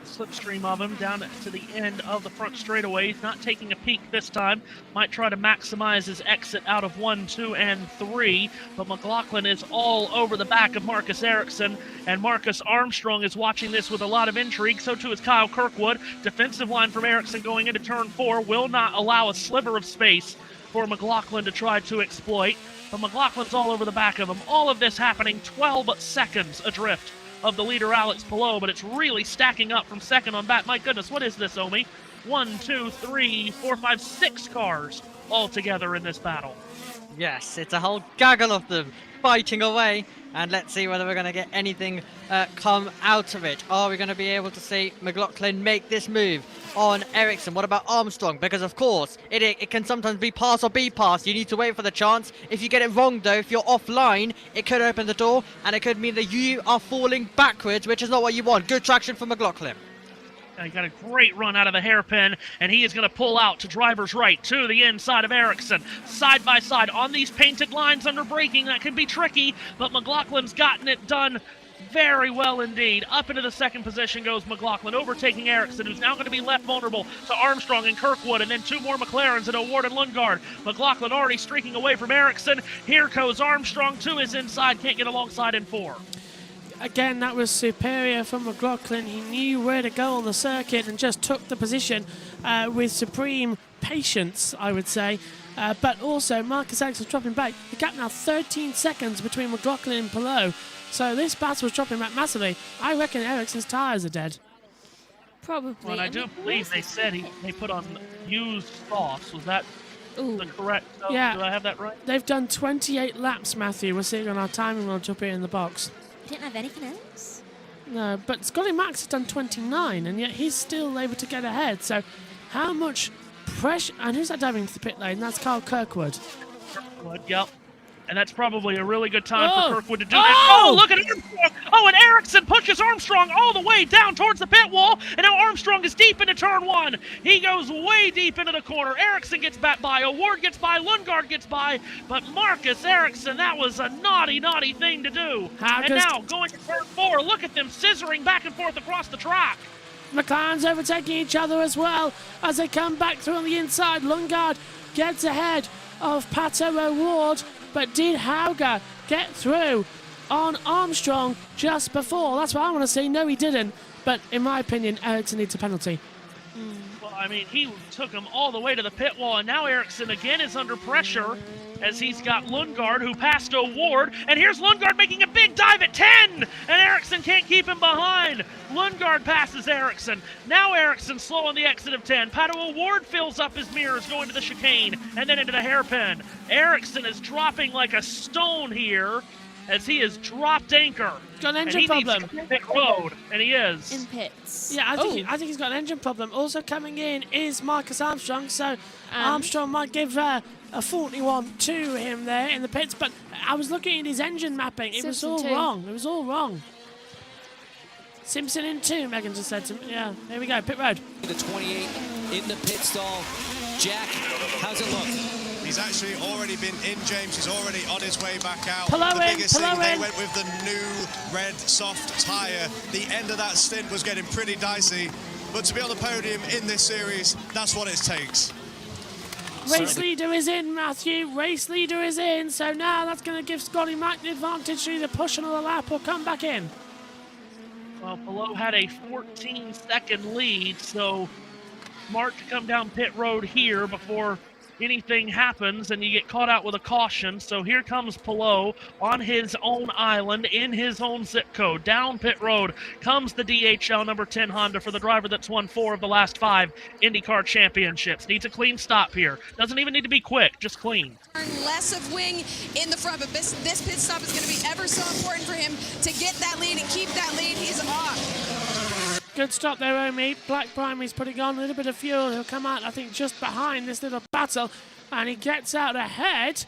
Slipstream of him down to the end of the front straightaway. He's not taking a peek this time. Might try to maximize his exit out of 1, 2, and 3. But McLaughlin is all over the back of Marcus Ericsson. And Marcus Armstrong is watching this with a lot of intrigue. So too is Kyle Kirkwood. Defensive line from Ericsson going into turn 4 will not allow a sliver of space for McLaughlin to try to exploit. But McLaughlin's all over the back of him. All of this happening 12 seconds adrift of the leader, Alex Palou, but it's really stacking up from second on back. My goodness, what is this, Omi? 1, 2, 3, 4, 5, 6 cars all together in this battle. Yes, it's a whole gaggle of them fighting away, and let's see whether we're going to get anything come out of it. Are we going to be able to see McLaughlin make this move on Ericsson? What about Armstrong? Because of course, it can sometimes be pass or be pass. You need to wait for the chance. If you get it wrong though, if you're offline, it could open the door, and it could mean that you are falling backwards, which is not what you want. Good traction for McLaughlin. He got a great run out of the hairpin, and he is going to pull out to driver's right to the inside of Ericsson. Side by side on these painted lines under braking, that can be tricky, but McLaughlin's gotten it done very well indeed. Up into the second position goes McLaughlin, overtaking Ericsson, who's now going to be left vulnerable to Armstrong and Kirkwood, and then two more McLarens and Award and Lundgaard. McLaughlin already streaking away from Ericsson. Here goes Armstrong to his inside, can't get alongside in 4. Again, that was superior from McLaughlin. He knew where to go on the circuit and just took the position with supreme patience, I would say. But also, Marcus Ericsson's dropping back. The gap now 13 seconds between McLaughlin and Palou. So this battle is dropping back massively. I reckon Ericsson's tyres are dead. Probably. Well, I do believe they said they put on used sauce. Was that the correct? Yeah. Do I have that right? They've done 28 laps, Matthew. We're seeing on our timing launch up here in the box. I didn't have anything else. No, but Scotty Max has done 29, and yet he's still able to get ahead. So how much pressure... And who's that diving into the pit lane? That's Carl Kirkwood. Kirkwood, yep. And that's probably a really good time for Kirkwood to do that. Oh, look at Armstrong! Oh, and Ericsson pushes Armstrong all the way down towards the pit wall, and now Armstrong is deep into turn 1. He goes way deep into the corner. Ericsson gets back by, Award gets by, Lundgaard gets by, but Marcus Ericsson, that was a naughty, naughty thing to do. Now, going to turn 4, look at them scissoring back and forth across the track. McLaren's overtaking each other as well as they come back through on the inside. Lundgaard gets ahead of Pato O'Ward, but did Hauger get through on Armstrong just before? That's what I want to see. No, he didn't. But in my opinion, Ericsson needs a penalty. Well, I mean, he took him all the way to the pit wall, and now Ericsson again is under pressure as he's got Lundgaard, who passed O'Ward, and here's Lundgaard making a big dive at 10, and Ericsson can't keep him behind. Lundgaard passes Ericsson. Now Ericsson slow on the exit of 10. Pato O'Ward fills up his mirrors going to the chicane and then into the hairpin. Ericsson is dropping like a stone here as he has dropped anchor. Got an engine problem. Needs to pit road, and he is. In pits. Yeah, I think he's got an engine problem. Also coming in is Marcus Armstrong, so Armstrong might give a 41 to him there in the pits, but I was looking at his engine mapping. It was all wrong. It was all wrong. Simpson in 2, Megan just said to me. Yeah, here we go, pit road. The 28 in the pit stall. Jack, how's it look? He's actually already been in, James. He's already on his way back out. Palou the biggest thing, they in. went with the new red soft tyre. The end of that stint was getting pretty dicey, but to be on the podium in this series, that's what it takes. Race leader is in, Matthew. Race leader is in. So now that's going to give Scotty Mack the advantage to either push another lap or come back in. Well, Palou had a 14-second lead, so smart to come down pit road here before anything happens and you get caught out with a caution. So here comes Palou on his own island in his own zip code. Down pit road comes the DHL number 10 Honda for the driver that's won 4 of the last 5 IndyCar championships. Needs a clean stop here. Doesn't even need to be quick, just clean. Less of wing in the front, but this pit stop is going to be ever so important for him to get that lead and keep that lead. He's off. Good stop there, Omi. Black Primary's putting on a little bit of fuel. He'll come out, I think, just behind this little battle, and he gets out ahead.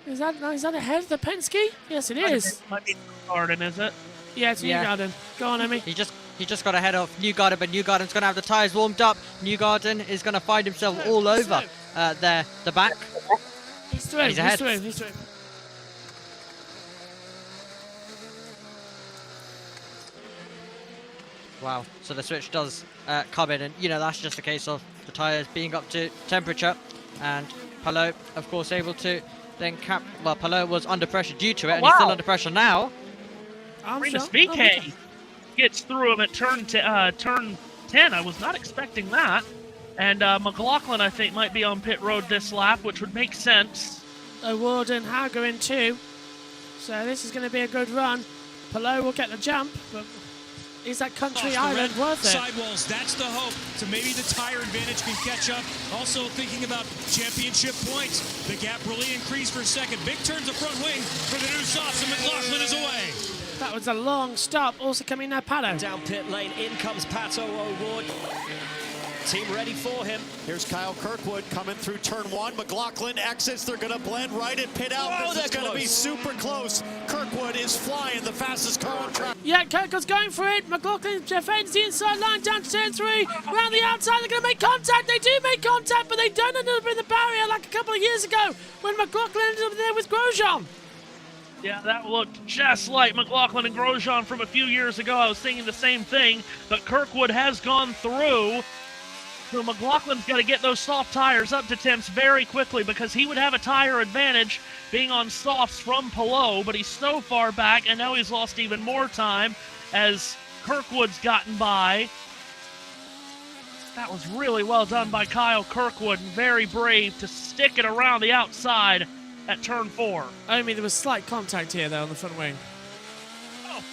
Is that ahead of the Penske? Yes, it is. Might be Newgarden, is it? Yeah, it's Newgarden. Go on, Omi. He just got ahead of Newgarden, but Newgarden's going to have the tyres warmed up. Newgarden is going to find himself all over there, the back. He's through. He's ahead. He's through. Wow, so the switch does come in, and that's just a case of the tyres being up to temperature, and Palou, of course, able to then cap. Well, Palou was under pressure due to it, and he's still under pressure now. Rinus VeeKay gets through him at turn 10. I was not expecting that. And McLaughlin, I think, might be on pit road this lap, which would make sense. O'Ward and Hauger in 2. So this is going to be a good run. Palou will get the jump, but is that country island worth it? Sidewalls, that's the hope. So maybe the tire advantage can catch up. Also thinking about championship points. The gap really increased for a second. Big turns the front wing for the new softs, and McLaughlin is away. That was a long stop. Also coming now, Pato. Down pit lane, in comes Pato O'Ward. Team ready for him. Here's Kyle Kirkwood coming through turn 1. McLaughlin exits. They're going to blend right and pit out. Oh, this is going to be super close. Kirkwood is flying, the fastest car on track. Yeah, Kirkwood's going for it. McLaughlin defends the inside line down to turn 3. Around the outside, they're going to make contact. They do make contact, but they don't end up in the barrier like a couple of years ago when McLaughlin ended up there with Grosjean. Yeah, that looked just like McLaughlin and Grosjean from a few years ago. I was thinking the same thing, but Kirkwood has gone through. So McLaughlin's got to get those soft tires up to temps very quickly because he would have a tire advantage being on softs from Palou, but he's so far back, and now he's lost even more time as Kirkwood's gotten by. That was really well done by Kyle Kirkwood, and very brave to stick it around the outside at turn 4. Omi, there was slight contact here, though, on the front wing.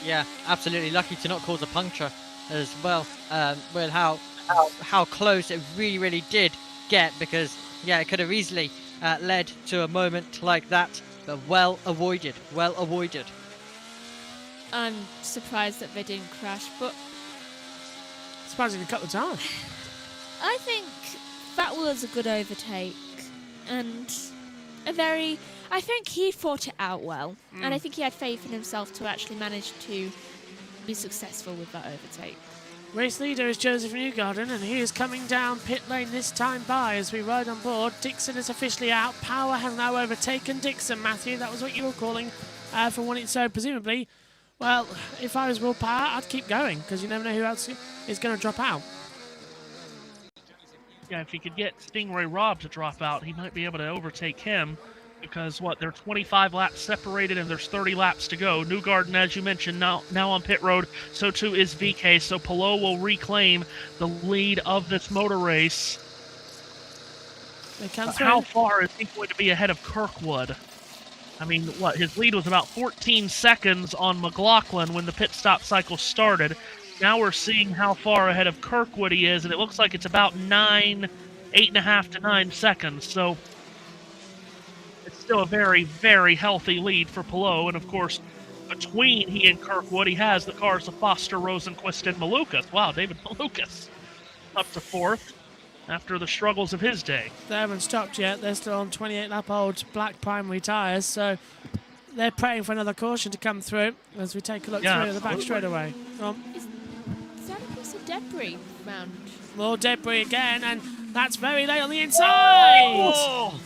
Yeah, absolutely lucky to not cause a puncture as well, with how close it really did get, because, yeah, it could have easily led to a moment like that, but well avoided. I'm surprised that they didn't crash, but Surprised you cut the tire. I think that was a good overtake, and I think he fought it out well, and I think he had faith in himself to actually manage to be successful with that overtake. Race leader is Joseph Newgarden, and he is coming down pit lane this time by as we ride on board. Dixon is officially out. Power has now overtaken Dixon, Matthew. That was what you were calling for when it's so presumably. Well, if I was Will Power, I'd keep going, because you never know who else is going to drop out. Yeah, if he could get Stingray Robb to drop out, he might be able to overtake him because, they're 25 laps separated and there's 30 laps to go. Newgarden, as you mentioned, now on pit road. So too is VK. So Palou will reclaim the lead of this motor race. How far is he going to be ahead of Kirkwood? I mean, his lead was about 14 seconds on McLaughlin when the pit stop cycle started. Now we're seeing how far ahead of Kirkwood he is, and it looks like it's about 8.5 to 9 seconds. So it's still a very healthy lead for Palou. And of course, between he and Kirkwood, he has the cars of Foster, Rosenquist, and Malukas. Wow, David Malukas up to 4th after the struggles of his day. They haven't stopped yet. They're still on 28-lap-old black primary tyres, so they're praying for another caution to come through as we take a look through the back straightaway. Is that a piece of debris found? More debris again, and that's very late on the inside! Oh!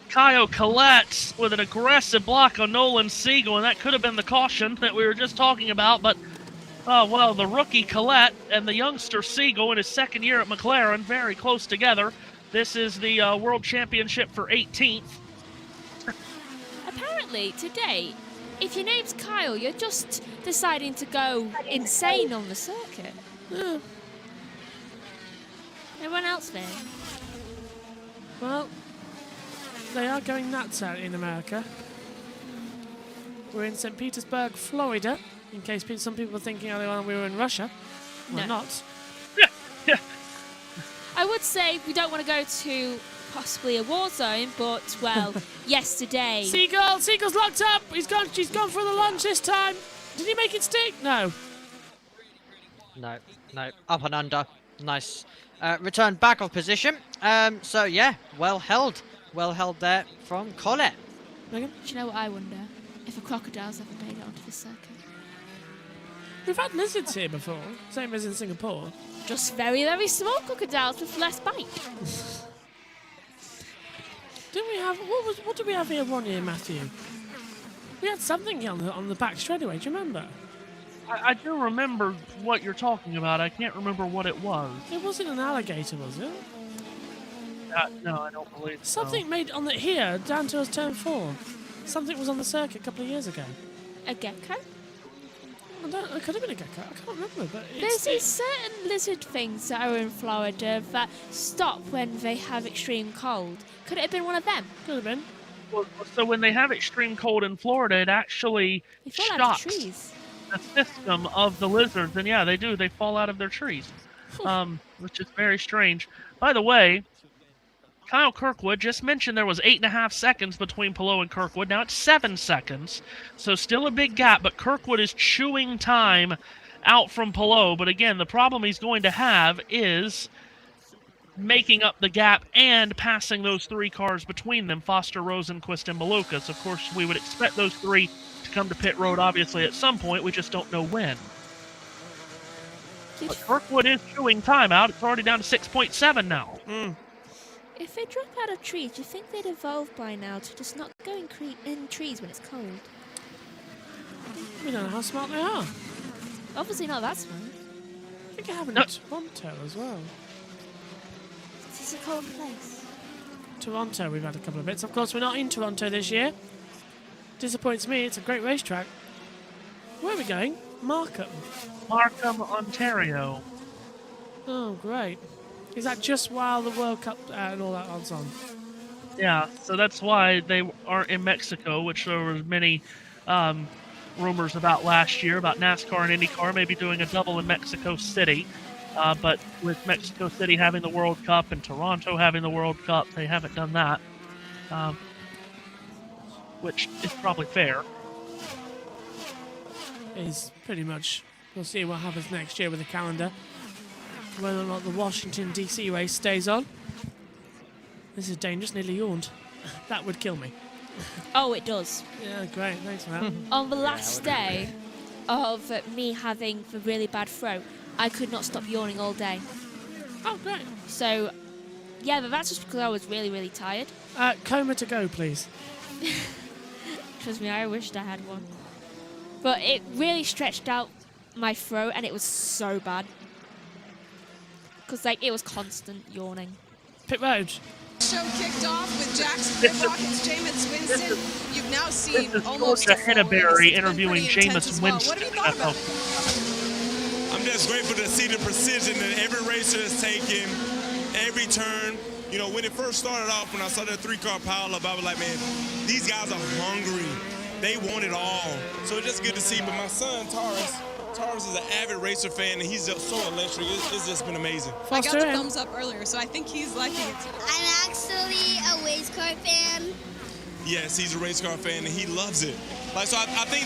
Kyle Collette with an aggressive block on Nolan Siegel, and that could have been the caution that we were just talking about, but the rookie Collette and the youngster Siegel in his second year at McLaren, very close together. This is the World Championship for 18th. Apparently, today, if your name's Kyle, you're just deciding to go insane on the circuit. Everyone else there? Well, they are going nuts out in America. We're in St. Petersburg, Florida, in case some people were thinking earlier on we were in Russia. We're not. I would say we don't want to go to possibly a war zone, but, well, yesterday... Siegel's locked up! She's gone for the lunge this time! Did he make it stick? No. No. Up and under. Nice. Return back of position. So, yeah, well held. Well held there from Collette. Do you know what I wonder? If a crocodile's ever made it onto the circuit. We've had lizards here before, same as in Singapore. Just very small crocodiles with less bite. Didn't we have... What did we have here one year, Matthew? We had something on the back straightaway, do you remember? I do remember what you're talking about. I can't remember what it was. It wasn't an alligator, was it? No, I don't believe so. Something made on here, down towards turn 4. Something was on the circuit a couple of years ago. A gecko? It could have been a gecko. I can't remember. But there's these certain lizard things that are in Florida that stop when they have extreme cold. Could it have been one of them? Could have been. Well, so when they have extreme cold in Florida, it actually shocks the system of the lizards. And yeah, they do. They fall out of their trees, which is very strange. By the way, Kyle Kirkwood just mentioned there was 8.5 seconds between Palou and Kirkwood. Now it's 7 seconds, so still a big gap, but Kirkwood is chewing time out from Palou. But again, the problem he's going to have is making up the gap and passing those 3 cars between them, Foster, Rosenquist, and Malukas. Of course, we would expect those 3 to come to pit road, obviously, at some point. We just don't know when. But Kirkwood is chewing time out. It's already down to 6.7 now. If they drop out of trees, do you think they'd evolve by now to just not go in trees when it's cold? We don't know how smart they are. Obviously not that smart. I think it happened in Toronto as well. This is a cold place. Toronto, we've had a couple of bits. Of course, we're not in Toronto this year. Disappoints me. It's a great racetrack. Where are we going? Markham. Markham, Ontario. Oh, great. Is that just while the World Cup and all that odds on? Yeah, so that's why they aren't in Mexico, which there were many rumors about last year about NASCAR and INDYCAR maybe doing a double in Mexico City. But with Mexico City having the World Cup and Toronto having the World Cup, they haven't done that, which is probably fair. Is pretty much. We'll see what happens next year with the calendar. Whether or not the Washington DC race stays on. This is dangerous. Nearly yawned. That would kill me. Oh, it does. Yeah, great. Thanks for that. On the last day of me having the really bad throat, I could not stop yawning all day. Oh, great. So, yeah, but that's just because I was really, really tired. Coma to go, please. Trust me, I wished I had one. But it really stretched out my throat, and it was so bad. Because, like, it was constant yawning. Pit road. Show kicked off with Jackson Rockets, Jameis Winston. You've now seen almost Georgia Henneberry interviewing Jameis Winston. What have you thought about it? I'm just grateful to see the precision that every racer is taking, every turn. You know, when it first started off, when I saw that 3-car pileup, I was like, man, these guys are hungry. They want it all. So it's just good to see. But my son, Taurus is an avid racer fan, and he's just so electric. It's just been amazing. I got the thumbs up earlier, so I think he's liking it too. I'm actually a race car fan. Yes, he's a race car fan, and he loves it. Like, so I think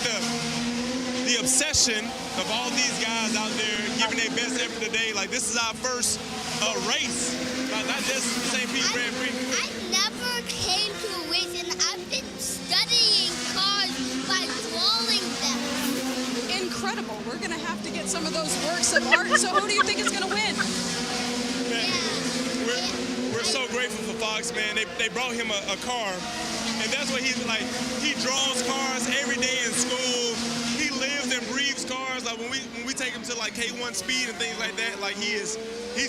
the obsession of all these guys out there giving their best effort today, like this is our first race, not just St. Pete Grand Prix. I never came to a race, and I've been studying cars by drawing them. Incredible. We're going to have to get some of those works of art. So who do you think is going to win? Man, we're so grateful for Fox, man. They brought him a car, and that's what he's like. He draws cars every day in school. He lives and breathes cars. Like when we take him to like K1 speed and things like that, like he's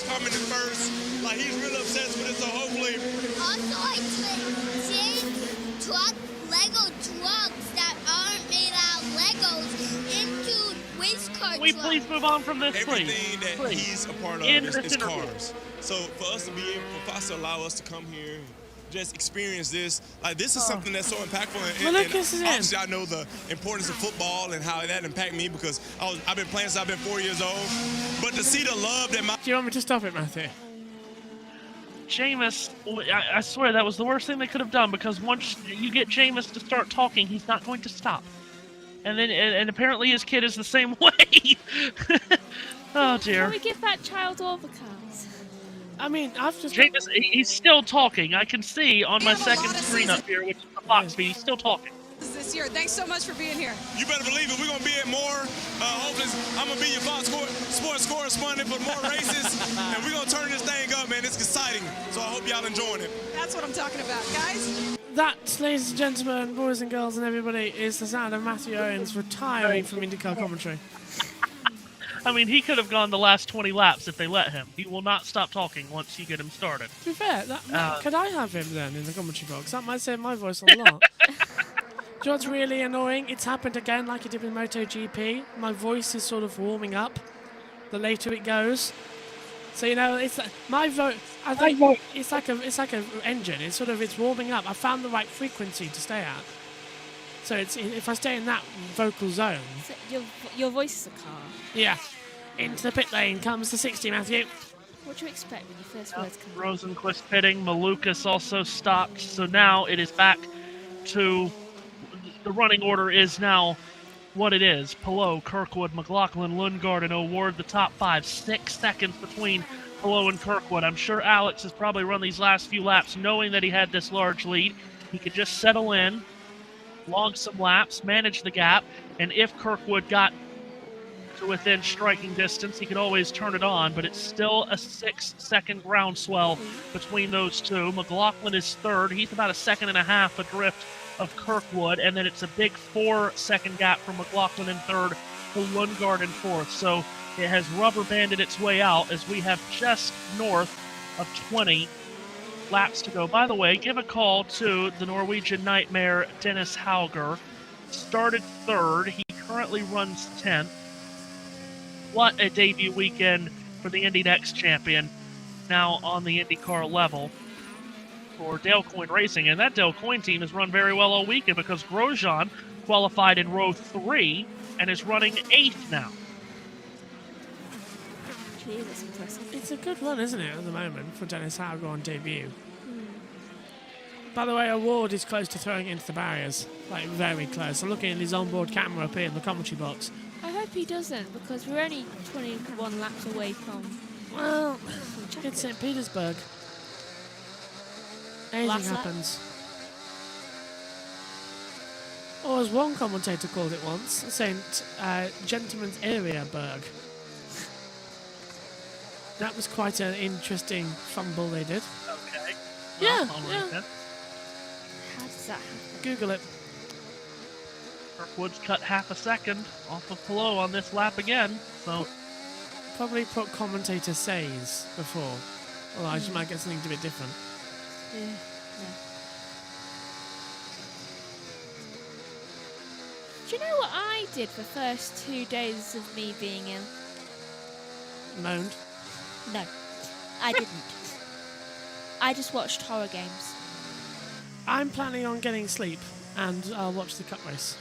coming in first. Like he's really obsessed with it. So hopefully. Also, I take Lego trucks that aren't made out of Legos into race car Can we please move on from this, please? Everything that he's a part of is cars. So for us to be able, for Fox to allow us to come here and just experience this, like this is something that's so impactful. And obviously I know the importance of football and how that impacted me because I've been playing since I've been 4 years old. But to see the love that my... Do you want me to stop it, Matthew? Jameis, I swear that was the worst thing they could have done because once you get Jameis to start talking, he's not going to stop. And then, and apparently his kid is the same way. Oh dear. Can we give that child all the cars? I mean, I've just... Jameis, he's still talking. I can see on my second screen up here, which is the Fox feed, he's still talking. This year. Thanks so much for being here. You better believe it. We're going to be at more. Hopefully, I'm going to be your Fox Sports correspondent for more races. And we're going to turn this thing up, man. It's exciting. So I hope y'all enjoying it. That's what I'm talking about, guys. That, ladies and gentlemen, boys and girls and everybody, is the sound of Matthew Owens retiring from IndyCar commentary. I mean, he could have gone the last 20 laps if they let him. He will not stop talking once you get him started. To be fair, could I have him then in the commentary box? That might save my voice a lot. Do you know what's really annoying? It's happened again like it did with MotoGP. My voice is sort of warming up the later it goes. So, you know, it's my vote. I think it's like an engine. It's warming up. I found the right frequency to stay at. So if I stay in that vocal zone. So your voice is a car. Yeah. Into the pit lane comes the 60, Matthew. What do you expect when your first words come? Rosenquist pitting. Malukas also stopped. So now it is back to the running order is now what it is. Palou, Kirkwood, McLaughlin, Lundgaard, and O'Ward, the top 5. 6 seconds between Palou and Kirkwood. I'm sure Alex has probably run these last few laps knowing that he had this large lead. He could just settle in, log some laps, manage the gap, and if Kirkwood got to within striking distance. He could always turn it on, but it's still a 6-second groundswell between those two. McLaughlin is third. He's about a second and a half adrift of Kirkwood, and then it's a big 4-second gap from McLaughlin in third to Lundgaard in fourth. So it has rubber banded its way out as we have just north of 20 laps to go. By the way, give a call to the Norwegian Nightmare Dennis Hauger. Started third. He currently runs 10th. What a debut weekend for the Indy Next champion, now on the IndyCar level for Dale Coyne Racing. And that Dale Coyne team has run very well all weekend because Grosjean qualified in row 3 and is running 8th now. Gee, that's impressive. It's a good run, isn't it, at the moment for Dennis Hauger on debut? By the way, Award is close to throwing it into the barriers. Like, very close. I'm looking at his onboard camera up here in the commentary box. I hope he doesn't, because we're only 21 laps away from... Well, it's St. Petersburg. Anything happens. Or as one commentator called it once, St. Gentleman's Area Berg. That was quite an interesting fumble they did. Okay. Yeah, yeah. How does that happen? Google it. Kirkwood's cut half a second off of Palou on this lap again, so... Probably put commentator says before. Otherwise you might get something a bit different. Yeah. Do you know what I did the first 2 days of me being ill? Moaned? No, I didn't. I just watched horror games. I'm planning on getting sleep, and I'll watch the cup race.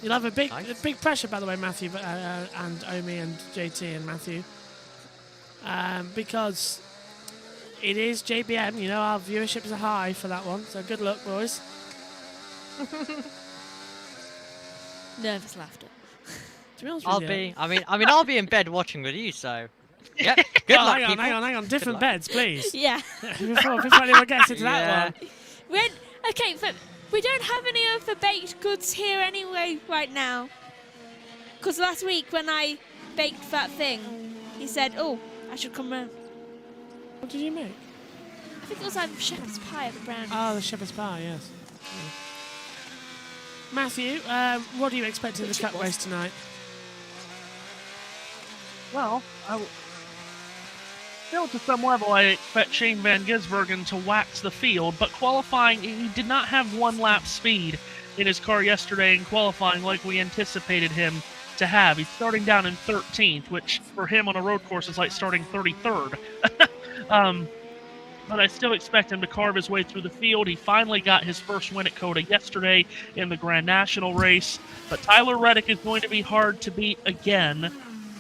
You'll have a big pressure, by the way, Matthew, and Omi and JT and Matthew, because it is JBM. You know, our viewerships are high for that one, so good luck, boys. Nervous laughter. To be honest with you, I'll be in bed watching with you, so. Yep. Good luck, people. Hang on. Different beds, please. Yeah. before anyone gets into that one. Okay, but we don't have any of the baked goods here anyway right now. Because last week when I baked that thing, he said, "Oh, I should come round." What did you make? I think it was like shepherd's pie at the brownies. Oh, the shepherd's pie, yes. Matthew, what do you expect in the cup race tonight? Well, still to some level I expect Shane Van Gisbergen to wax the field, but qualifying, he did not have one lap speed in his car yesterday in qualifying like we anticipated him to have. He's starting down in 13th, which for him on a road course is like starting 33rd. But I still expect him to carve his way through the field. He finally got his first win at COTA yesterday in the Grand National race, but Tyler Reddick is going to be hard to beat again.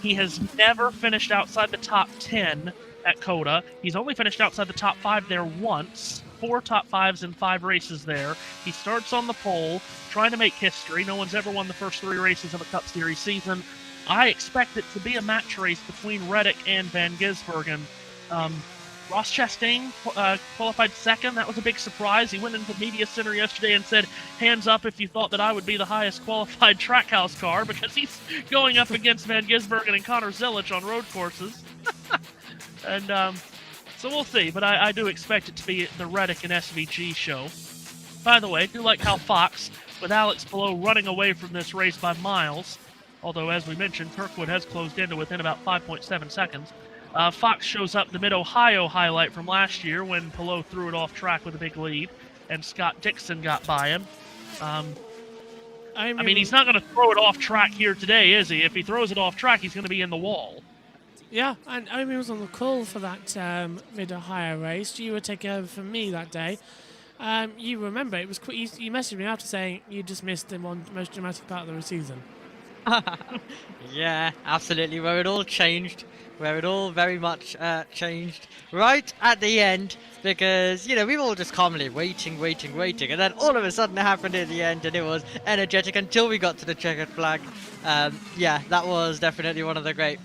He has never finished outside the top 10 at COTA. He's only finished outside the top 5 there once. 4 top 5s in 5 races there. He starts on the pole, trying to make history. No one's ever won the first 3 races of a Cup Series season. I expect it to be a match race between Reddick and Van Gisbergen. Ross Chastain qualified second. That was a big surprise. He went into the media center yesterday and said, "Hands up if you thought that I would be the highest qualified Trackhouse car," because he's going up against Van Gisbergen and Connor Zilic on road courses. And so we'll see, but I do expect it to be the Reddick and SVG show. By the way, I do like how Fox, with Alex Palou running away from this race by miles, although as we mentioned, Kirkwood has closed into within about 5.7 seconds. Fox shows up the Mid-Ohio highlight from last year when Palou threw it off track with a big lead, and Scott Dixon got by him. I mean, he's not going to throw it off track here today, is he? If he throws it off track, he's going to be in the wall. Yeah, and Omi was on the call for that Mid-Ohio race. You were taking over from me that day. You remember, it was you messaged me after saying you just missed the most dramatic part of the season. Yeah, absolutely, where it all changed. Where it all very much changed right at the end, because, you know, we were all just calmly waiting, and then all of a sudden it happened at the end, and it was energetic until we got to the checkered flag. Yeah, that was definitely one of the great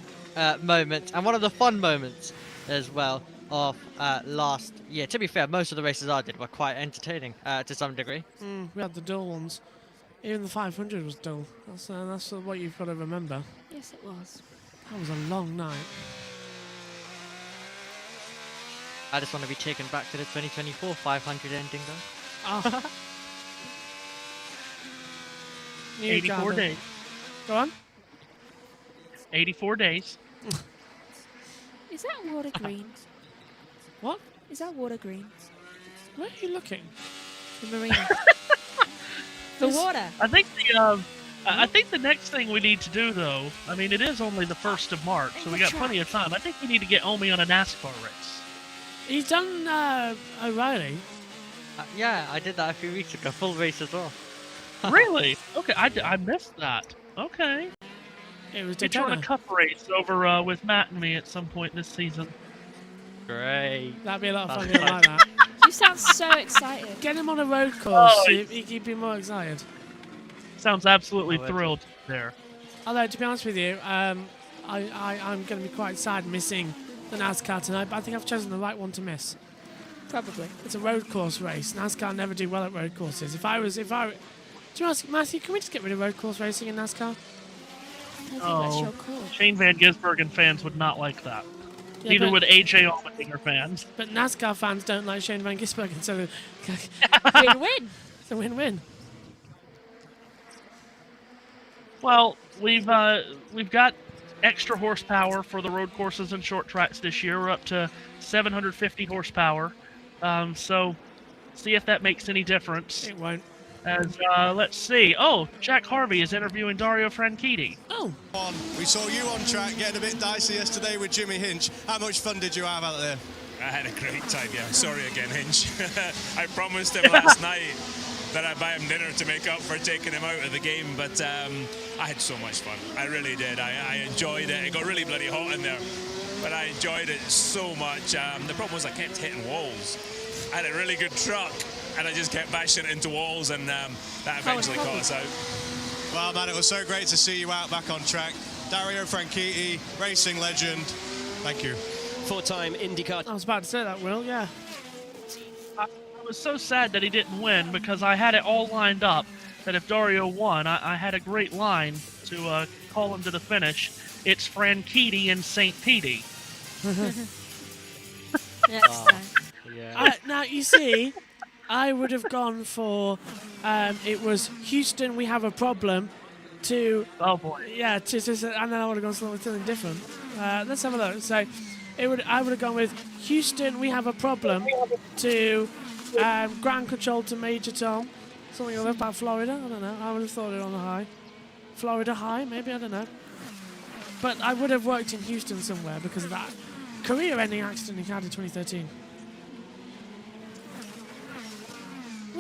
moments, and one of the fun moments as well of last year. To be fair, most of the races I did were quite entertaining to some degree. We had the dull ones. Even the 500 was dull. That's what you've got to remember. Yes, it was. That was a long night. I just want to be taken back to the 2024 500 ending though. Oh. 84 days. Go on. 84 days. Is that water greens? What? Is that water greens? Where are you looking? The marina. The water. I think the next thing we need to do, though, I mean, it is only the 1st of March, so we got plenty of time. I think we need to get Omi on a NASCAR race. He's done O'Reilly. Yeah, I did that a few weeks ago. Full race as well. Really? Okay, I missed that. Okay. It was Get you on a cup race over with Matt and me at some point this season. Great. That'd be a lot of fun. Like that. You sound so excited. Get him on a road course. Oh, He'd be more excited. Sounds absolutely thrilled there. Although, to be honest with you, I'm going to be quite sad missing the NASCAR tonight, but I think I've chosen the right one to miss. Probably. It's a road course race. NASCAR never do well at road courses. Do you ask Matthew, can we just get rid of road course racing in NASCAR? Oh, Shane Van Gisbergen fans would not like that. Yeah, neither would AJ Allmendinger fans. But NASCAR fans don't like Shane Van Gisbergen, so win-win. It's a win-win. Well, we've got extra horsepower for the road courses and short tracks this year. We're up to 750 horsepower. So, see if that makes any difference. It won't. As let's see. Oh, Jack Harvey is interviewing Dario Franchitti. Oh. We saw you on track getting a bit dicey yesterday with Jimmy Hinch. How much fun did you have out there? I had a great time, yeah. Sorry again, Hinch. I promised him last night that I'd buy him dinner to make up for taking him out of the game, but I had so much fun. I really did. I enjoyed it. It got really bloody hot in there, but I enjoyed it so much. The problem was I kept hitting walls. I had a really good truck, and I just kept bashing it into walls, and that eventually caught us out. Well, man, it was so great to see you out back on track. Dario Franchitti, racing legend. Thank you. 4-time INDYCAR. I was about to say that, Will, yeah. I was so sad that he didn't win because I had it all lined up that if Dario won, I had a great line to call him to the finish. It's Franchitti and St. Petey. Next time. Yeah. Now, you see, I would have gone for, it was Houston, we have a problem, to... Oh, boy. Yeah, and then I would have gone something different. Let's have a look. So, I would have gone with Houston, we have a problem, to ground control to Major Tom. Something about Florida, I don't know. I would have thought it on the high. Florida high, maybe, I don't know. But I would have worked in Houston somewhere because of that career-ending accident he had in 2013.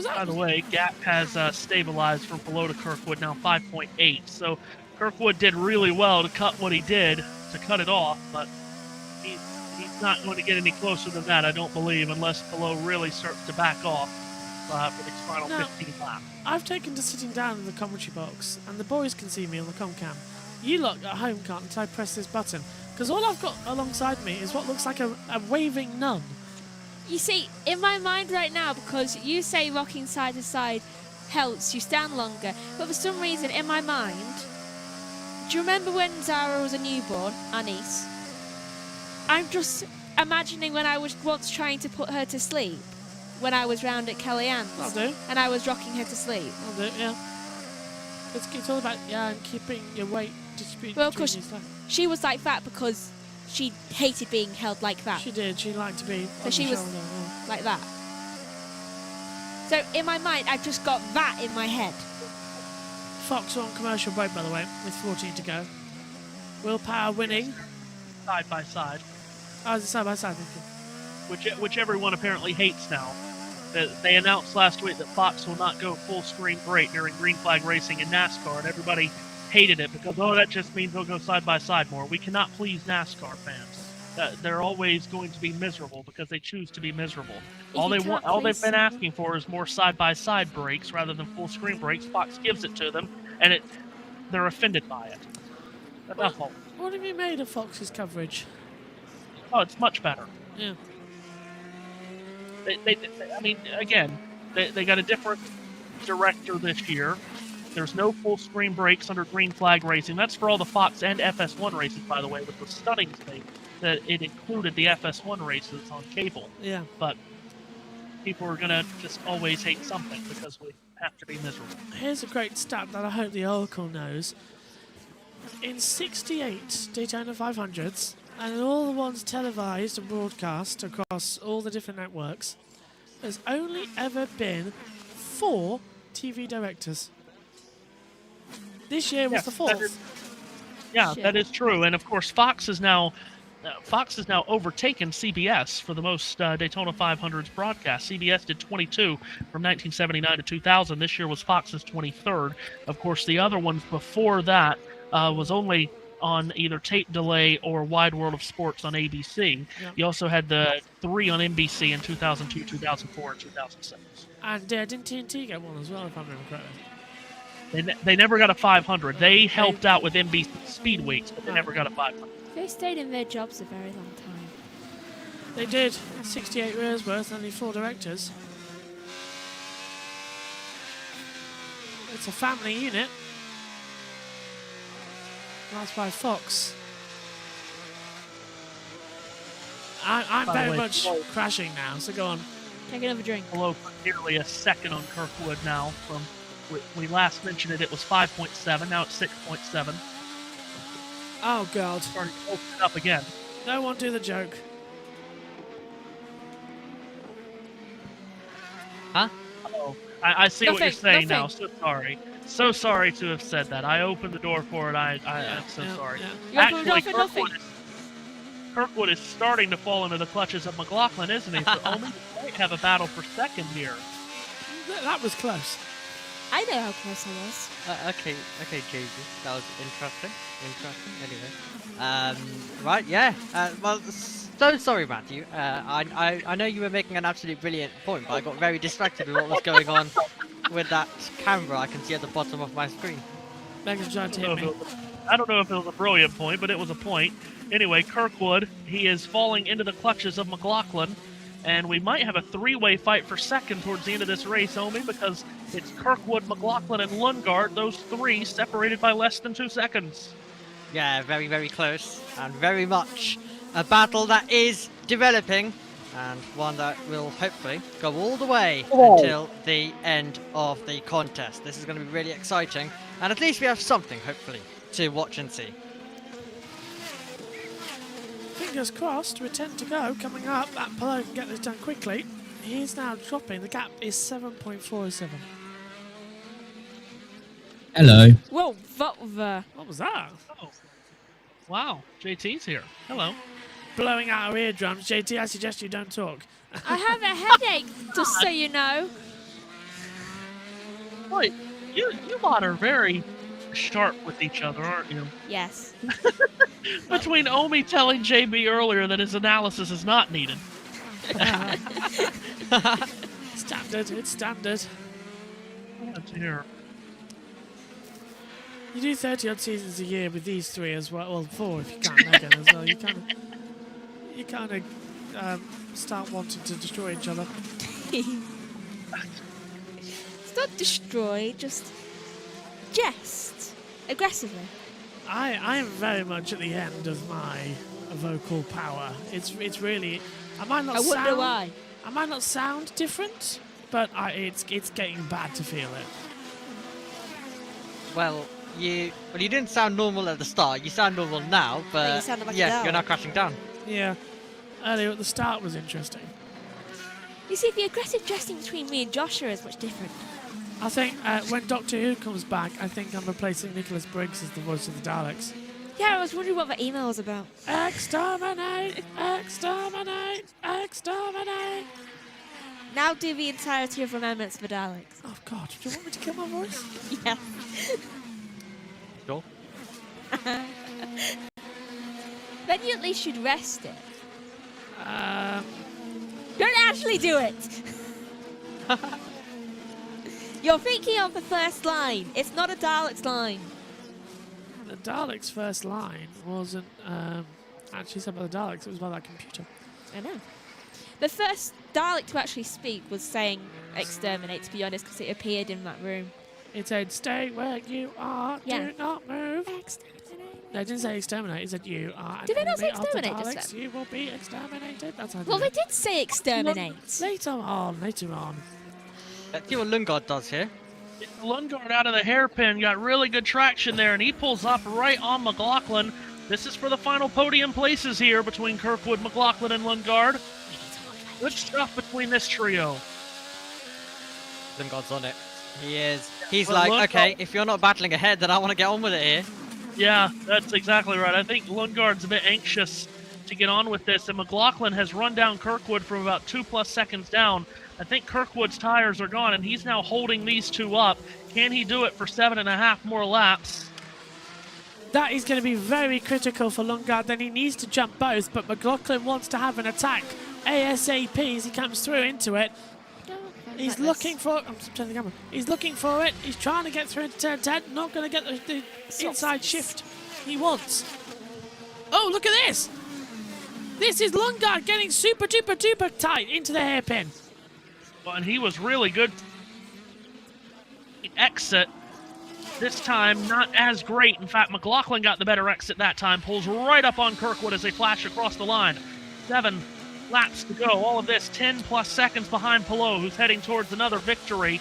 By the way, gap has stabilized from Palou to Kirkwood, now 5.8. So Kirkwood did really well to cut what he did, to cut it off, but he's not going to get any closer than that, I don't believe, unless Palou really starts to back off for these final 15 laps. I've taken to sitting down in the commentary box, and the boys can see me on the comcam. You lot at home can't until I press this button, because all I've got alongside me is what looks like a waving nun. You see, in my mind right now, because you say rocking side to side helps you stand longer, but for some reason in my mind, do you remember when Zara was a newborn, our niece? I'm just imagining when I was once trying to put her to sleep, when I was round at Kellyanne's. That'll do. And I was rocking her to sleep. That'll do, yeah. It's all about, keeping your weight distributed. Well, because she was like that because she hated being held like that. She did. She liked to be So she was like that. So in my mind, I've just got that in my head. Fox on commercial break, by the way, with 14 to go. Willpower winning. Side by side. Oh, it's side by side, thank you. Which everyone apparently hates now. They announced last week that Fox will not go full screen great during green flag racing in NASCAR, and everybody hated it because, that just means they'll go side by side more. We cannot please NASCAR fans. They're always going to be miserable because they choose to be miserable. All they've been asking for is more side by side breaks rather than full screen breaks. Fox gives it to them, and they're offended by it. That's all. What have you made of Fox's coverage? Oh, it's much better. Yeah. They got a different director this year. There's no full screen brakes under green flag racing. That's for all the Fox and FS1 races, by the way, with the stunning thing that it included the FS1 races on cable. Yeah. But people are going to just always hate something because we have to be miserable. Here's a great stat that I hope the Oracle knows. In 68 Daytona 500s, and in all the ones televised and broadcast across all the different networks, there's only ever been 4 TV directors. This year was the 4th. That is true. And of course, Fox has now overtaken CBS for the most Daytona 500s broadcast. CBS did 22 from 1979 to 2000. This year was Fox's 23rd. Of course, the other ones before that was only on either tape delay or Wide World of Sports on ABC. Yep. You also had the 3 on NBC in 2002, 2004, and 2006. And didn't TNT get one as well, if I remember correctly? They never got a 500. They helped out with NBC Speed Weeks, but they never got a 500. They stayed in their jobs a very long time. They did. 68 years worth, only 4 directors. It's a family unit. That's by Fox. I'm very much crashing now, so go on. Take another drink. Below nearly a second on Kirkwood now. From we last mentioned it was 5.7. Now it's 6.7. Oh God! Starting to open it up again. No one do the joke. Huh? Oh, I see what you're saying now. So sorry. So sorry to have said that. I opened the door for it. I'm so sorry. You opened the door for nothing. Kirkwood is starting to fall into the clutches of McLaughlin, isn't he? So only might have a battle for second here. That was close. I know how close I was. Okay, JB. That was interesting. Anyway. Right, yeah. Well, so sorry, Matthew. I know you were making an absolutely brilliant point, but I got very distracted with what was going on with that camera I can see at the bottom of my screen. Megan's trying to hit me. I don't know if it was a brilliant point, but it was a point. Anyway, Kirkwood, he is falling into the clutches of McLaughlin, and we might have a 3-way fight for second towards the end of this race, Omi, because it's Kirkwood, McLaughlin, and Lundgaard, those 3 separated by less than 2 seconds. Yeah, very, very close, and very much a battle that is developing, and one that will hopefully go all the way until the end of the contest. This is going to be really exciting, and at least we have something, hopefully, to watch and see. Fingers crossed, with 10 to go, coming up, that Palou can get this done quickly. He's now dropping, the gap is 7.47. Hello. Whoa, what was that? Oh, wow, JT's here. Hello. Blowing out our eardrums. JT, I suggest you don't talk. I have a headache, just so you know. Wait, you lot are very sharp with each other, aren't you? Yes. Between Omi telling JB earlier that his analysis is not needed. Standard, it's standard. Oh dear. You do 30-odd seasons a year with these 3 as well. Well, 4 if you count Megan as well. You kind of start wanting to destroy each other. It's not destroy, just jest aggressively. I am very much at the end of my vocal power. It's really. I might not. I wonder why. I might not sound different, but it's getting bad to feel it. Well, you didn't sound normal at the start. You sound normal now, but you sounded like yeah, you're not crashing down. Yeah. Earlier at the start was interesting. You see, the aggressive jesting between me and Joshua is much different. I think when Doctor Who comes back, I think I'm replacing Nicholas Briggs as the voice of the Daleks. Yeah, I was wondering what the email was about. Exterminate! Exterminate! Exterminate! Now do the entirety of Remembrance for Daleks. Oh God, do you want me to kill my voice? Yeah. Sure. Then you at least should rest it. Don't actually do it! You're thinking of the first line. It's not a Dalek's line. The Dalek's first line wasn't actually said by the Daleks, it was by that computer. I know. The first Dalek to actually speak was saying exterminate, to be honest, because it appeared in that room. It said, stay where you are, Yeah. do not move. No, it didn't say exterminate. It said you are an Did they not say enemy of the exterminate Daleks. just then? You will be exterminated. That's how Well, they did say exterminate. Later on. Let's see what Lundgaard does here. Lundgaard out of the hairpin, got really good traction there, and he pulls up right on McLaughlin. This is for the final podium places here between Kirkwood, McLaughlin, and Lundgaard. Good stuff between this trio. Lundgaard's on it. He is. He's Well, like, Lundgaard- okay, if you're not battling ahead, then I want to get on with it here. Yeah, that's exactly right. I think Lundgaard's a bit anxious to get on with this, and McLaughlin has run down Kirkwood from about 2+ seconds down. I think Kirkwood's tires are gone, and he's now holding these two up. Can he do it for 7.5 more laps? That is going to be very critical for Lundgaard. Then he needs to jump both, but McLaughlin wants to have an attack ASAP as he comes through into it. He's looking for it. I'm turning the camera. He's looking for it. He's trying to get through into turn 10. Not going to get the inside shift he wants. Oh, look at this. This is Lundgaard getting super duper duper tight into the hairpin. Well, and he was really good. Exit this time not as great. In fact, McLaughlin got the better exit that time. Pulls right up on Kirkwood as they flash across the line. 7 laps to go. All of this 10+ seconds behind Palou, who's heading towards another victory.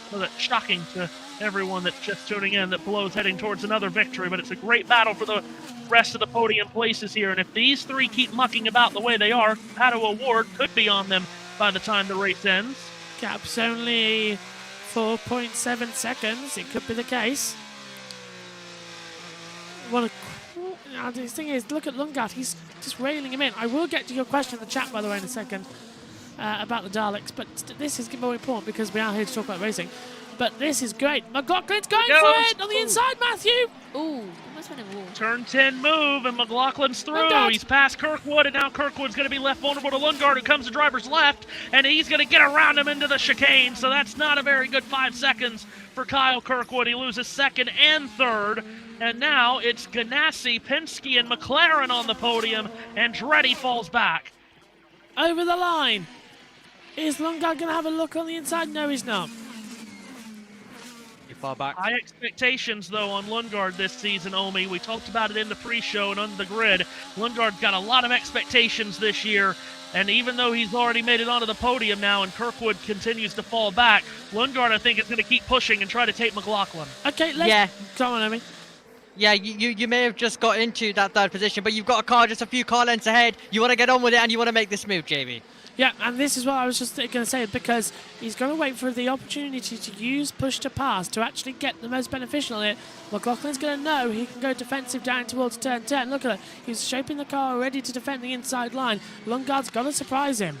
So that's shocking to everyone that's just tuning in that Palou's heading towards another victory, but it's a great battle for the rest of the podium places here. And if these three keep mucking about the way they are, Palou Award could be on them by the time the race ends. Gap's only 4.7 seconds. It could be the case. Now, the thing is, look at Lundgaard. He's just railing him in. I will get to your question in the chat, by the way, in a second about the Daleks, but this is more important because we are here to talk about racing. But this is great. McLaughlin's going for it on the inside, Matthew. Ooh, almost went in the wall. Turn 10 move, and McLaughlin's through. Lundgaard. He's past Kirkwood, and now Kirkwood's going to be left vulnerable to Lundgaard, who comes to driver's left, and he's going to get around him into the chicane. So that's not a very good 5 seconds for Kyle Kirkwood. He loses second and third. And now it's Ganassi, Penske, and McLaren on the podium, and Andretti falls back. Over the line. Is Lundgaard going to have a look on the inside? No, he's not. Far back. High expectations, though, on Lundgaard this season, Omi. We talked about it in the pre-show and on the grid. Lundgaard's got a lot of expectations this year, and even though he's already made it onto the podium now and Kirkwood continues to fall back, Lundgaard, I think, is going to keep pushing and try to take McLaughlin. Okay, let's... Come on, Omi. Yeah, you may have just got into that third position, but you've got a car just a few car lengths ahead. You want to get on with it, and you want to make this move, JB. Yeah, and this is what I was just going to say, because he's going to wait for the opportunity to use push to pass to actually get the most beneficial in it. McLaughlin's going to know he can go defensive down towards turn 10. Look at it. He's shaping the car ready to defend the inside line. Lundgaard's got to surprise him.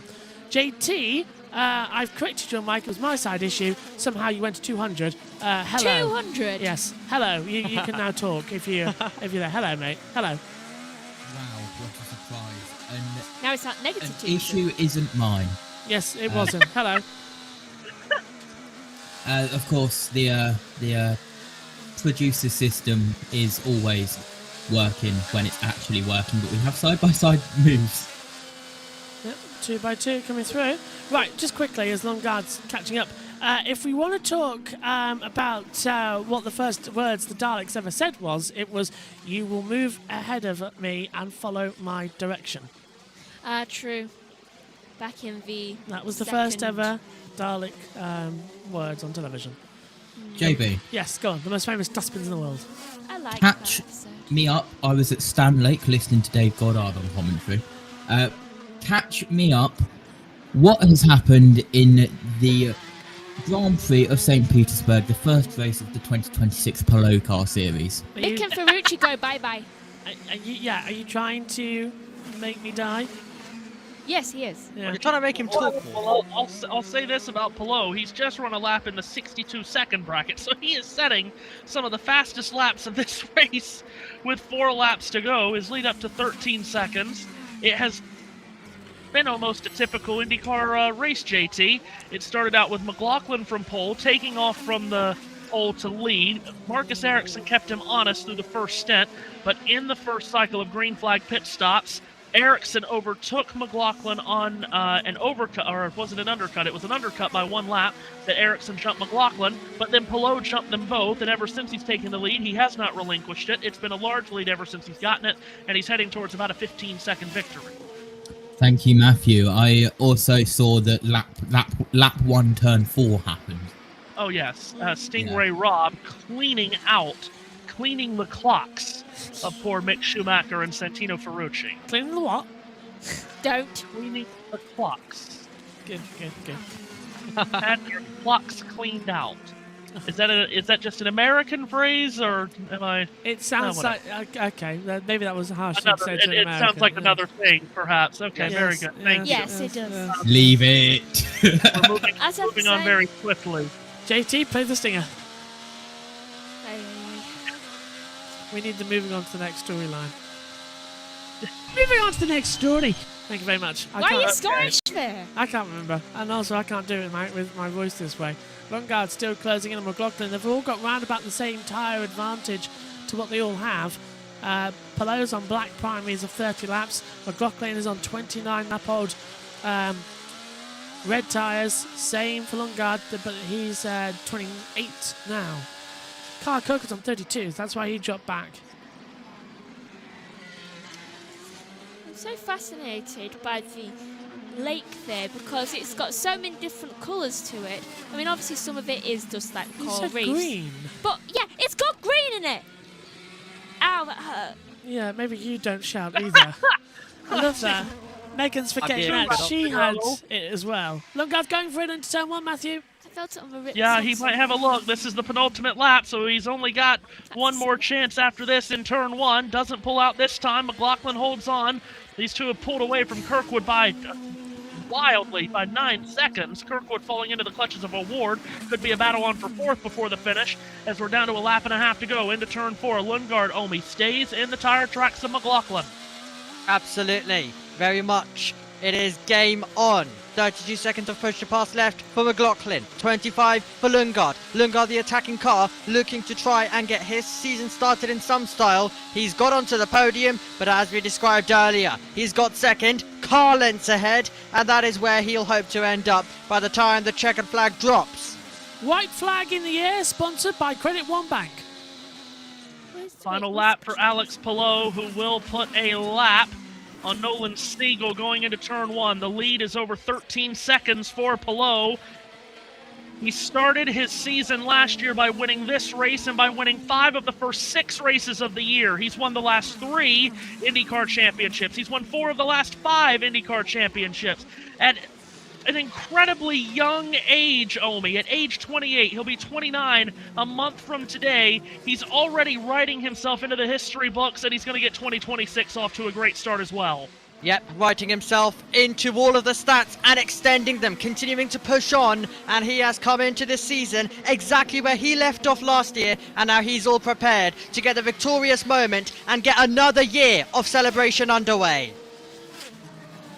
JT, I've corrected you on Mike. It was my side issue. Somehow you went to 200. Hello. 200? Yes. Hello. You can now talk if you're there. Hello, mate. Hello. Wow, what a surprise. Now it's not negative An issue isn't mine. Yes, it wasn't. Hello. Of course, the producer system is always working when it's actually working, but we have side-by-side moves. Yep, 2 by 2 coming through. Right, just quickly, as Lundgaard's catching up. If we want to talk about what the first words the Daleks ever said was, it was, "You will move ahead of me and follow my direction." True. Back in the That was the first ever Dalek words on television. JB. Yes, go on. The most famous dustbins in the world. I like Catch me up. I was at Stan Lake listening to Dave Goddard on commentary. Catch me up. What has happened in the Grand Prix of St. Petersburg, the first race of the 2026 Palou Car Series? Mick and Ferrucci go bye-bye. Are you trying to make me die? Yes, he is. Yeah. You're trying to make him talk more. Well, I'll say this about Palou. He's just run a lap in the 62-second bracket, so he is setting some of the fastest laps of this race with 4 laps to go. His lead up to 13 seconds. It has been almost a typical IndyCar race, JT. It started out with McLaughlin from pole, taking off from the pole to lead. Marcus Ericsson kept him honest through the first stint, but in the first cycle of green flag pit stops, Ericsson overtook McLaughlin on an overcut, or was it an undercut? It was an undercut by 1 lap that Ericsson jumped McLaughlin, but then Palou jumped them both, and ever since he's taken the lead, he has not relinquished it. It's been a large lead ever since he's gotten it, and he's heading towards about a 15-second victory. Thank you, Matthew. I also saw that lap 1, turn 4 happened. Oh, yes. Stingray Rob cleaning the clocks of poor Mick Schumacher and Santino Ferrucci. Cleaning the what? Don't. Cleaning the clocks. Good. Had your clocks cleaned out. Is that just an American phrase, or am I? It sounds like okay. Maybe that was a harsh thing to say to an It American. sounds like another thing, perhaps. Okay, Yes, very good. Thank you. Yes, it does. Leave it. We're moving on very swiftly. JT, play the stinger. We need the moving on to the next storyline. Moving on to the next story. Thank you very much. Why are you Scottish there? I can't remember, and also I can't do it with my voice this way. Longard still closing in on McLaughlin. They've all got round about the same tyre advantage to what they all have. Palou's on black primaries of 30 laps. McLaughlin is on 29 lap-old red tyres. Same for Longard, but he's 28 now. Carl Coker's on 32, that's why he dropped back. I'm so fascinated by the lake there because it's got so many different colours to it. I mean, obviously some of it is just like coral reefs. Green. But yeah, it's got green in it. Ow, that hurt. Yeah, maybe you don't shout either. I love that. Megan's forgetting that she had it as well. Longard's going for it into turn 1, Matthew. I felt it on my ribs. Yeah, he might have a look. This is the penultimate lap, so he's only got one more chance after this in turn 1. Doesn't pull out this time. McLaughlin holds on. These two have pulled away from Kirkwood wildly by 9 seconds. Kirkwood falling into the clutches of a Ward. Could be a battle on for 4th before the finish, as we're down to a lap and a half to go into turn 4. Lundgaard Omi stays in the tire tracks of McLaughlin. Absolutely. Very much. It is game on. 32 seconds of push to pass left for McLaughlin. 25 for Lundgaard. Lundgaard, the attacking car, looking to try and get his season started in some style. He's got onto the podium, but as we described earlier, he's got second, car lengths ahead, and that is where he'll hope to end up by the time the checkered flag drops. White flag in the air, sponsored by Credit One Bank. Final lap for Alex Palou, who will put a lap on Nolan Siegel going into turn 1. The lead is over 13 seconds for Palou. He started his season last year by winning this race and by winning 5 of the first 6 races of the year. He's won the last 3 IndyCar championships. He's won 4 of the last 5 IndyCar championships. At an incredibly young age, Omi. At age 28, he'll be 29 a month from today. He's already writing himself into the history books, and he's going to get 2026 off to a great start as well. Yep, writing himself into all of the stats and extending them, continuing to push on, and he has come into this season exactly where he left off last year, and now he's all prepared to get the victorious moment and get another year of celebration underway.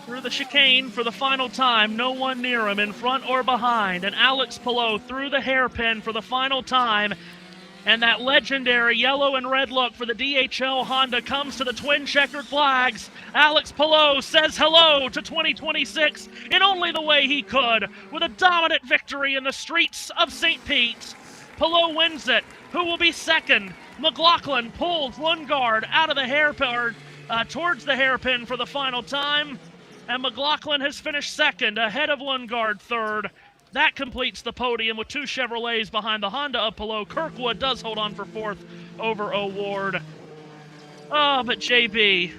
Through the chicane for the final time, no one near him, in front or behind, and Alex Palou through the hairpin for the final time, and that legendary yellow and red look for the DHL Honda comes to the twin checkered flags. Alex Palou says hello to 2026 in only the way he could, with a dominant victory in the streets of St. Pete. Palou wins it. Who will be second? McLaughlin pulls Lundgaard out of the hairpin, towards the hairpin for the final time. And McLaughlin has finished second, ahead of Lundgaard third. That completes the podium with 2 Chevrolets behind the Honda of Palou. Kirkwood does hold on for 4th over O'Ward. Oh, but JB,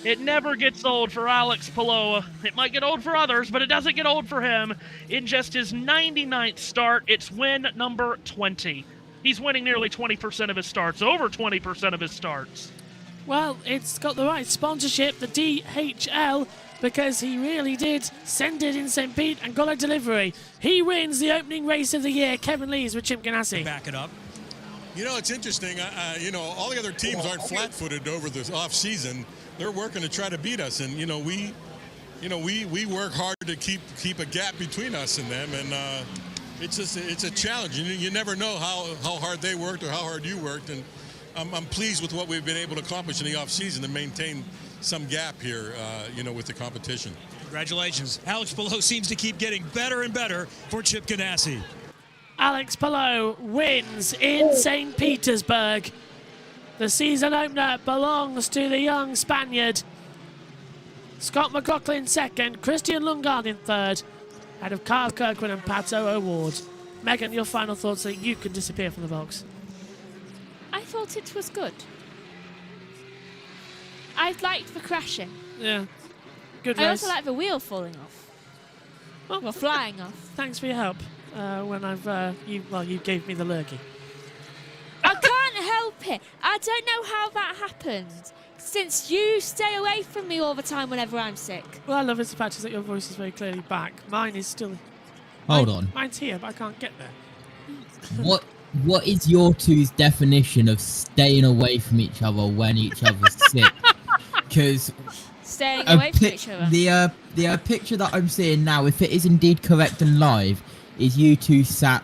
it never gets old for Alex Palou. It might get old for others, but it doesn't get old for him. In just his 99th start, it's win number 20. He's winning nearly 20% of his starts, over 20% of his starts. Well, it's got the right sponsorship, the DHL, because he really did send it in St. Pete and got a delivery. He wins the opening race of the year. Kevin Lees with Chip Ganassi. Back it up. You know, it's interesting. All the other teams aren't flat-footed over the off-season. They're working to try to beat us, and we work hard to keep a gap between us and them, and it's a challenge. You never know how hard they worked or how hard you worked, and I'm pleased with what we've been able to accomplish in the off-season to maintain some gap here, with the competition. Congratulations. Alex Palou seems to keep getting better and better for Chip Ganassi. Alex Palou wins in St. Petersburg. The season opener belongs to the young Spaniard. Scott McLaughlin second, Christian Lundgaard third, ahead of Kyle Kirkwood and Pato O'Ward. Megan, your final thoughts so you can disappear from the box. I thought it was good. I liked the crashing. Yeah, good race. I also like the wheel falling off. Well, flying off. Thanks for your help. When you gave me the lurgy. I can't help it. I don't know how that happened. Since you stay away from me all the time whenever I'm sick. Well, I love the fact is that your voice is very clearly back. Mine is still. Hold on. Mine's here, but I can't get there. What is your two's definition of staying away from each other when each other's sick? Because staying away from each other. The picture that I'm seeing now, if it is indeed correct and live, is you two sat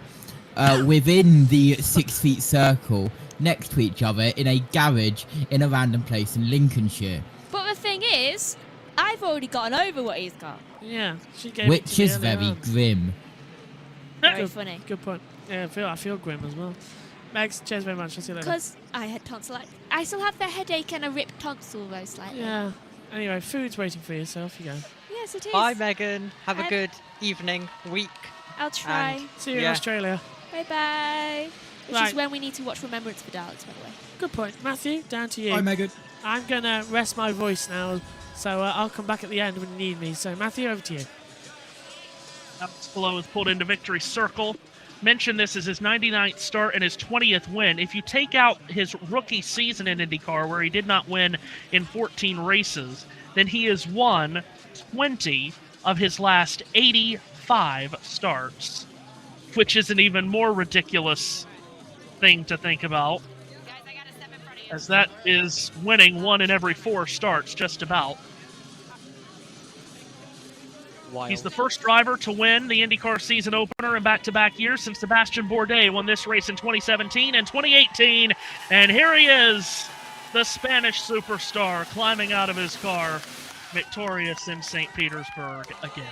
within the 6 feet circle next to each other in a garage in a random place in Lincolnshire. But the thing is, I've already gotten over what he's got. Yeah, she gave Which is very grim. Very funny. Good point. Yeah, I feel grim as well. Megs, cheers very much. I'll see you later. Because I had tonsillitis. I still have the headache and a ripped tonsil though slightly. Yeah. Anyway, food's waiting for you, so off you go. Yes, it is. Bye, Megan. Have a good evening, week. I'll try. And see you in Australia. Bye-bye. Which Right. is when we need to watch Remembrance for Daleks, by the way. Good point. Matthew, down to you. Hi, Megan. I'm going to rest my voice now, so I'll come back at the end when you need me. So, Matthew, over to you. Alex Palou is pulled into victory circle. Mentioned this as his 99th start and his 20th win. If you take out his rookie season in IndyCar, where he did not win in 14 races, then he has won 20 of his last 85 starts, which is an even more ridiculous thing to think about, as that is winning 1 in every 4 starts, just about. Wild. He's the first driver to win the IndyCar season opener in back-to-back years since Sebastian Bourdais won this race in 2017 and 2018. And here he is, the Spanish superstar, climbing out of his car, victorious in St. Petersburg again.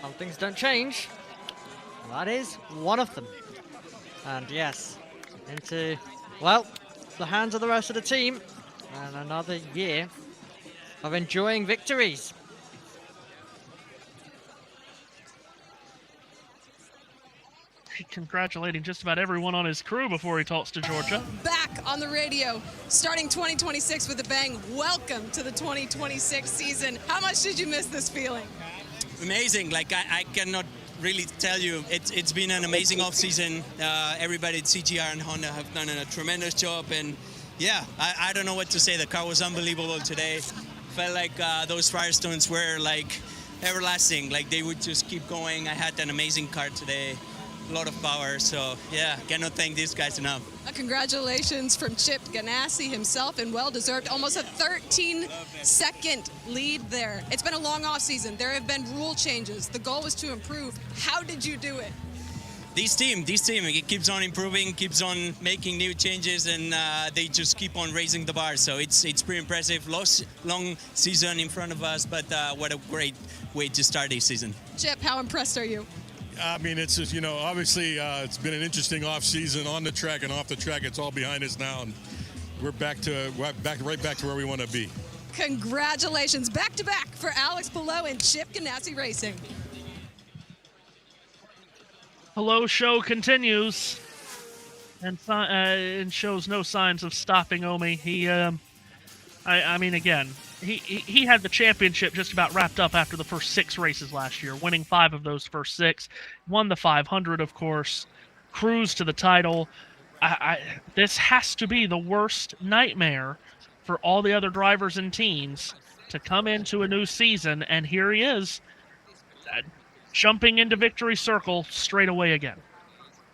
Some things don't change. That is one of them. And yes, into, well, the hands of the rest of the team. And another year of enjoying victories. Congratulating just about everyone on his crew before he talks to Georgia. Back on the radio, starting 2026 with a bang. Welcome to the 2026 season. How much did you miss this feeling? Amazing. Like I cannot really tell you. It's been an amazing off-season. Everybody at CGR and Honda have done a tremendous job, and yeah, I don't know what to say. The car was unbelievable today. Felt like those Firestones were like everlasting. Like they would just keep going. I had an amazing car today. A lot of power, so yeah, cannot thank these guys enough. Congratulations from Chip Ganassi himself, and well-deserved. Almost a 13-second lead there. It's been a long off-season. There have been rule changes. The goal was to improve. How did you do it? This team, it keeps on improving, keeps on making new changes, and they just keep on raising the bar. So it's pretty impressive. Long season in front of us, but what a great way to start this season. Chip, how impressed are you? I mean, it's just, obviously it's been an interesting off season on the track and off the track. It's all behind us now, and we're right back to where we want to be. Congratulations, back-to-back for Alex Palou and Chip Ganassi Racing. Hello show continues, and shows no signs of stopping Omi. He, I mean, again, he had the championship just about wrapped up after the first 6 races last year, winning 5 of those first 6. Won the 500, of course. Cruised to the title. This has to be the worst nightmare for all the other drivers and teams to come into a new season, and here he is, jumping into victory circle straight away again.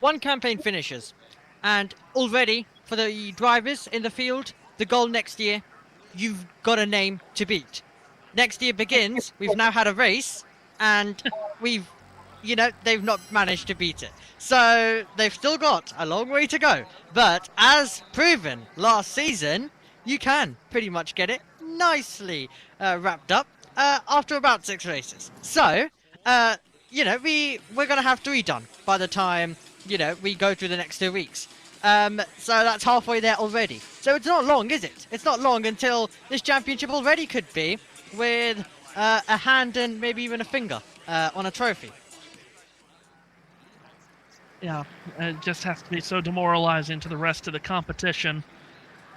1 campaign finishes, and already for the drivers in the field, the goal next year, you've got a name to beat. Next year begins, we've now had a race, and we've you know, they've not managed to beat it. So they've still got a long way to go. But as proven last season, you can pretty much get it nicely wrapped up after about 6 races. So, you know, we're going to have 3 done by the time, you know, we go through the next 2 weeks. So that's halfway there already. So it's not long, is it? It's not long until this championship already could be with a hand and maybe even a finger on a trophy. Yeah, it just has to be so demoralizing to the rest of the competition.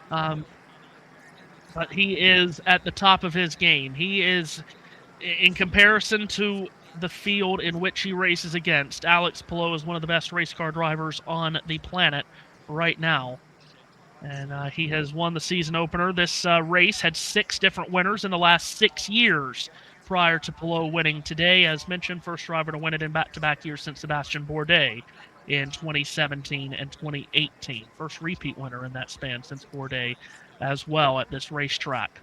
But he is at the top of his game. He is, in comparison to the field in which he races against, Alex Palou is one of the best race car drivers on the planet right now. And he has won the season opener. This race had 6 different winners in the last 6 years prior to Palou winning today. As mentioned, first driver to win it in back-to-back years since Sebastian Bourdais in 2017 and 2018. First repeat winner in that span since Bourdais as well at this racetrack.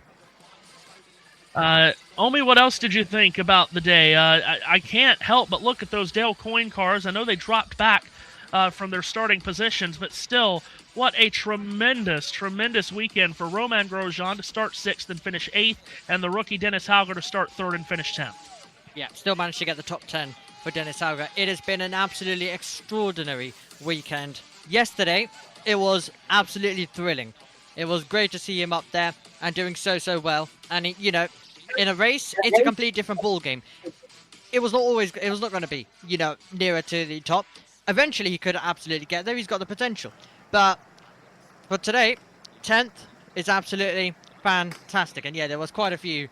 Omi, what else did you think about the day? I can't help but look at those Dale Coyne cars. I know they dropped back from their starting positions, but still, what a tremendous, tremendous weekend for Romain Grosjean to start 6th and finish 8th, and the rookie Dennis Hauger to start 3rd and finish 10th. Yeah, still managed to get the top 10 for Dennis Hauger. It has been an absolutely extraordinary weekend. Yesterday, it was absolutely thrilling. It was great to see him up there and doing so well. And, you know, in a race, it's a completely different ball game. It was not going to be, you know, nearer to the top. Eventually, he could absolutely get there. He's got the potential. But for today, 10th is absolutely fantastic. And yeah, there was quite a few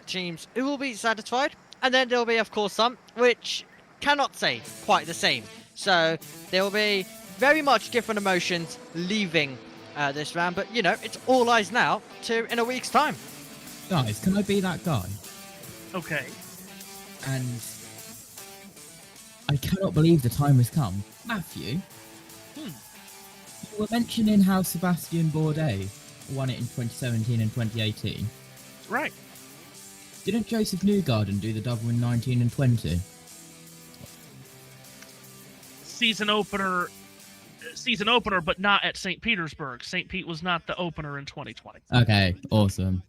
teams who will be satisfied. And then there will be, of course, some which cannot say quite the same. So there will be very much different emotions leaving this round. But, you know, it's all eyes now to in a week's time. Guys, can I be that guy? Okay. And I cannot believe the time has come. Matthew, you were mentioning how Sebastian Bourdais won it in 2017 and 2018. Right. Didn't Joseph Newgarden do the double in 19 and 20? Season opener, but not at St. Petersburg. St. Pete was not the opener in 2020. Okay, awesome.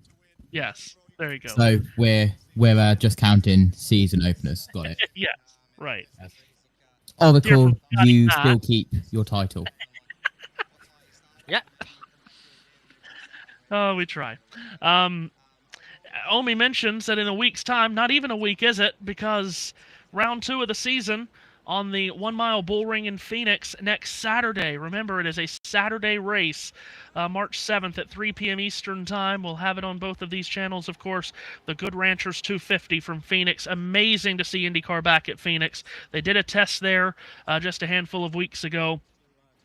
Yes, there you go. So we're just counting season openers. Got it. Yes, right. Oracle, you still keep your title. Yeah. Oh, we try. Omi mentions that in a week's time, not even a week, is it? Because round 2 of the season on the 1 Mile Bull Ring in Phoenix next Saturday. Remember, it is a Saturday race, March 7th at 3 p.m. Eastern Time. We'll have it on both of these channels, of course. The Good Ranchers 250 from Phoenix. Amazing to see IndyCar back at Phoenix. They did a test there just a handful of weeks ago.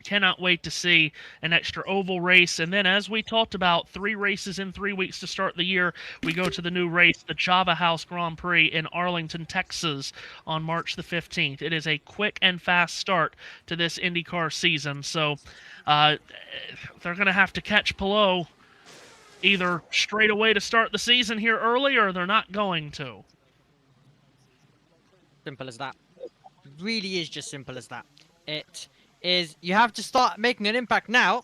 Cannot wait to see an extra oval race. And then, as we talked about, 3 races in 3 weeks to start the year. We go to the new race, the Java House Grand Prix in Arlington, Texas on March the 15th. It is a quick and fast start to this IndyCar season. So they're going to have to catch Palou either straight away to start the season here early, or they're not going to. Simple as that. Really is just simple as that. It is, you have to start making an impact now,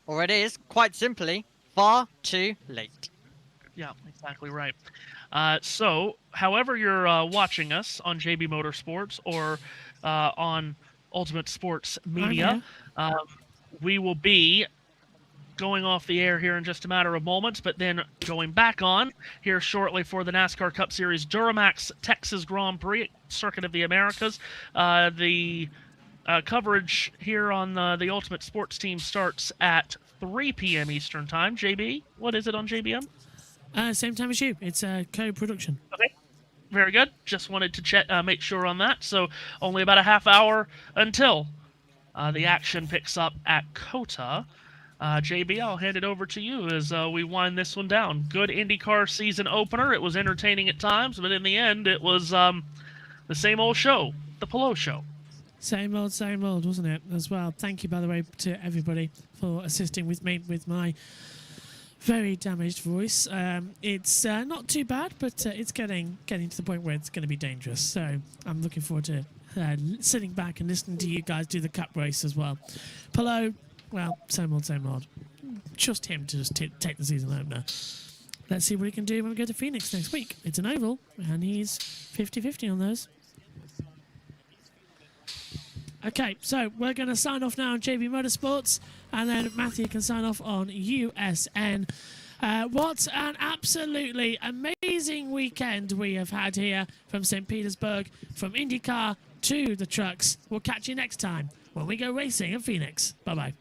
or it is, quite simply, far too late. Yeah, exactly right. So, however you're watching us on JB Motorsports or on Ultimate Sports Media, we will be going off the air here in just a matter of moments, but then going back on here shortly for the NASCAR Cup Series Duramax Texas Grand Prix, Circuit of the Americas. The coverage here on the Ultimate Sports team starts at 3 p.m. Eastern Time. JB, what is it on JBM? Same time as you. It's co-production. Okay, very good. Just wanted to make sure on that. So only about a half hour until the action picks up at COTA. JB, I'll hand it over to you as we wind this one down. Good IndyCar season opener. It was entertaining at times, but in the end, it was the same old show, the Palou show. Same old, wasn't it, as well? Thank you, by the way, to everybody for assisting with me with my very damaged voice. It's not too bad, but it's getting to the point where it's going to be dangerous. So I'm looking forward to sitting back and listening to you guys do the cup race as well. Palou, well, same old, same old. Trust him to just take the season home now. Let's see what he can do when we go to Phoenix next week. It's an oval, and he's 50-50 on those. Okay, so we're going to sign off now on JB Motorsports, and then Matthew can sign off on USN. What an absolutely amazing weekend we have had here from St. Petersburg, from INDYCAR to the trucks. We'll catch you next time when we go racing in Phoenix. Bye-bye.